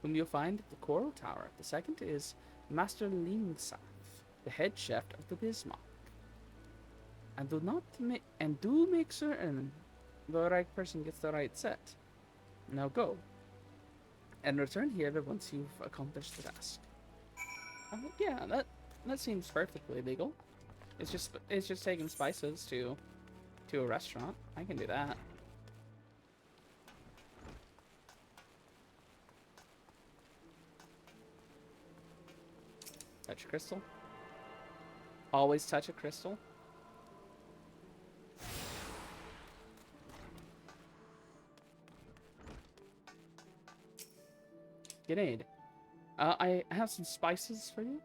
whom you'll find at the Coral Tower. The second is Master Limsath, the head chef of the Bismarck. And do make certain the right person gets the right set. Now go, and return here once you've accomplished the task. Yeah, that seems perfectly legal. It's just taking spices to a restaurant. I can do that. Touch a crystal. Always touch a crystal. Grenade. I have some spices for you.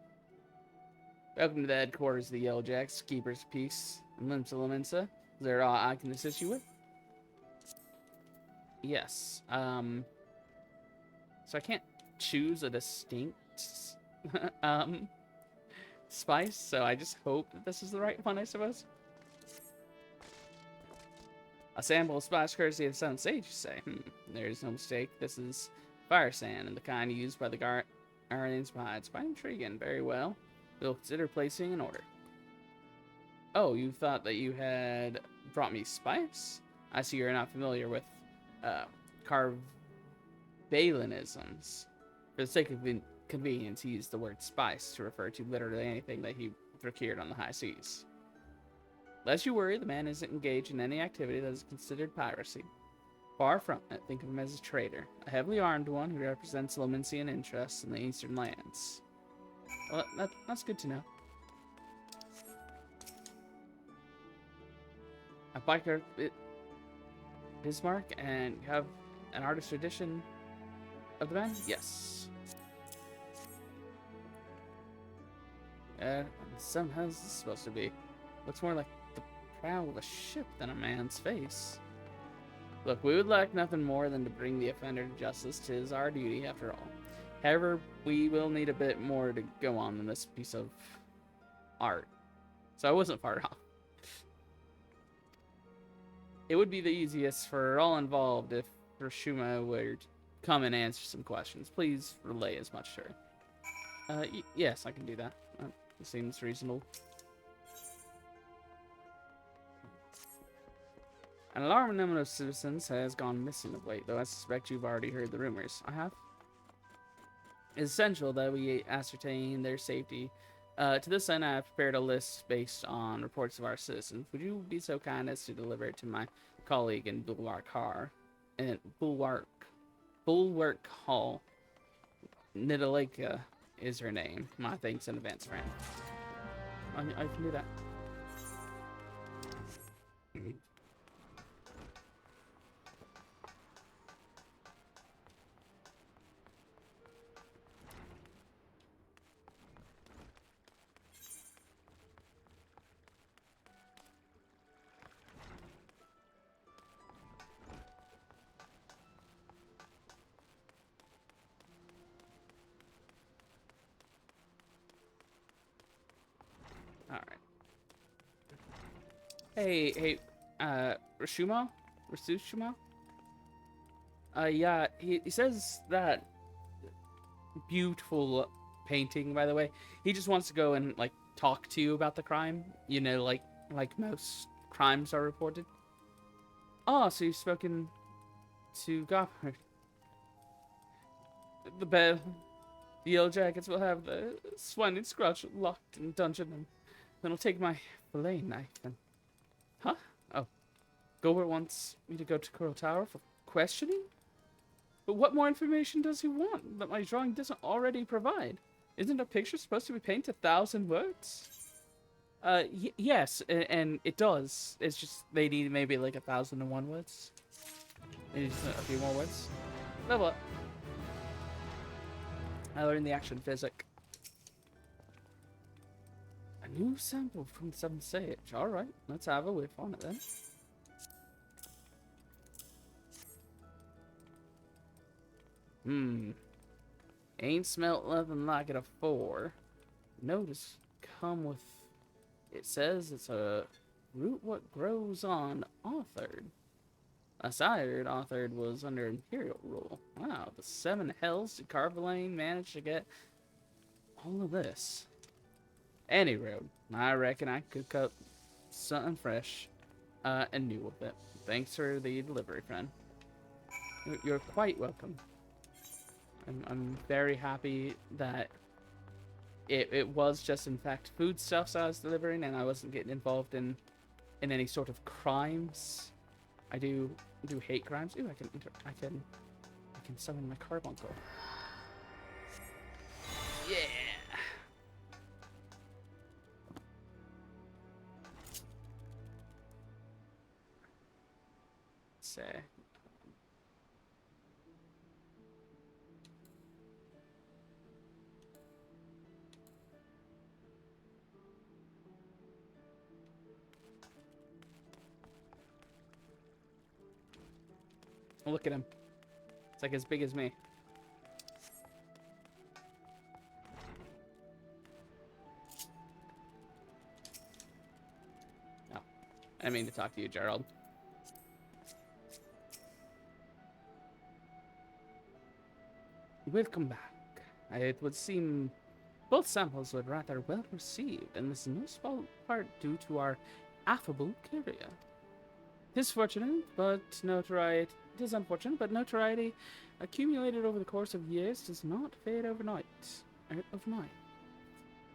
Welcome to the headquarters of the Yelljacks, Keepers of Peace, and Limsa Laminsa. Is there I can assist you with? Yes. So I can't choose a distinct spice, so I just hope that this is the right one, I suppose. A sample of spice courtesy of the Seventh Sage, you say? There's no mistake. This is fire sand, and the kind used by the Guardians behind. It's quite intriguing. Very well. We'll consider placing an order. Oh, you thought that you had brought me spice? I see you're not familiar with Carvalianisms. For the sake of convenience, he used the word spice to refer to literally anything that he procured on the high seas. Lest you worry, the man isn't engaged in any activity that is considered piracy. Far from it, think of him as a trader, a heavily armed one who represents Lomensian interests in the eastern lands. Well, that's good to know. A biker Bismarck, and you have an artist's edition of the man? Yes. Somehow this is supposed to be. Looks more like the prow of a ship than a man's face. Look, we would like nothing more than to bring the offender to justice. 'Tis our duty, after all. However, we will need a bit more to go on in this piece of art. So I wasn't far off. It would be the easiest for all involved if Rashuma would come and answer some questions. Please relay as much to her. Yes, I can do that. It seems reasonable. An alarming number of citizens has gone missing of late, though I suspect you've already heard the rumors. I have. It's essential that we ascertain their safety To this end, I have prepared a list based on reports of our citizens. Would you be so kind as to deliver it to my colleague in Bulwark Hall? Nidaleka is her name. My thanks in advance, friend. I can do that. All right. Hey, Rasumo? Rasushimo? Yeah, he says that beautiful painting, by the way. He just wants to go and, like, talk to you about the crime. You know, like most crimes are reported. Oh, so you've spoken to Gothard. The bed. The yellow jackets will have the swine scratch locked in dungeon, and then I'll take my fillet knife and... Huh? Oh. Gobert wants me to go to Coral Tower for questioning? But what more information does he want that my drawing doesn't already provide? Isn't a picture supposed to be painted 1,000 words? Yes, and it does. It's just they need maybe like 1,001 words. Maybe just a few more words. Level up. I learned the action physic. A new sample from the 7th stage. Alright, let's have a whiff on it then. Ain't smelt nothing like it afore. Notice come with... It says it's a root what grows on Authard. Aside, Authard was under Imperial rule. Wow, the 7 hells did Carvalane manage to get all of this? Any road, I reckon I could cook something fresh and new with it. Thanks for the delivery, friend. You're quite welcome. I'm very happy that it was just, in fact, foodstuffs I was delivering, and I wasn't getting involved in any sort of crimes. I do hate crimes. Ooh, I can summon my carbuncle. Yeah. Let's say. Look at him. It's like as big as me. Oh, I didn't mean to talk to you, Gerald. Welcome back. It would seem both samples were rather well received, and this is no small part due to our affable courier. It is unfortunate, but notoriety accumulated over the course of years does not fade overnight.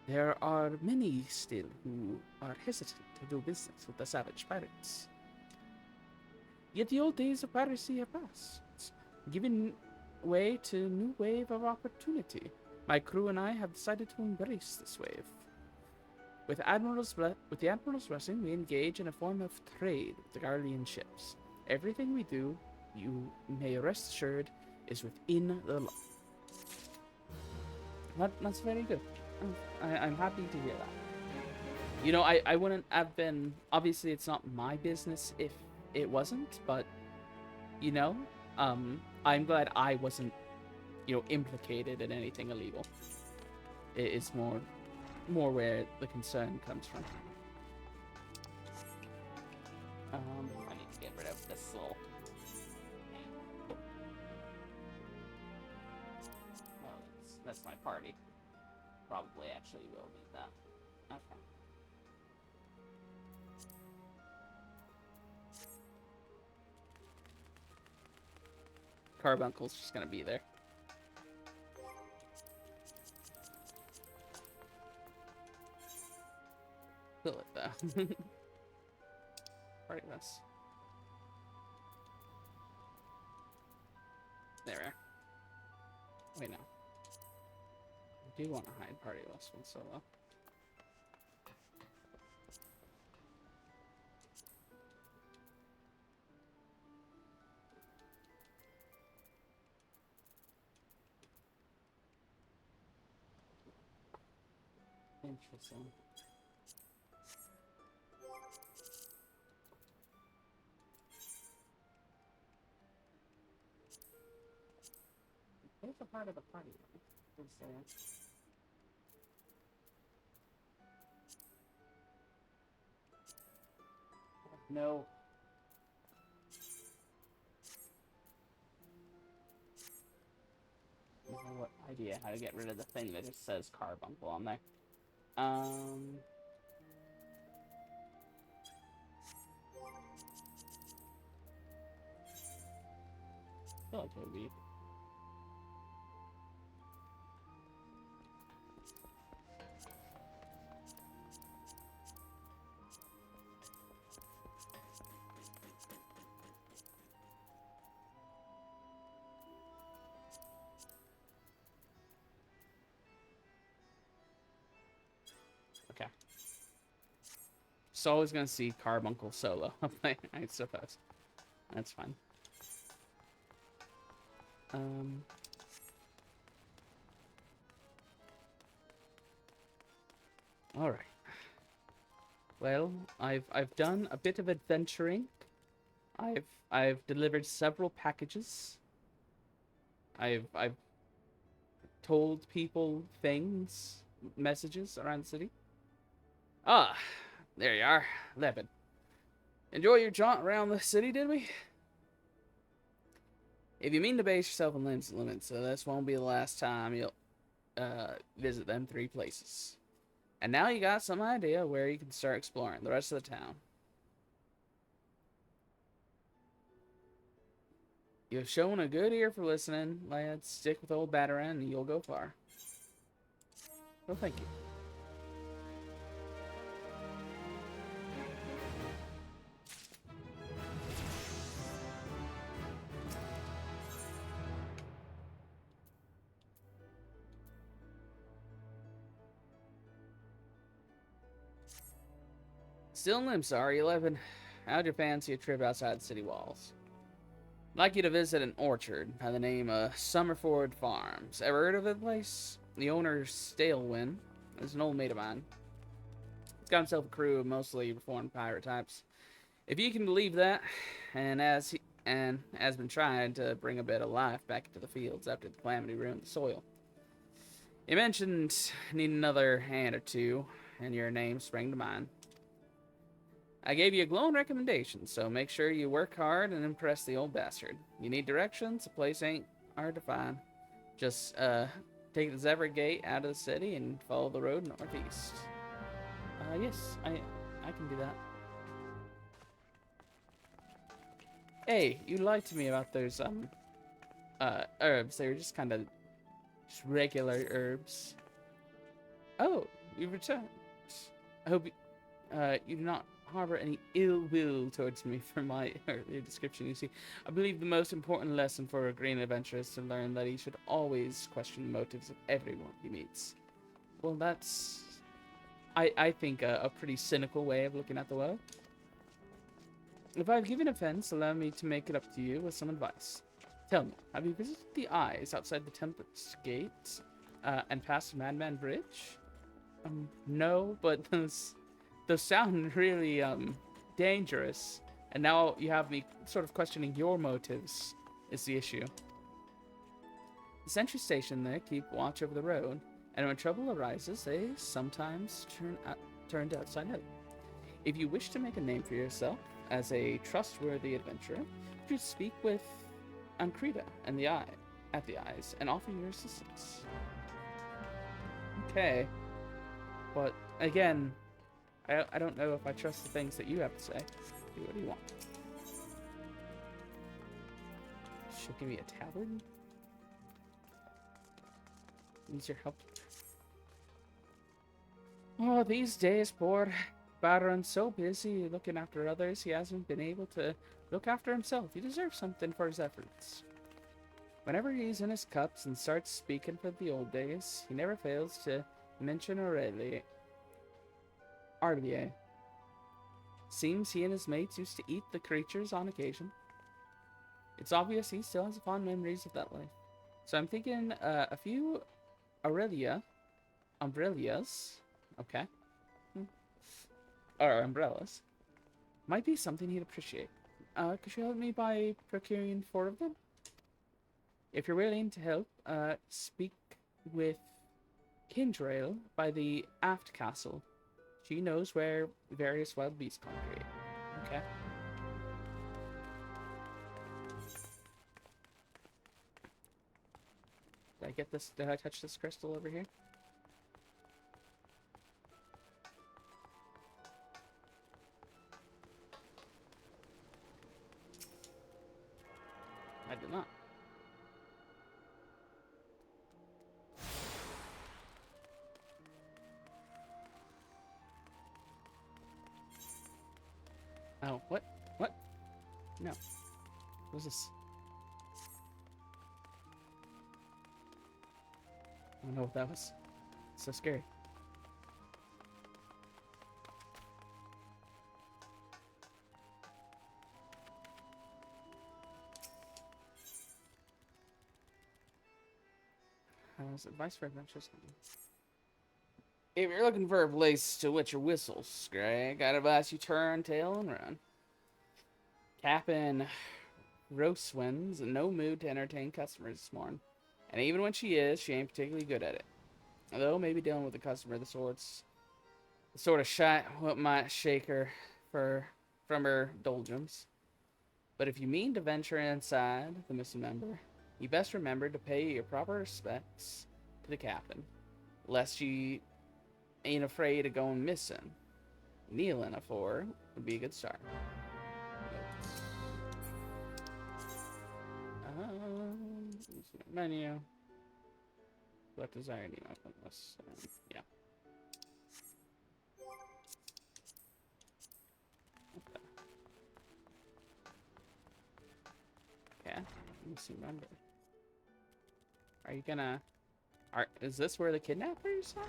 There are many still who are hesitant to do business with the savage pirates. Yet the old days of piracy have passed, giving way to a new wave of opportunity. My crew and I have decided to embrace this wave. With the Admiral's blessing, we engage in a form of trade with the Guardian ships. Everything we do, you may rest assured, is within the law. That's very good. I'm happy to hear that. You know, I wouldn't have been... Obviously, it's not my business if it wasn't, but, you know, I'm glad I wasn't, implicated in anything illegal. It's more where the concern comes from. I need to get rid of this little... Oh, that's my party. Probably actually will need that. Okay. Carbuncle's just gonna be there. Party list. There we are. Wait, no. I do want to hide party list one solo. Interesting. Where's the part of the party? Is there? No. I have no idea how to get rid of the thing that just says Carbuncle on there. I feel like it would be. Okay. So always gonna see Carbuncle solo up there, I suppose. That's fine. All right. Well, I've done a bit of adventuring. I've delivered several packages. I've told people things, messages around the city. Ah, there you are, Levin. Enjoy your jaunt around the city, did we? If you mean to base yourself on limits, so this won't be the last time you'll visit them 3 places. And now you got some idea where you can start exploring the rest of the town. You've shown a good ear for listening, lads. Stick with old Bataran and you'll go far. Well, thank you. Still in Limsa, are you, Levin? How'd you fancy a trip outside the city walls? I'd like you to visit an orchard by the name of Summerford Farms. Ever heard of the place? The owner's Stalewind is an old mate of mine. He's got himself a crew of mostly reformed pirate types. If you can believe that, and has been trying to bring a bit of life back into the fields after the calamity ruined the soil. You mentioned need another hand or two, and your name sprang to mind. I gave you a glowing recommendation, so make sure you work hard and impress the old bastard. You need directions, the place ain't hard to find. Just take the Zephyr Gate out of the city and follow the road northeast. Yes, I can do that. Hey, you lied to me about those herbs. They were just kind of just regular herbs. Oh, you've returned. I hope you do not harbor any ill will towards me for my earlier description. You see, I believe the most important lesson for a green adventurer is to learn that he should always question the motives of everyone he meets. Well, that's, I think, a pretty cynical way of looking at the world. If I've given offense, allow me to make it up to you with some advice. Tell me, have you visited the eyes outside the Tempest Gate and past Madman Bridge? No, but those sound really dangerous, and now you have me sort of questioning your motives is the issue. The sentry station there keep watch over the road, and when trouble arises, they sometimes turn to outside help. If you wish to make a name for yourself as a trustworthy adventurer, you should speak with Ankrita and at the eyes and offer your assistance. Okay, but again, I don't know if I trust the things that you have to say. What do you want? She'll give me a tabard? Needs your help. Oh, these days, poor. Baron's so busy looking after others, he hasn't been able to look after himself. He deserves something for his efforts. Whenever he's in his cups and starts speaking for the old days, he never fails to mention Arlier. Seems he and his mates used to eat the creatures on occasion. It's obvious he still has fond memories of that life. So I'm thinking a few umbrellas, okay, or umbrellas, might be something he'd appreciate. Could you help me by procuring 4 of them? If you're willing to help, speak with Kindrail by the aft castle. She knows where various wild beasts congregate. Okay. Did I get this? Did I touch this crystal over here? I did not. Oh, what? What? No. What was this? I don't know what that was. It's so scary. Advice for adventures. If you're looking for a place to wet your whistles, Greg, I'd advise you turn tail and run. Captain Rosewin's in no mood to entertain customers this morning. And even when she is, she ain't particularly good at it. Although maybe dealing with a customer the sort of shot what might shake her from her doldrums. But if you mean to venture inside the missing member, you best remember to pay your proper respects to the captain, lest you ain't afraid of going missing. Kneeling a 4 would be a good start. Menu. What desired email from this? Yeah. Okay. Let me see. Remember. Are you gonna? Is this where the kidnappers are?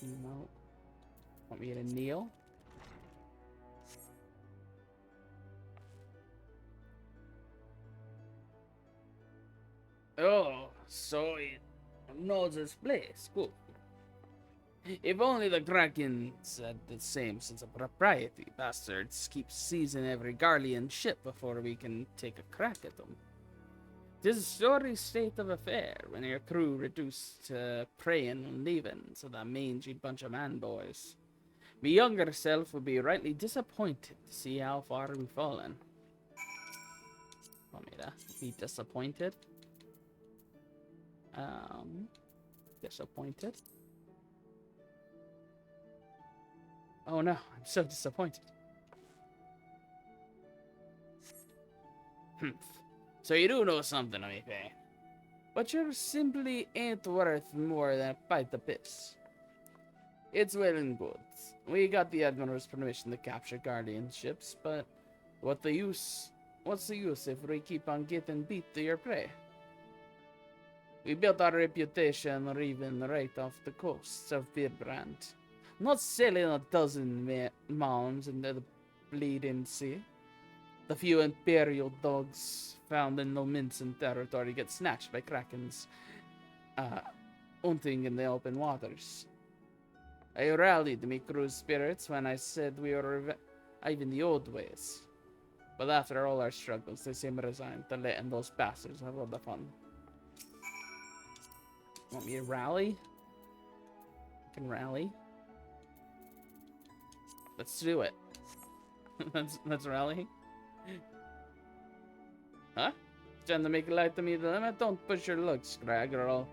No. Want me to kneel? Oh, so it knows this place. Good. If only the Krakens had the same sense of propriety. Bastards keep seizing every Garlean ship before we can take a crack at them. 'Tis a sorry state of affair when your crew reduced to praying and leaving to that mangy bunch of man-boys. My younger self would be rightly disappointed to see how far we've fallen. Want me to be disappointed? Disappointed. Oh no, I'm so disappointed. So you do know something of me, eh? But you simply ain't worth more than a pint of piss. It's well and good. We got the Admiral's permission to capture Guardian ships, but what's the use if we keep on getting beat to your prey? We built our reputation reaving right off the coasts of Birbrand. Not sailing a dozen mounds into the bleeding sea. The few Imperial dogs found in Lominson territory get snatched by Krakens, hunting in the open waters. I rallied my crew's spirits when I said we were reviving the old ways. But after all our struggles, they seem resigned to letting those bastards have all the fun. Want me to rally? I can rally. Let's do it. let's rally. Huh? Trying to make light of me the limit? Don't push your luck, Scrag, or I'll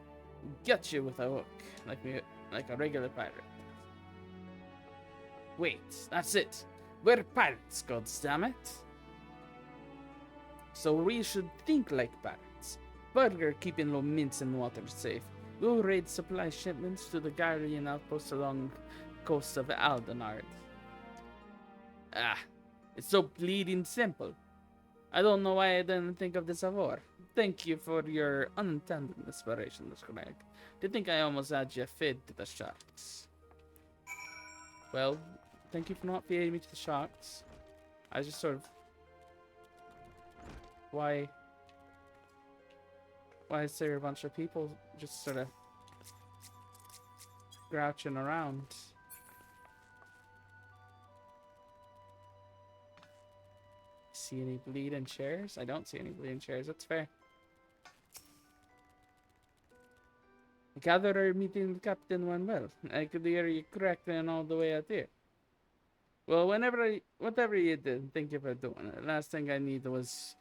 get you with a hook, like a regular pirate. Wait, that's it. We're pirates, goddammit. So we should think like pirates. Burger keeping Lominson waters safe. Go raid supply shipments to the Gyrian outposts along coast of Aldenard. Ah, it's so bleeding simple. I don't know why I didn't think of this before. Thank you for your unintended inspiration, Miss Craig. To think I almost had you fed to the sharks. Well, thank you for not feeding me to the sharks. I just sort of... Why is there a bunch of people just sort of grouching around? See any bleeding chairs? I don't see any bleeding chairs. That's fair. I gather our meeting with Captain went well. I could hear you correctly and all the way out there. Well, whatever you did, thank you for doing it. Last thing I need was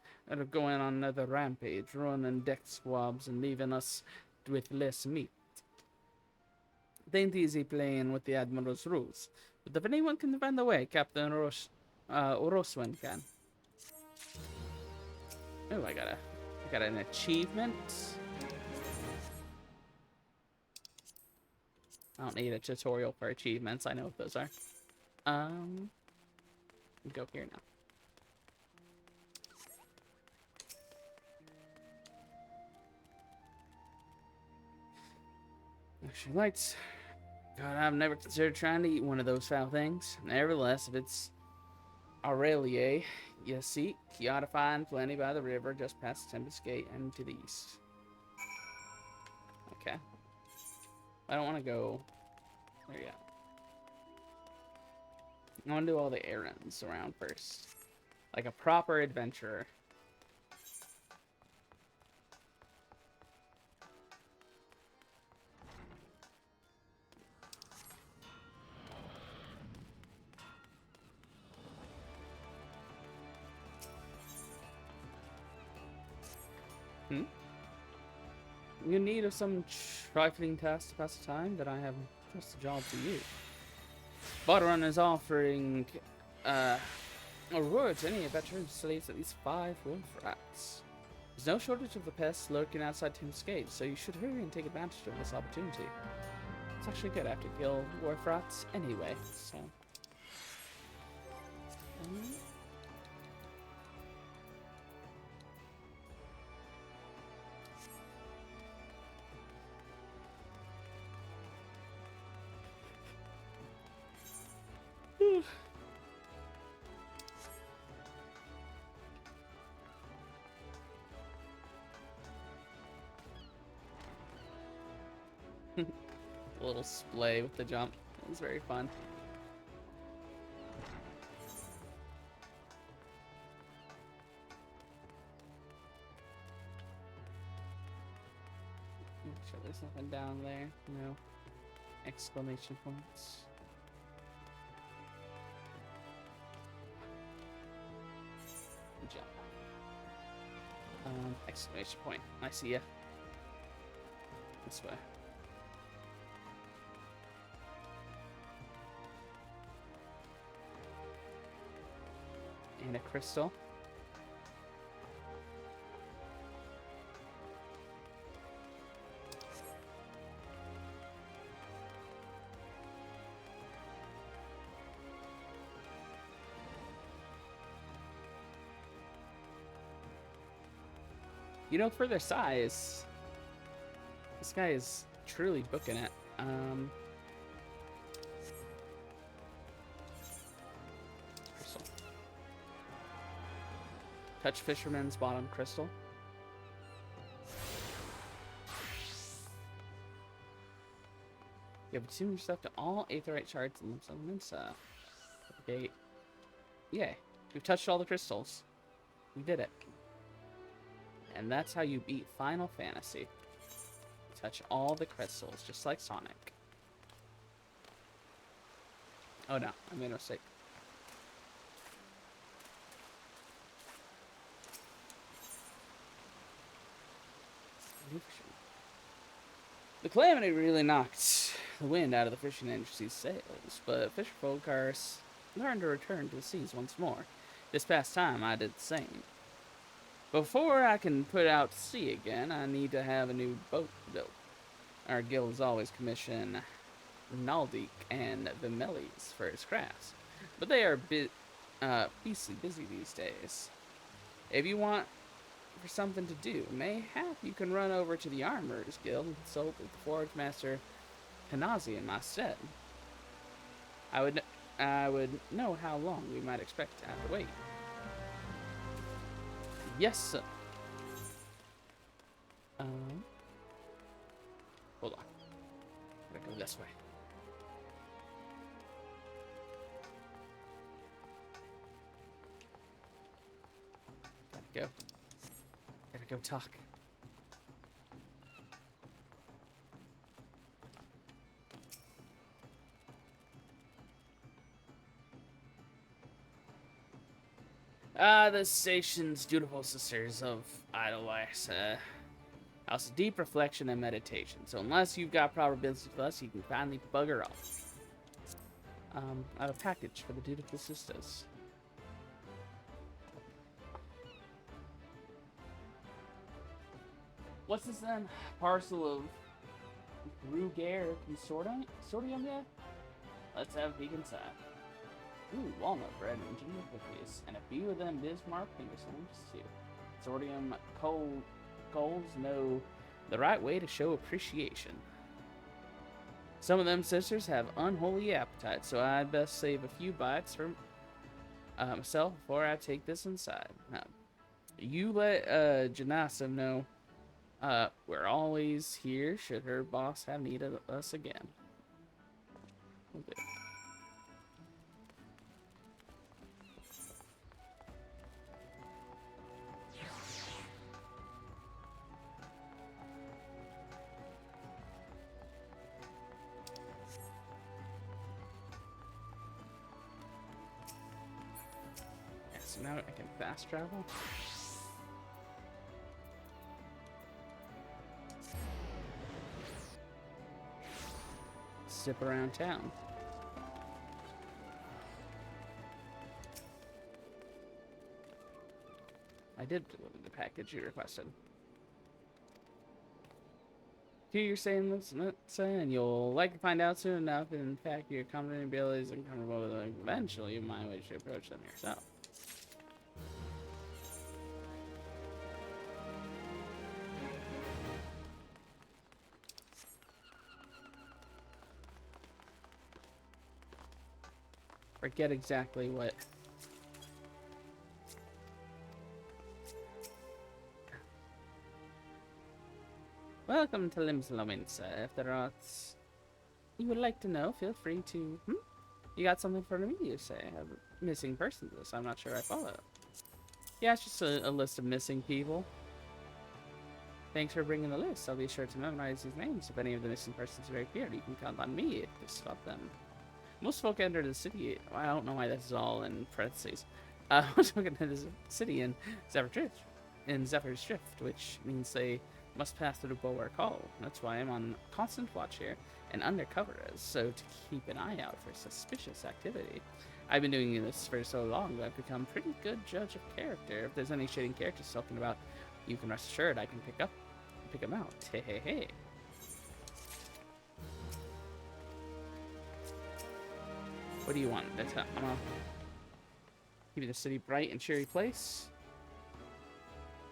going on another rampage, ruining deck swabs and leaving us with less meat. It ain't easy playing with the Admiral's rules, but if anyone can find a way, Captain Roswin can. Oh, I got an achievement. I don't need a tutorial for achievements. I know what those are. Go here now. Extra lights. God, I've never considered trying to eat one of those foul things. Nevertheless, if it's Aurelie you seek, you ought to find plenty by the river just past Tempest Gate and to the east. Okay. I don't want to go there yet. I want to do all the errands around first. Like a proper adventurer. You need of some trifling task to pass the time, that I have just a job for you. Butterrun is offering a reward to any veteran who slays at least 5 wolf rats. There's no shortage of the pests lurking outside Tim's Gate, so you should hurry and take advantage of this opportunity. It's actually good after kill wolf rats anyway, so... A little splay with the jump. It was very fun. Make sure there's nothing down there. No exclamation points. Jump. Exclamation point. I see ya. This way. And a crystal. You know, for their size, this guy is truly booking it. Crystal. Touch Fisherman's bottom crystal. You have attuned yourself to all aetherite shards and elements. Okay. Yeah, we've touched all the crystals. We did it. And that's how you beat Final Fantasy. Touch all the crystals, just like Sonic. Oh no, I made a mistake. The calamity really knocked the wind out of the fishing industry's sails, but fisherfolk are starting to return to the seas once more. This past time, I did the same. Before I can put out to sea again, I need to have a new boat built. our guilds always commission Naldik and Vimelis for his crafts, but they are beastly busy these days. If you want for something to do, mayhap you can run over to the Armorers Guild and consult with the Forge Master Hanazi in my stead. I would know how long we might expect to have to wait. Yes, sir. Hold on. Gotta go this way. Gotta go talk. The station's dutiful sisters of Idolice, house a deep reflection and meditation. So unless you've got proper business with us, you can finally bugger off. I have a package for the dutiful sisters. What's this then? Parcel of Rugair Consortium, yeah? Let's have a peek inside. Ooh, walnut bread and ginger cookies. And a few of them Bismarck finger stones, too. Consortium Coles know the right way to show appreciation. Some of them sisters have unholy appetites, so I'd best save a few bites for myself before I take this inside. Now, you let Janasa know we're always here should her boss have need of us again. Okay. Yeah, so now I can fast travel. Zip around town. I did deliver the package you requested. Here you're saying this, and you'll likely find out soon enough. In fact, your competent abilities and comfortable with them. Eventually, you might wish to approach them yourself. Forget exactly what. Welcome to Limslominsa. If there are you would like to know, feel free to. You got something for me, you say? A missing persons list. I'm not sure I follow. Yeah, it's just a list of missing people. Thanks for bringing the list. I'll be sure to memorize these names. If any of the missing persons are appeared, you can count on me to stop them. Most folk enter the city. I don't know why this is all in parentheses. Most folk enter the city in Zephyr's Drift, which means they must pass through Bulwark Hall. That's why I'm on constant watch here and undercover, so to keep an eye out for suspicious activity. I've been doing this for so long that I've become a pretty good judge of character. If there's any shading characters talking about, you can rest assured I can pick them out. Hey, hey, hey. What do you want? I'm gonna keep the city bright and cheery place.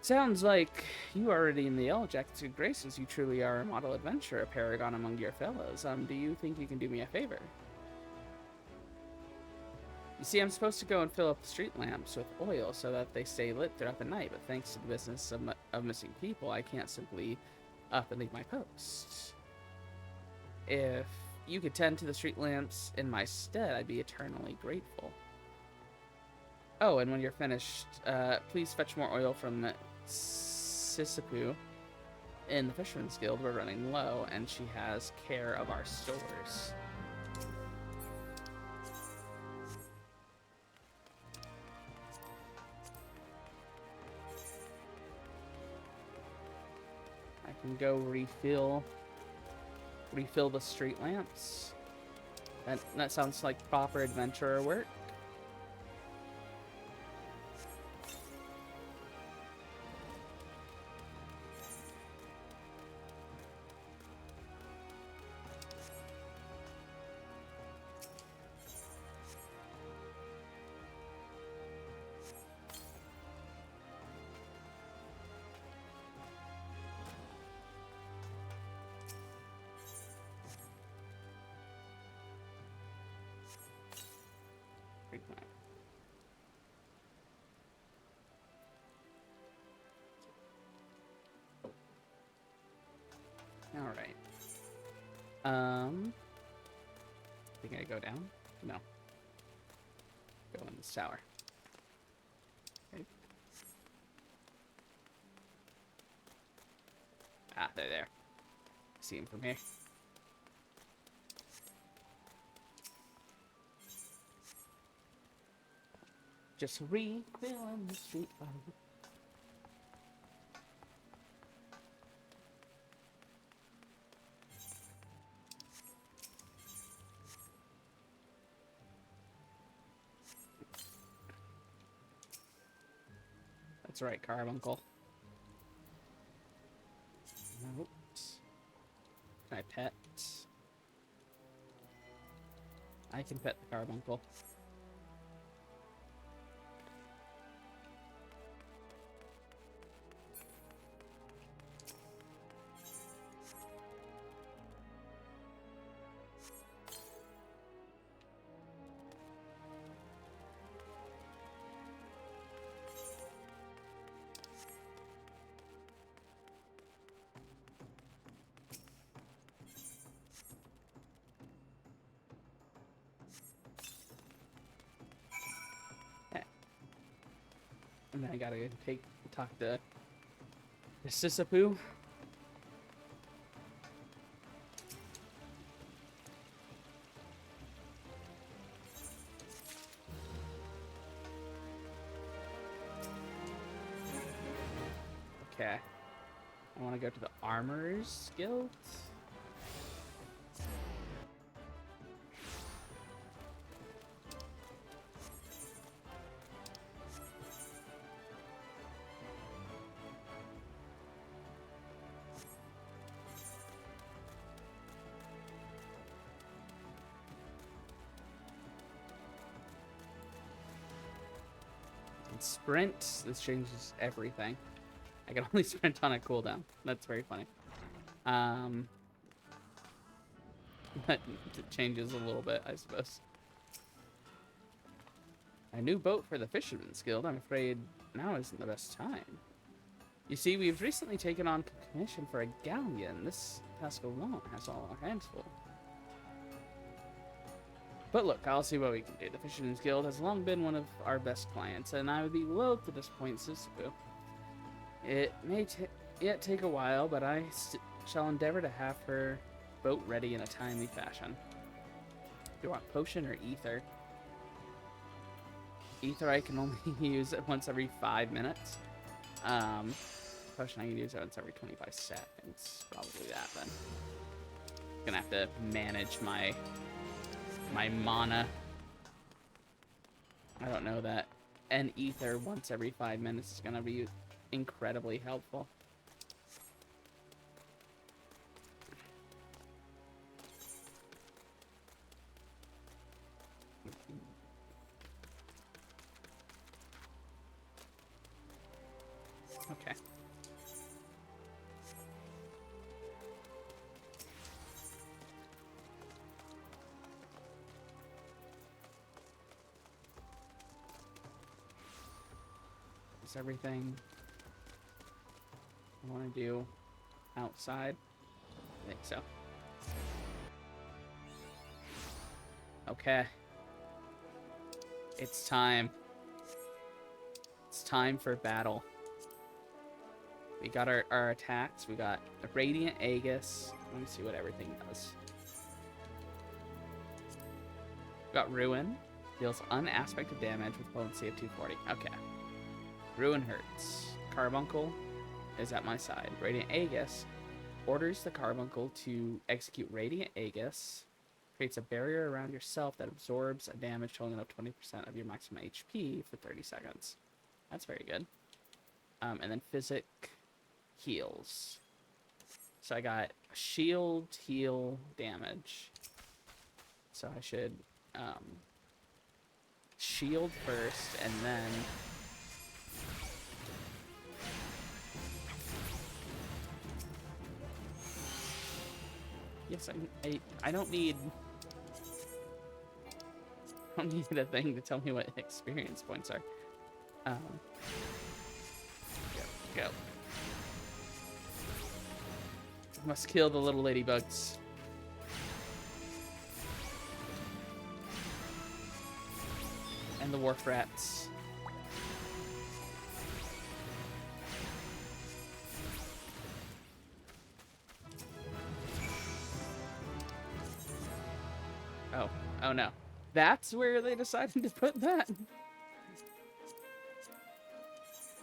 Sounds like you are already in the Yellow Jacket's good graces. You truly are a model adventurer, a paragon among your fellows. Do you think you can do me a favor? You see, I'm supposed to go and fill up the street lamps with oil so that they stay lit throughout the night, but thanks to the business of missing people, I can't simply up and leave my post. If you could tend to the street lamps in my stead, I'd be eternally grateful. Oh, and when you're finished, please fetch more oil from Sisapu in the Fisherman's Guild. We're running low, and she has care of our stores. I can go refill the street lamps. That sounds like proper adventurer work. Think I go down? No. Go in this tower. Okay. Ah, they're there. See him from here. Just refilling the street light. That's right, Carbuncle. Nope. Can I pet? I can pet the Carbuncle. And then I gotta talk to Sisapu. Okay. I want to go to the Armorer's Guild. Sprint, this changes everything. I can only sprint on a cooldown. That's very funny. But it changes a little bit, I suppose. A new boat for the Fisherman's Guild. I'm afraid now isn't the best time. You see, we've recently taken on commission for a galleon. This task alone has all our hands full. But look, I'll see what we can do. The Fisherman's Guild has long been one of our best clients, and I would be loath to disappoint Sisapu. It may yet take a while, but I shall endeavor to have her boat ready in a timely fashion. Do you want potion or ether? Ether I can only use it once every 5 minutes. Potion I can use it once every 25 seconds. Probably that then. Gonna have to manage my mana. I don't know that an ether once every 5 minutes is gonna be incredibly helpful. Okay. Is everything I want to do outside? I think so. Okay. It's time. It's time for battle. We got our attacks. We got a Radiant Aegis. Let me see what everything does. We got Ruin. Deals unaspected damage with potency of 240. Okay. Ruin hurts. Carbuncle is at my side. Radiant Aegis orders the Carbuncle to execute Radiant Aegis. Creates a barrier around yourself that absorbs a damage totaling up 20% of your maximum HP for 30 seconds. That's very good. And then Physic heals. So I got shield, heal, damage. So I should shield first, and then yes, I don't need a thing to tell me what experience points are. Go. Must kill the little ladybugs. And the wharf rats. Oh. Oh no. That's where they decided to put that?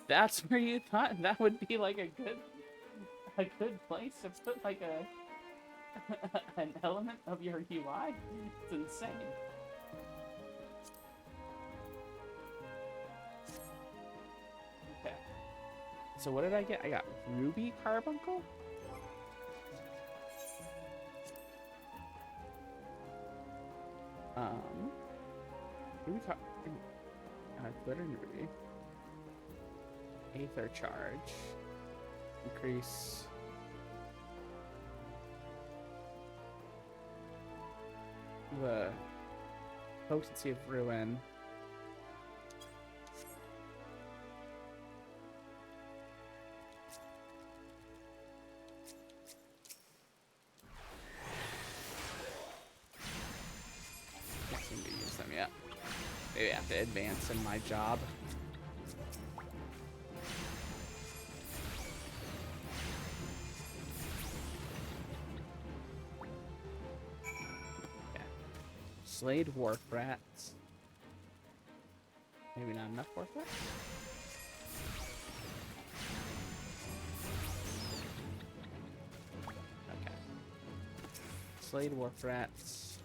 That's where you thought that would be like a good place to put like an element of your UI? It's insane. Okay. So what did I get? I got Ruby Carbuncle? Ruby Glitter and Ruby. Aether Charge. Increase. The potency of Ruin. Can't seem to use them yet. Maybe I have to advance in my job. Slayed Wharf Rats. Maybe not enough Wharf Rats? Okay. Slayed Wharf Rats.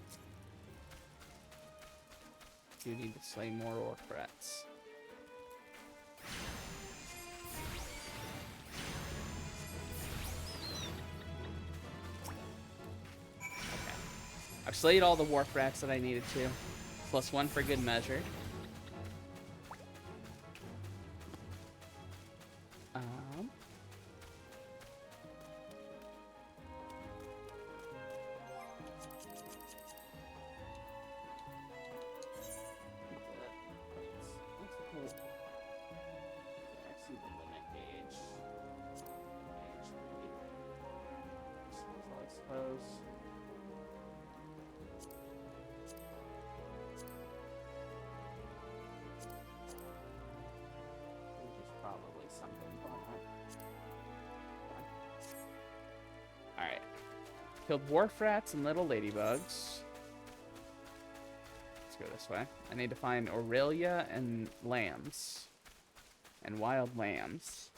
Do need to slay more Wharf Rats. I've slayed all the wharf rats that I needed to. Plus one for good measure. Killed wharf rats and little ladybugs. Let's go this way. I need to find Aurelia and lambs. And wild lambs.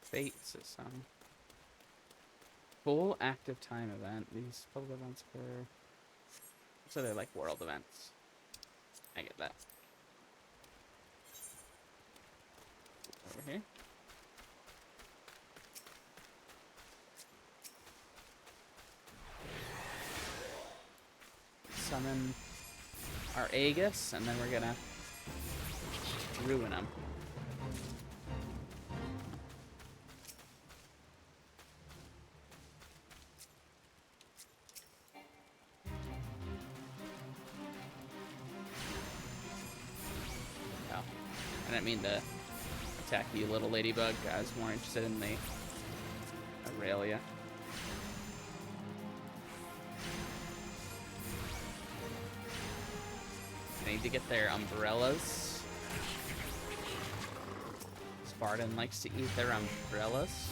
Fate system. Full active time event. These public events were... So they're like world events. I get that. Over here. Summon our Aegis, and then we're gonna ruin them. I didn't mean to attack you, little ladybug. I was more interested in the Aurelia. I need to get their umbrellas. Spartan likes to eat their umbrellas.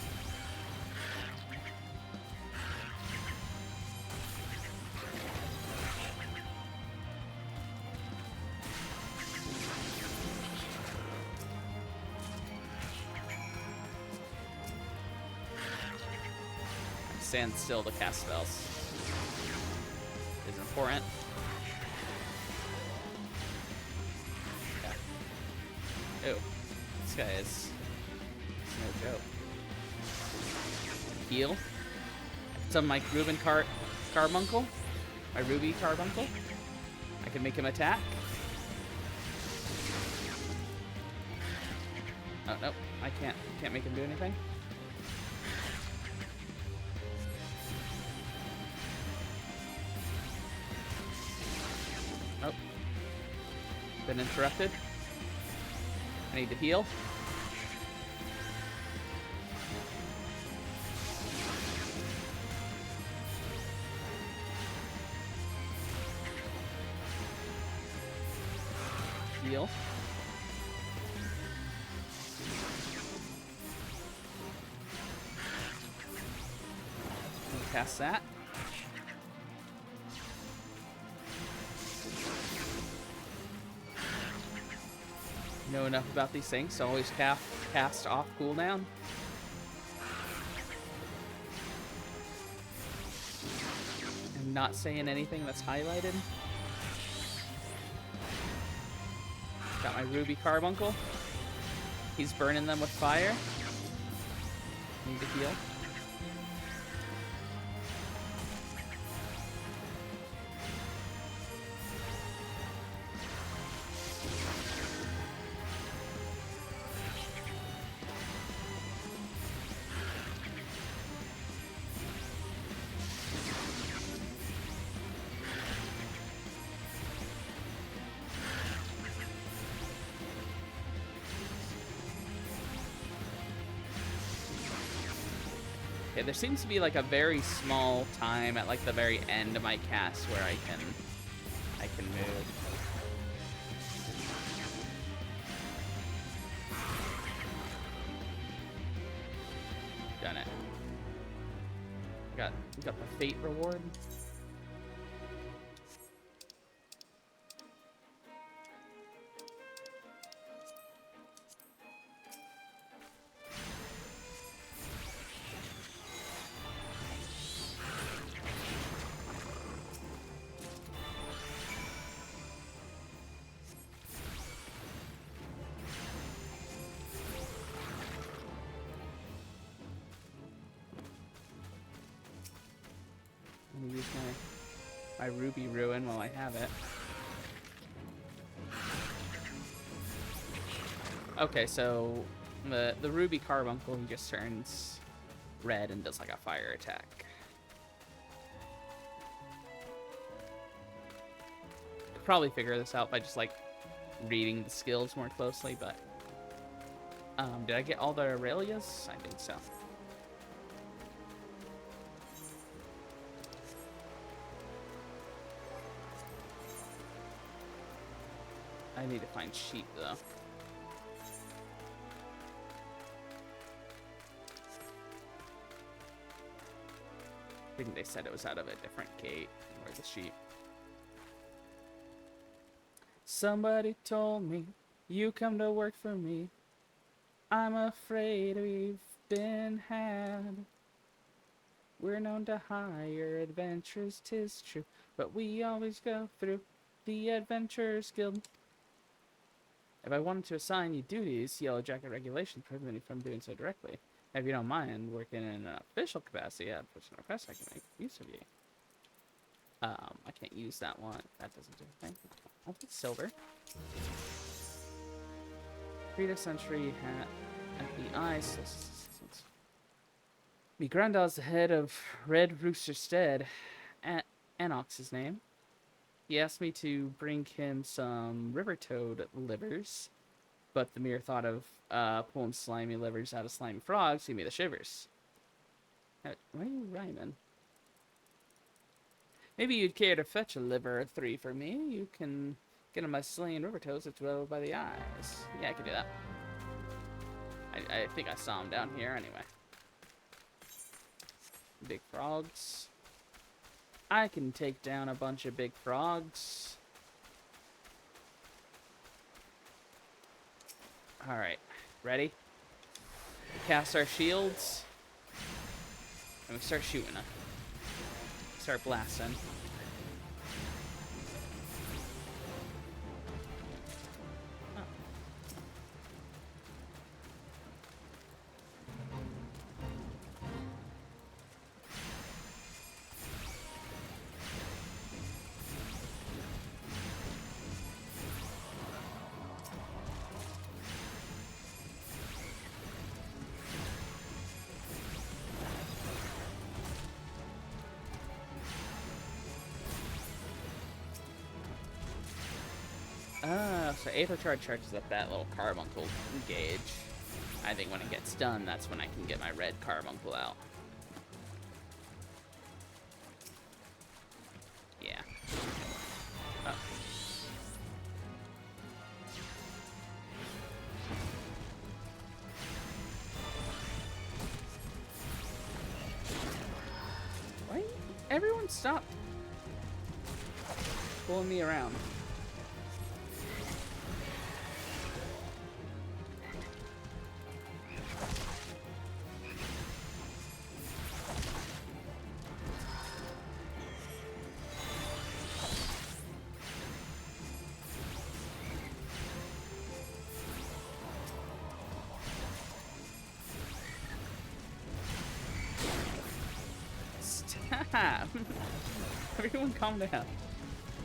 Stand still to cast spells is important. Okay. Ew. This guy is no joke. Heal. Some my Ruben Carbuncle. My Ruby Carbuncle. I can make him attack. Oh no, I can't make him do anything. been interrupted. I need to heal. Heal. Cast that. Know enough about these things, so always cast off cooldown. And not saying anything that's highlighted. Got my Ruby Carbuncle. He's burning them with fire. Need to heal. Okay, there seems to be like a very small time at like the very end of my cast where I can move. Done it. Got the fate reward. Let me use my Ruby Ruin while I have it. Okay, so the Ruby Carbuncle, he just turns red and does like a fire attack. Could probably figure this out by just like reading the skills more closely, but did I get all the Aurelias? I think so. I need to find sheep though. I think they said it was out of a different gate. Where's the sheep? Somebody told me you come to work for me. I'm afraid we've been had. We're known to hire adventurers, 'tis true, but we always go through the Adventurers Guild. If I wanted to assign you duties, Yellow Jacket regulations prevent me from doing so directly. If you don't mind working in an official capacity, I'd put in a request I can make use of you. I can't use that one. That doesn't do anything. I'll take silver. Frida Century hat at the eyes. Me Grandad's the head of Red Rooster Stead. Anox's name. He asked me to bring him some river toad livers, but the mere thought of pulling slimy livers out of slimy frogs gave me the shivers. Why are you rhyming? Maybe you'd care to fetch a liver or 3 for me. You can get them by slaying river toads that dwell by the eyes. Yeah, I can do that. I think I saw him down here anyway. Big frogs. I can take down a bunch of big frogs. Alright, ready? Cast our shields. And we start shooting them. Start blasting. So Aether Charge charges up that little carbuncle gauge. I think when it gets done, that's when I can get my red carbuncle out. Yeah. Oh. Why? Everyone stop pulling me around. Stop! Everyone calm down.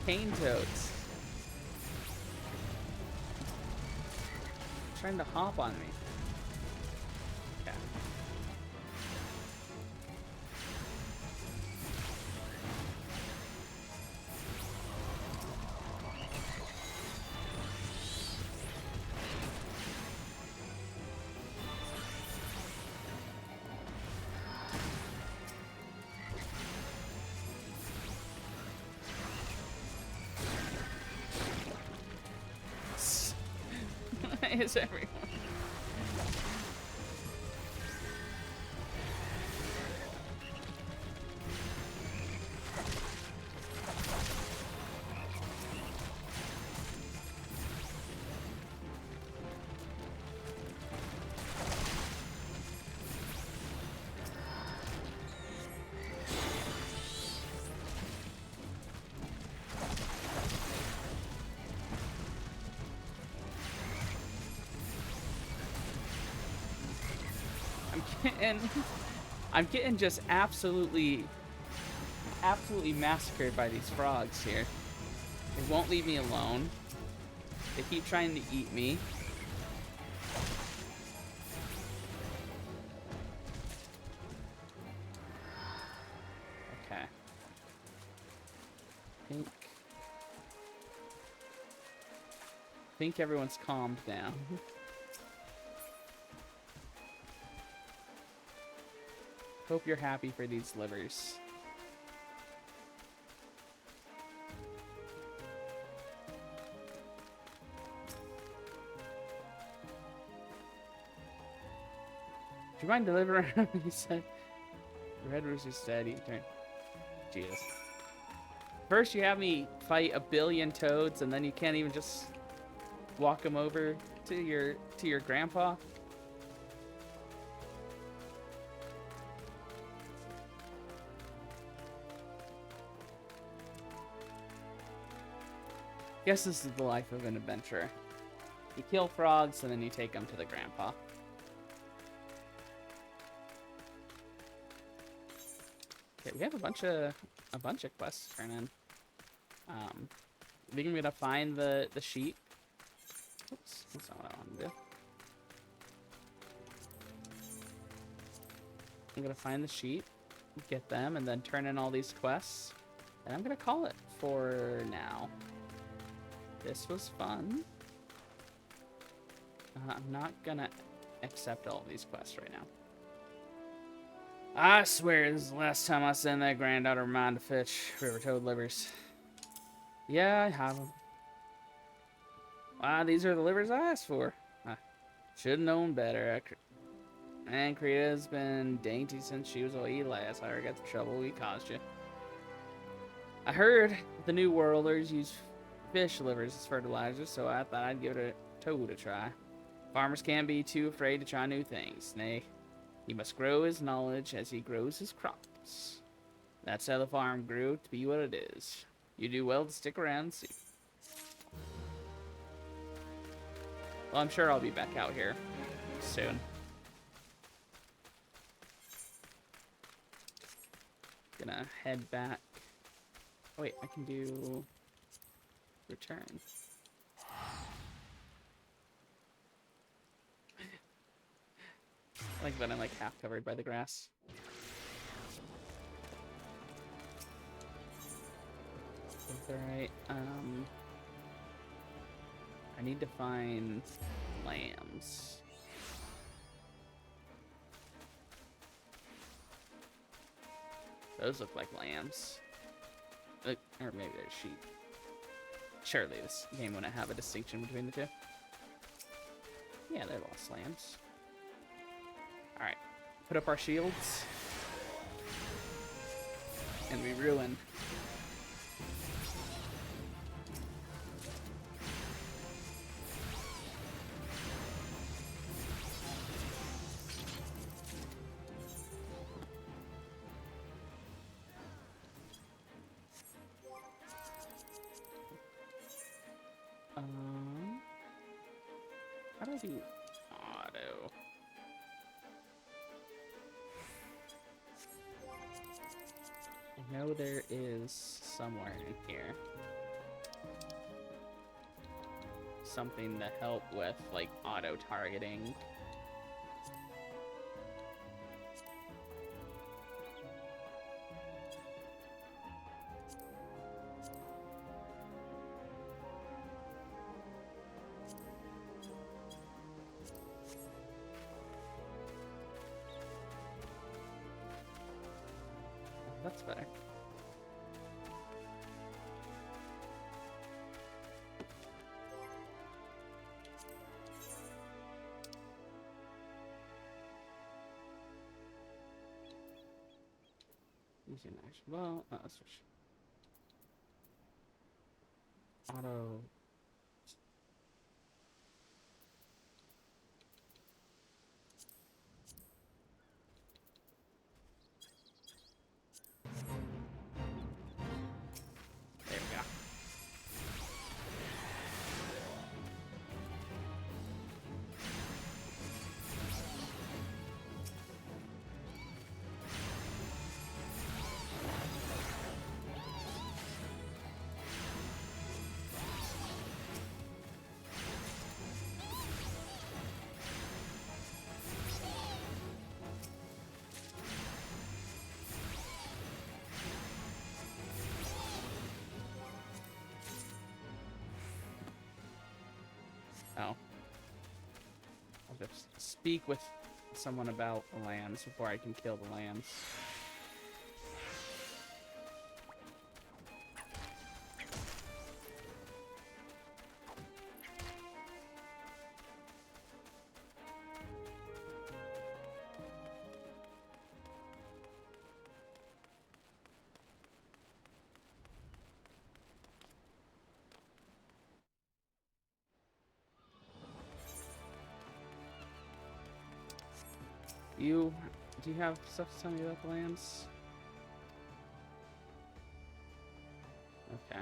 Cane toads. Trying to hop on me. Okay. Why is everyone? I'm getting just absolutely massacred by these frogs here. They won't leave me alone. They keep trying to eat me. Okay. I think everyone's calmed down. Hope you're happy for these livers. Do you mind delivering? He said. Red Rooster's steady. Turn. Jesus. First you have me fight a billion toads, and then you can't even just walk them over to your grandpa. Guess this is the life of an adventurer. You kill frogs and then you take them to the grandpa. Okay, we have a bunch of quests to turn in. I think I'm gonna find the sheep. Oops, that's not what I want to do. I'm gonna find the sheep, get them, and then turn in all these quests. And I'm gonna call it for now. This was fun. I'm not gonna accept all these quests right now. I swear this is the last time I send that granddaughter of mine to fetch river toad livers. Yeah, I have them. Wow, these are the livers I asked for. I should have known better. And Krita's been dainty since she was a wee lass. I regret the trouble we caused you. I heard the New Worlders use fish livers as fertilizer, so I thought I'd give it a toad a try. Farmers can't be too afraid to try new things. Nay, he must grow his knowledge as he grows his crops. That's how the farm grew to be what it is. You do well to stick around and see. Well, I'm sure I'll be back out here soon. Gonna head back. Oh wait, I can do return. I like that I'm like half covered by the grass. Alright, I need to find lambs. Those look like lambs. Or maybe they're sheep. Surely this game wouldn't have a distinction between the two. Yeah, they're lost lambs. Alright. Put up our shields. And we ruin. How do I do auto? I know there is somewhere in here something to help with like auto targeting. That's better. Using action. Well, let's switch. Auto. There we go. Oh. I'll just speak with someone about the lambs before I can kill the lambs. Do you have stuff to tell me about the lambs? Okay.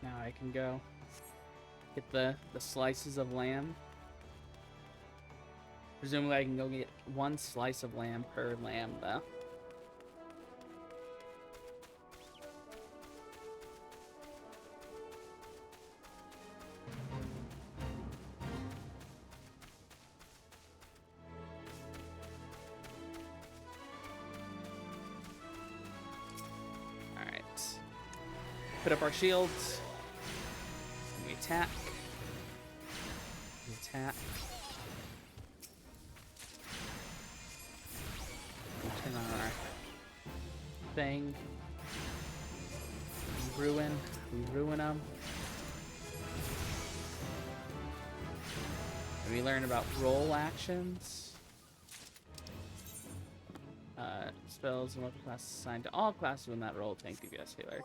Now I can go get the slices of lamb. Presumably I can go get one slice of lamb per lamb, though. Put up our shields. And we attack. We attack. We turn on our thing. We ruin. We ruin them. And we learn about roll actions. Spells and weapon classes assigned to all classes when that roll tank DPS healer.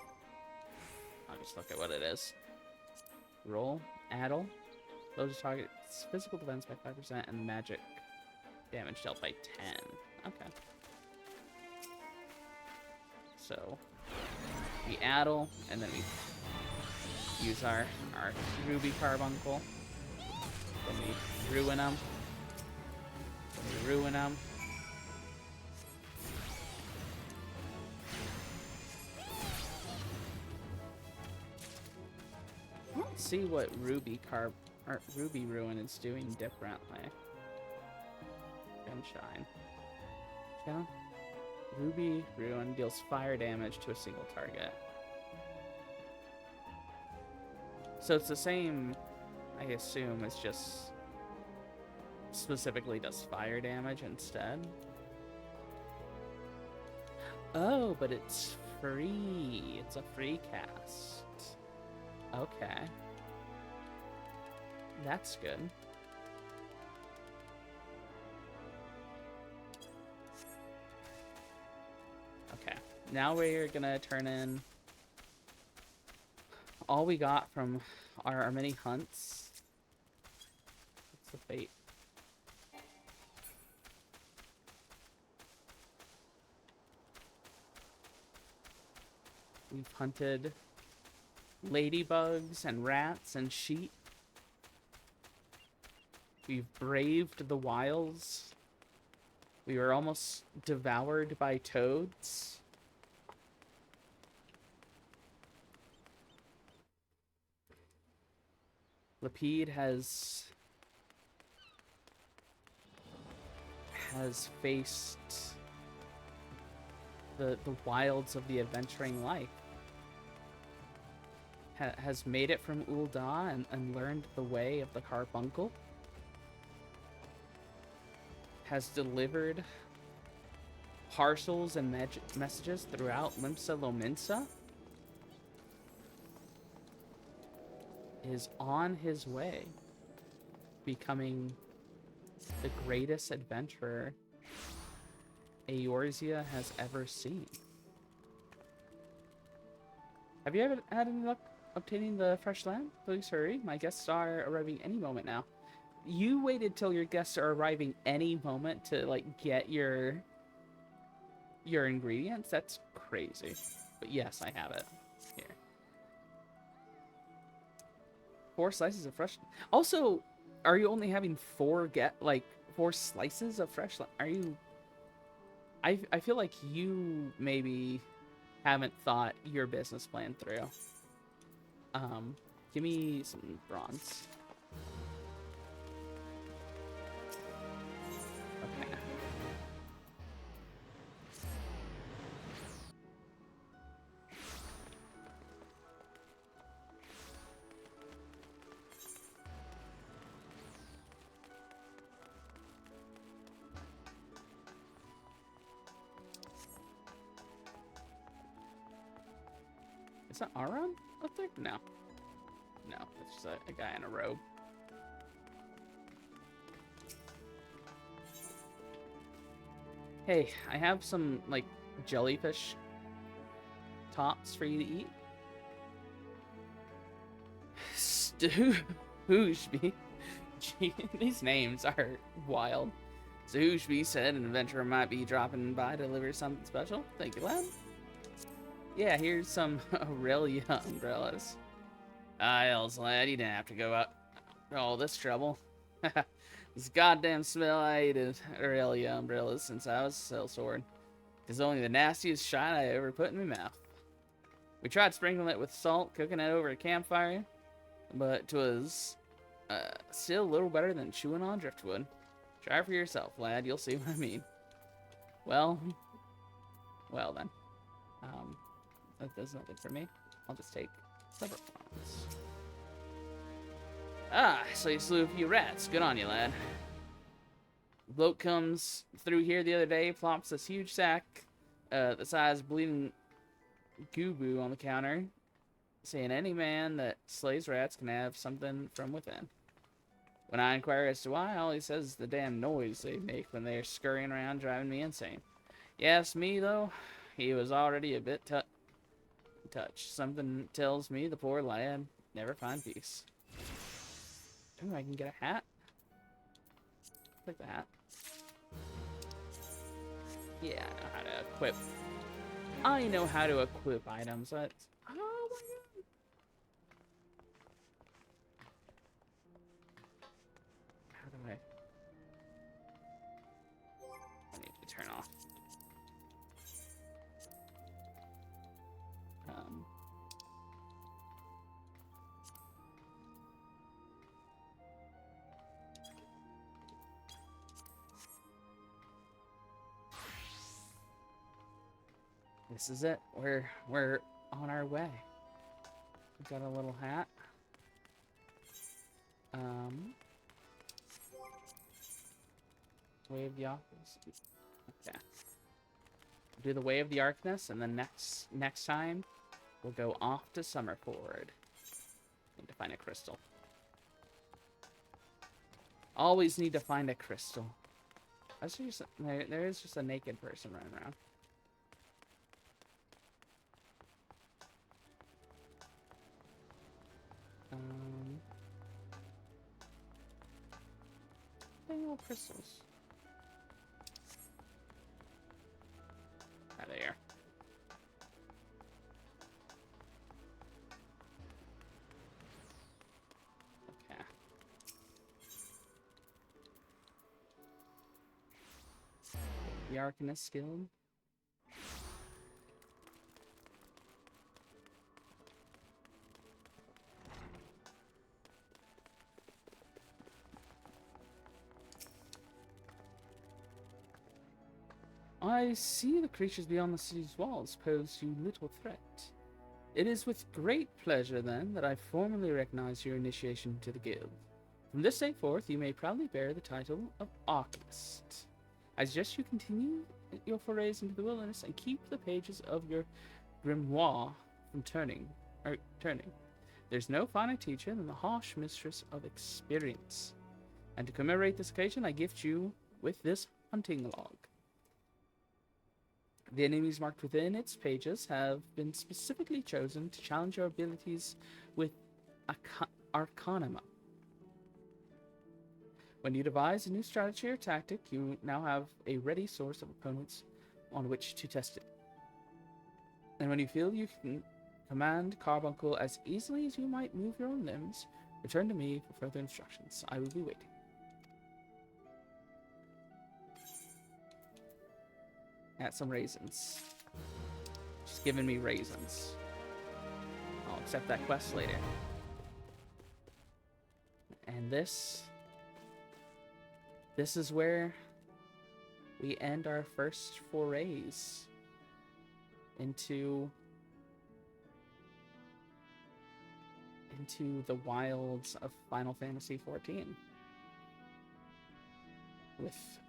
I'll just look at what it is. Roll, addle. Lowers target's physical defense by 5% and magic damage dealt by 10. Okay. So we addle and then we use our ruby carbuncle. Then we ruin them. Then we ruin them. Let's see what ruby ruin is doing differently. Gunshine. Yeah. Ruby Ruin deals fire damage to a single target. So it's the same, I assume, it's just specifically does fire damage instead. Oh, but it's free. It's a free cast. Okay. That's good. Okay. Now we're gonna turn in all we got from our mini hunts. What's the fate? We've hunted ladybugs and rats and sheep. We've braved the wilds. We were almost devoured by toads. Lapide has faced the wilds of the adventuring life. Has made it from Ul'dah and learned the way of the carbuncle. Has delivered parcels and messages throughout Limsa Lominsa. Is on his way, becoming the greatest adventurer Eorzea has ever seen. Have you ever had any luck obtaining the fresh land? Please hurry. My guests are arriving any moment now. You waited till your guests are arriving any moment to, like, get your ingredients? That's crazy. But yes, I have it. Here. 4 slices of fresh... Also, are you only having 4 slices of fresh... Are you... I feel like you maybe haven't thought your business plan through. Give me some bronze. Okay. Is that Aron up there? No. No, it's just a guy in a robe. Hey, I have some, like, jellyfish tops for you to eat. Stooshby. Gee, these names are wild. Stooshby said an adventurer might be dropping by to deliver something special. Thank you, lad. Yeah, here's some Aurelia umbrellas. Els, lad, you didn't have to go out all this trouble. This goddamn smell, I hated Aurelia umbrellas since I was a sellsword. It's only the nastiest shot I ever put in my mouth. We tried sprinkling it with salt, cooking it over a campfire, but 'twas still a little better than chewing on driftwood. Try it for yourself, lad. You'll see what I mean. Well then. That does nothing for me. I'll just take separate ones. Ah, so you slew a few rats. Good on you, lad. Bloke comes through here the other day, plops this huge sack, the size of bleeding goo-boo on the counter, saying any man that slays rats can have something from within. When I inquire as to why, all he says is the damn noise they make when they're scurrying around driving me insane. You ask me, though, he was already a bit touched. Something tells me the poor lad never find peace. Ooh, I can get a hat. Take the hat. Yeah, I know how to equip items. That's... Oh my god. How do I need to turn off. This is it. We're on our way. We got a little hat. Way of the Arcness. Okay. Do the Way of the Arcness, and then next time we'll go off to Summerford. Need to find a crystal. Always need to find a crystal. There is just a naked person running around. Little crystals. Out of here. Okay. The Arcanist Guild. I see the creatures beyond the city's walls pose you little threat. It is with great pleasure, then, that I formally recognize your initiation to the guild. From this day forth, you may proudly bear the title of Arcanist. I suggest you continue your forays into the wilderness and keep the pages of your grimoire from turning. There's no finer teacher than the harsh mistress of experience. And to commemorate this occasion, I gift you with this hunting log. The enemies marked within its pages have been specifically chosen to challenge your abilities with Arcanima. When you devise a new strategy or tactic, you now have a ready source of opponents on which to test it. And when you feel you can command Carbuncle as easily as you might move your own limbs, return to me for further instructions. I will be waiting. Got some raisins. She's giving me raisins. I'll accept that quest later. And this is where we end our first forays into the wilds of Final Fantasy XIV.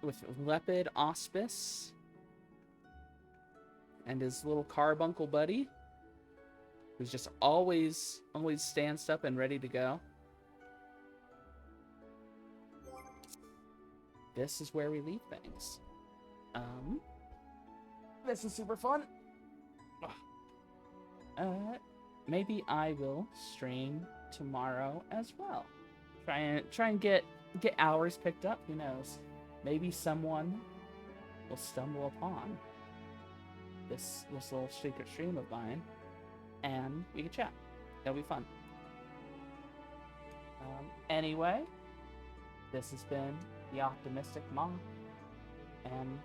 With Lepid Auspice and his little carbuncle buddy, who's just always stands up and ready to go. This is where we leave things. This is super fun. Maybe I will stream tomorrow as well. Try and get hours picked up. Who knows? Maybe someone will stumble upon this little secret stream of mine, and we can chat. It'll be fun. Anyway, this has been the Optimistic Mom, and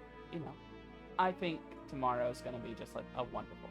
I think tomorrow is going to be just like a wonderful